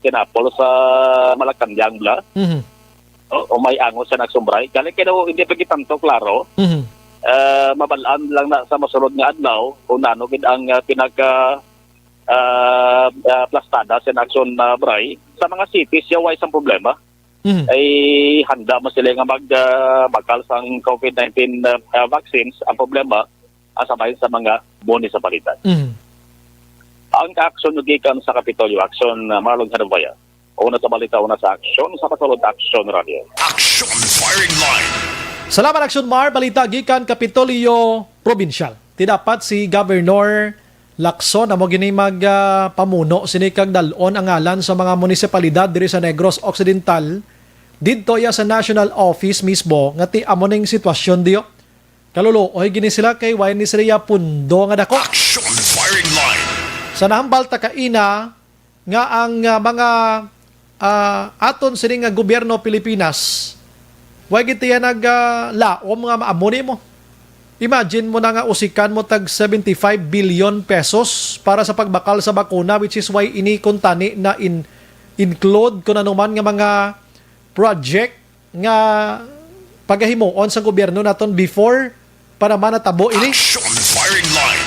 kinapol sa Malacanang bla. O may angos sa nagsumbray. Kaya kaya hindi pa kitanto klaro. mabalaan lang na sa masulod nga adlaw kung nano gid ang pinaka plastada sa Action Bray sa mga cities yaw isang problema. Ay handa mo sila nga magbakal sa COVID-19 vaccines. Ang problema asabay sa mga munisipalidad. Ang ka-action gikan sa Kapitolyo Action Marlon Hanubaya. Una sa balita, una sa aksyon sa Pasalod Action Radio. Action Firing Line. Salamat Action Mar, balita gikan Kapitolyo Provincial. Ti dapat si Governor Lacson amo gini pamuno sini kag dalon ang ngalan sa mga munisipalidad diri sa Negros Occidental didto ya sa National Office mismo nga ti amo ning sitwasyon diyo. Kaluluoy gini sila kay way ni sila pundo nga dako. Action Firing Line. Sa nahambal ta kaina nga ang mga aton sini nga gobyerno Pilipinas way giti ya laom nga maamuni mo. Imagine mo na nga usikan mo tag 75 billion pesos para sa pagbakal sa bakuna, which is why ini kuntani na include kung anuman nga mga project nga pagahimuon sa gobyerno naton before para manatabo ini. Action Firing Line.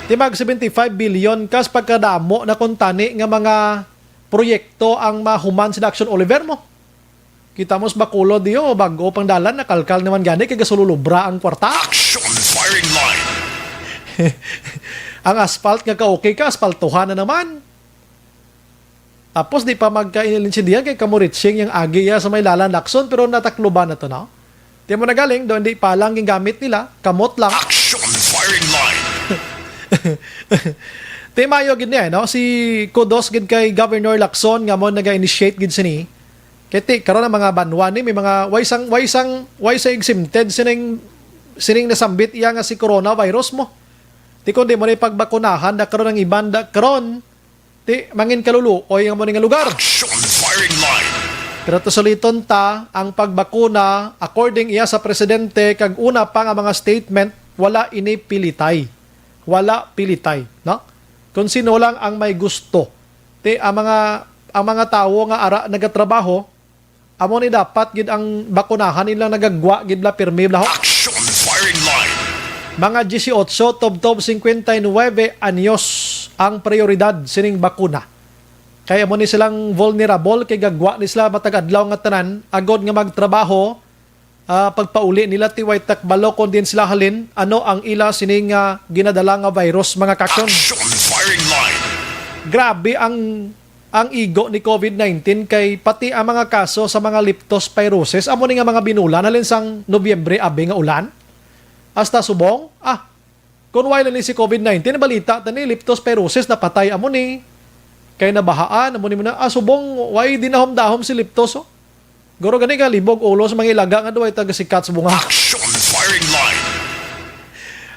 Timag 75 billion kas pagkadamo na kuntani nga mga proyekto ang mahuman sa Action Oliver mo. Kita mo sa Bacolod diyo, bago pang dalan, nakalkal naman gani, kaya gasululubra ang kwarta. Action Firing Line. Ang asphalt nga ka-okay ka, asphaltuhan na naman. Tapos di pa magka-inilinsindihan kay kamuritsing yung agi ya sa may lalan Lacson, pero natakluban na to na. Di mo nagaling, doon di pa lang yung gamit nila, kamot lang. Action Firing Line. Timayo gid niya, no? Si kudos gid kay Governor Lacson nga mo naga-initiate gid sini. Kiti karon ang mga banwa ni may mga waysang exempted sining nasambit iya nga si coronavirus mo. Ti kundi mo ni pagbakunahan da karon ang iban da karon ti mangin kaluluoy ang mo nga lugar. Action Firing Line. Pero to suliton ta ang pagbakuna according iya sa presidente kag una pa nga mga statement wala ini pilitay. Wala pilitay, no? Kung sino lang ang may gusto. Ti ang mga tao nga ara nagatrabaho amo ni dapat gid ang bakunahan nilang nagagwa gid la pirmi bla. Action Firing Line. Mga 18 tob 59 anyos ang prioridad sining bakuna. Kaya mo ni silang vulnerable kay gagwa ni sila matag adlaw nga tanan agod nga magtrabaho pagpauli nila ti way takbalo kon din sila halin ano ang ila sining ginadala nga virus mga kaksyon. Action Firing Line. Grabe ang igo ni COVID-19 kay pati ang mga kaso sa mga leptospirosis amo ni nga mga binulan halin sang Nobyembre abi nga ulan hasta subong kung wala ni si COVID-19 balita tani leptospirosis napatay amo ni kay nabahaan amo ni mo na subong why dinahom-dahom si leptos guro gani ka libog ulo sa mga ilaga nga duay taga-sikat sa bunga. Action Firing Line.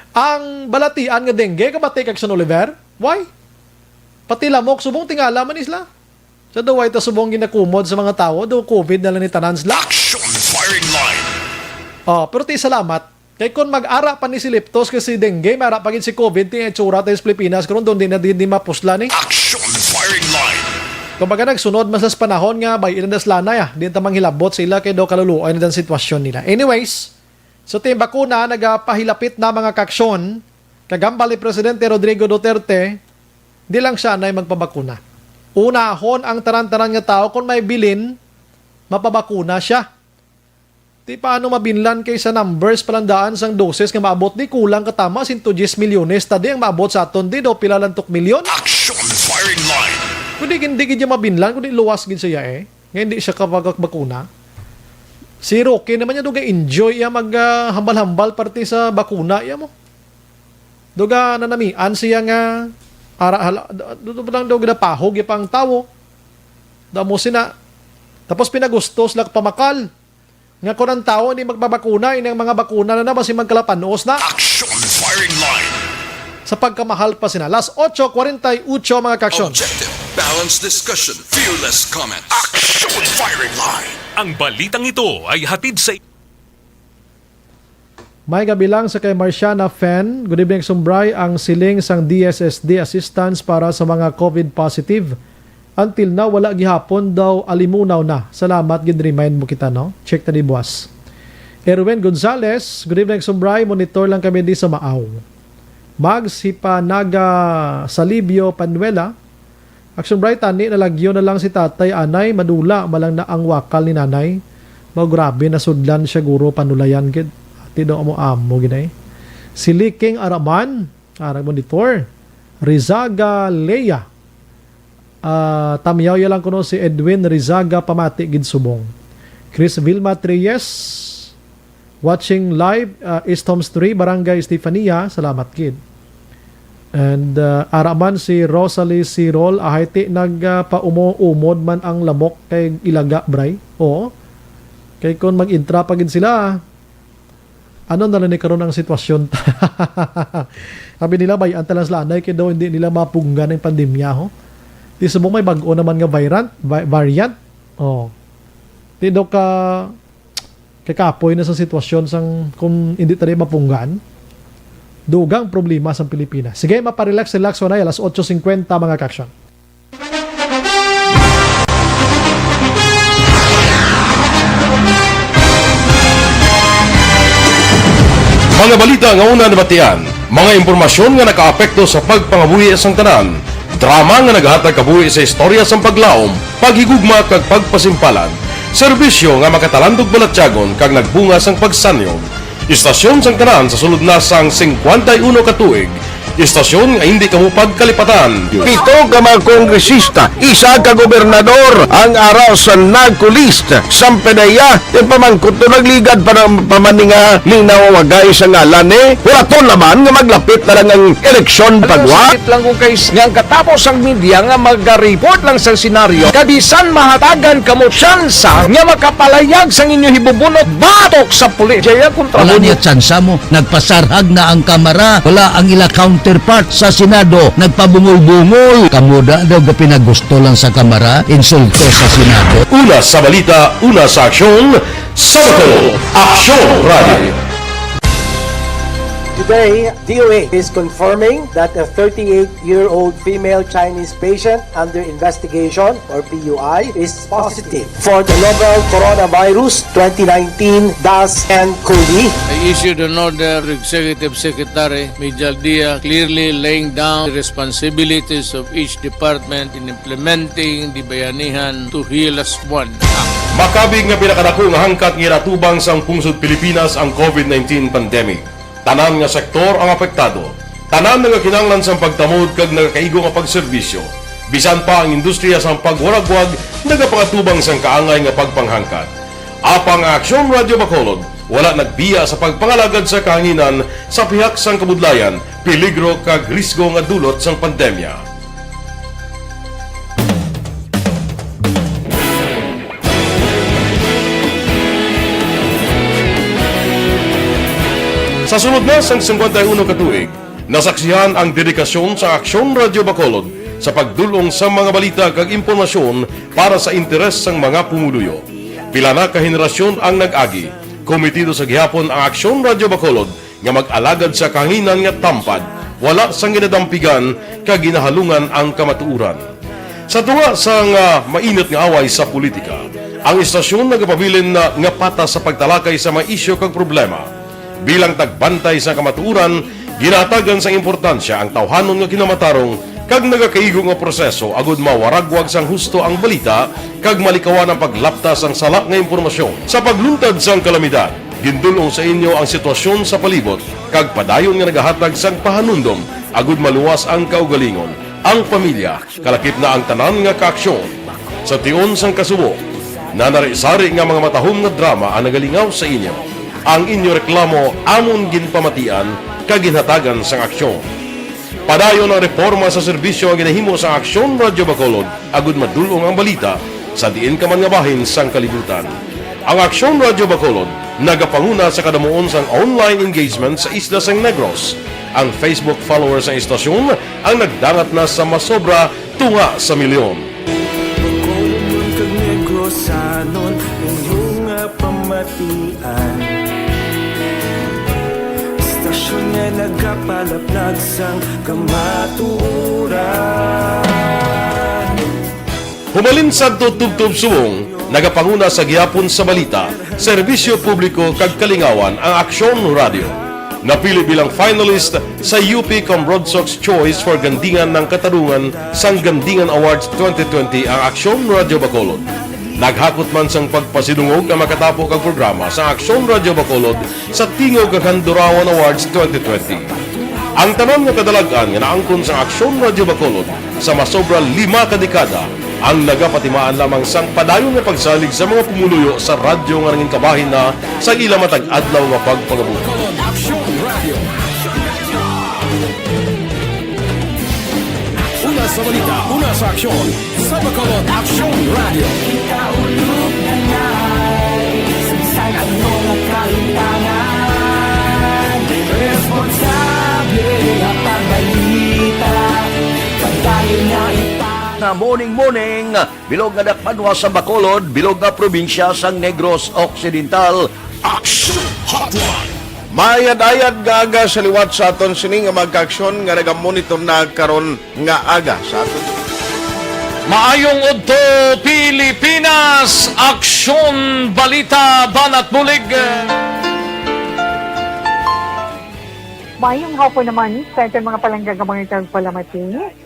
Ang balatian nga dengue kabati kag San Oliver why pati lamok, subong tingala man isla. Sa daway ta subong ginakumod sa mga tao, do COVID na lang ni tanan sila. Action Firing Line. Pero ti salamat. Kay kung mag-ara pa ni si leptos kasi dengue, mara pa si COVID, ti itsura tayo sa Pilipinas, karon doon din na di mapusla ni. Action Firing Line. Kung baga nagsunod masas panahon nga, bay ilan das lanay, di tamang hilabot sila kay do kaluluoy na dan sitwasyon nila. Anyways, so ti bakuna, nagapahilapit na mga kaksyon, kagambal ni Presidente Rodrigo Duterte, di lang siya na magpabakuna. Unahon ang taran-taran nga tao kung may bilin, mapabakuna siya. Di paano mabinlan kay sa numbers palandaan sang doses nga maabot di kulang katama 110 milyones tadi ang maabot sa aton di do pila lang tok milyon. Action Firing Line. Kundi hindi gid mabinlan kundi luwas gid siya nga hindi siya bakuna. Si Rocky naman niya duga enjoy ya maghambal-hambal parte sa bakuna ya mo. Duga nanamian siya nga doon lang daw ginapahog yung pang tao. Damo sina. Tapos pinagustos lang pamakal. Nga kung ang tao hindi magbabakuna, ang mga bakuna na naman si magkalapanos na. Action Firing Line. Sa pagkamahal pa sina. Last 8:48 mga kaksyon. Objective, balanced discussion, fearless comments. Action Firing Line. Ang balitang ito ay hatid sa... May gabilang sa kay Marciana Fen, good evening Sumbray, ang siling sang DSSD assistance para sa mga COVID positive. Until now, wala gihapon daw alimunaw na. Salamat, gid remind mo kita, no? Check ta di buwas. Erwin Gonzales, good evening Sumbray, monitor lang kami di sa Maaw. Mags Hipanaga Salibio Panuela, Action Bright, tani nalagyo na lang si tatay, anay, madula, malang na ang wakal ni nanay. Grabe, nasudlan siya guro, panulayan, gid. Tido mo amo, ginay. Si Liking Araman, monitor. Rizaga Leia. Tamyaw ya lang kuno si Edwin Rizaga Pamati, gid subong. Chris Vilma Treyes, watching live, East Homes 3, Barangay Estefania, salamat, gid. And araman si Rosalie Sirol, ahiti nagpa-umod man ang lamok kay ilaga, bray. Oo. Kay kung mag-intra pagin sila, ano na lang karon ang sitwasyon? Sabi nila, bayan talang slanay, kaya daw hindi nila mapunggan ng pandemya, ho. Di subong may bago naman nga variant. Oh. Di daw kakapoy na sa sitwasyon sang kung hindi tayo mapunggan. Dugang problema sa Pilipinas. Sige, maparelax mo na, alas 8:50 mga kaksyon. Mga balita nga una nabatian, mga impormasyon nga nakaapekto sa pagpangabuhi sang tanan, drama nga naghatag kabuhi sa istorya sang paglaom, paghigugma kag pagpasimpalan, serbisyo nga makatalandog balatyagon kag nagbunga sang pagsanyog. Istasyon sang tanan sa sulod na sang 51 ka tuig. Istasyon nga hindi kamupag kalipatan. 7 ka mga kongresista, 1 ka gobernador ang araw sa nagkulist sa pedaya yung pamangkot to nagligad para pamaninga linaw wagay sa ngalan wala to naman nga maglapit na lang ang eleksyon pagwa lang kung kays nga katapos ang media nga mag-report lang sa senaryo kabisan mahatagan kamo tsansa nga makapalayag sa inyo hibubunot batok sa pulis jaya kontra wala niya tsansa mo nagpasarhag na ang kamera wala ang ila counterpart sa Senado nagpabungol-bungol kamuda daw pinagusto lang sa kamera insulto sa Senado. Una sa balita, una sa aksyon, Sabado, Aksyon Radio. Today, DOA is confirming that a 38-year-old female Chinese patient under investigation, or PUI, is positive for the novel coronavirus 2019-nCoV. I issued an order to Executive Secretary Mijal Dia clearly laying down the responsibilities of each department in implementing the Bayanihan to Heal as One Act. Makabig nga pinakadako nga hangkat nga natubang sang pungsod Pilipinas ang COVID-19 pandemic. Tanan nga sektor ang apektado. Tanan nga kinahanglan sang pagtamod kag nagakaigo nga pagserbisyo. Bisan pa ang industriya sang pagwaragwag nagapangatubang sang kaangay nga pagpanghangkat. Apang Aksyon Radio Bacolod wala nagbiya sa pagpangalagad sa kahanginan sa pihak sang kabudlayan, peligro kag risgo nga dulot sang pandemya. Sa sunod na sang 51 ka tuig, nasaksihan ang dedikasyon sa Aksyon Radio Bacolod sa pagdulong sa mga balita kag impormasyon para sa interes sang mga pumuluyo. Pila na ka henerasyon ang nag-agi, komitido sa gihapon ang Aksyon Radio Bacolod nga mag-alagad sa kahanginan nga tampad, wala sang ginadampigan kag ginahalungan ang kamatuuran. Sa tunga sang mainit nga away sa politika, ang istasyon nagapabilin na nga patas sa pagtalakay sa mga isyu kag problema. Bilang tagbantay sa kamatuuran, ginatagan sa importansya ang tawhanon nga kinamatarong kag nagakaigo nga proseso agud mawaragwag sang husto ang balita kag malikawan ang paglaptas ang sala nga impormasyon. Sa pagluntad sang kalamidad, gindulong sa inyo ang sitwasyon sa palibot kag padayon nga nagahatag sang pahanundom agud maluwas ang kaugalingon, ang pamilya, kalakip na ang tanan nga kaaksyon. Sa tion sang kasubo, nanari-sari nga mga matahom nga drama ang nagalingaw sa inyo. Ang inyo reklamo amon ginpamatian kaginhatagan sang aksyon. Padayon ang reforma sa serbisyo ang ginahimo sa Aksyon Radio Bacolod agud madulong ang balita sa diin ka man nga bahin sang kalibutan. Ang Aksyon Radio Bacolod nagapanguna sa kadamuon sang online engagement sa isla sang Negros. Ang Facebook followers sa istasyon ang nagdangat na sa masobra tunga sa milyon. Bacolod kag Negros anon inyong pamatian. Nga nagapalaplag sang kamaturan. Humalin sa tutubtub subong, Nagapanguna sa gihapon sa balita, serbisyo publiko kag kalingawan ang Aksyon Radio. Napili bilang finalist sa UP Combrodsok's Choice for Gandingan ng Katarungan sang Gandingan Awards 2020 ang Aksyon Radio Bacolod. Naghakot man sang pagpasidungog ang makatapo kag programa sa Aksyon Radio Bacolod sa Tingog kag Handurawan Awards 2020. Ang tanon nga kadalagan nga naangkon sa Aksyon Radio Bacolod sa masobra 5 ka dekada ang nagapatimaan lamang sang padayon nga pagsalig sa mga pumuluyo sa radyo nga nanging kabahin na sa ila matag adlaw nga pagpangabuhi. Una sa balita, una sa aksyon, sa Bacolod Aksyon Radio. Ikaulog na na'y saan ano na kalintangan, responsable at pagbalita, pagdayo na Na morning, bilog nga dakpanwa sa Bacolod, bilog nga probinsya sang Negros Occidental. Action Hotline! Mayad-ayad nga aga sa liwat sa aton sini nga magka-aksyon nga nagamonitor na karon nga aga sa aton. Maayong udto Pilipinas, Aksyon Balita Banat Bulig. Mayong hapon naman sa ating mga palangga mga tagpalamati.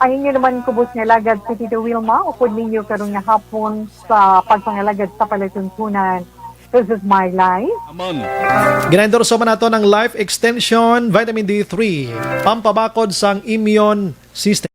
Ayun nyo naman kubos nga lagad si Tito Wilma, upod ninyo karong nga hapon sa pagpangalagad sa palatuntunan. This is my life. Ginaendorso man nato ng Life Extension Vitamin D3, pampabakod sang immune system.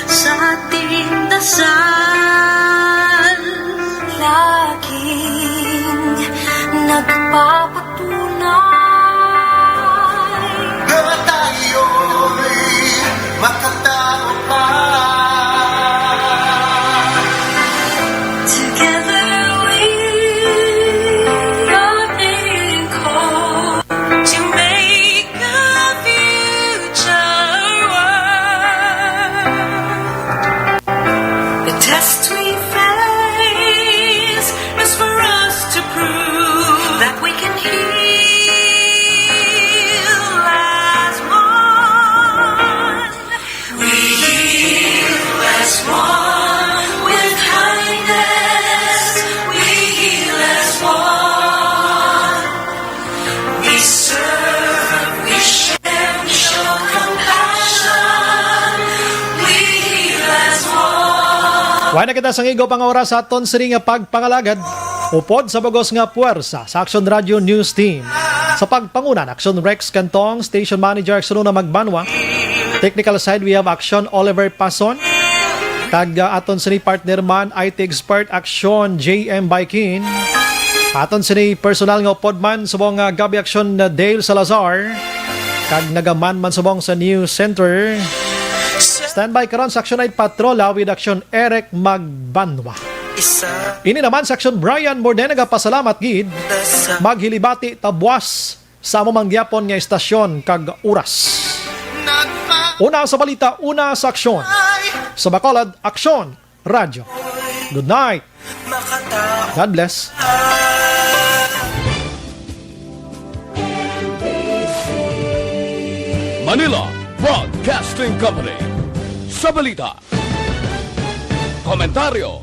Sa ating dasal, laging nagpapatunay na tayo'y makatao pa. Together we are being called to make a future world. The test we face is for us to prove that we can heal as one. We heal as one with kindness. We heal as one. We serve, we share, we show compassion. We heal as one. Why na kita sang igo pang oras sa aton sini nga pagpangalagad upod sa bagos nga puwersa sa Action Radio News Team. Sa pagpangunan, Action Rex Cantong, Station Manager Action na Magbanwa. Technical side, we have Action Oliver Pason. Taga aton sini partner man, IT Expert Action JM Baikin. Aton sini personal nga upod man subong nga Gabi Action na Dale Salazar. Kag nagaman man subong sa News Center. Standby karon sa Action Night Patrola with Action Eric Magbanwa. Ini naman sa Action Brian Morden nagapasalamat gid maghilibati tabwas sa mamanggyapon nga estasyon kag oras. Una sa balita, una sa aksyon. Sa Bacolod, Aksyon Radio. Good night. God bless. Manila Broadcasting Company. Sa balita, komentaryo,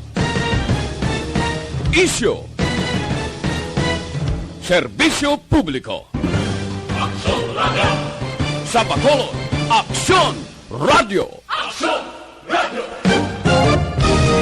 issue, serbisyo publiko. Aksyon Radio. Sa Bacolod, Aksyon Radio. Aksyon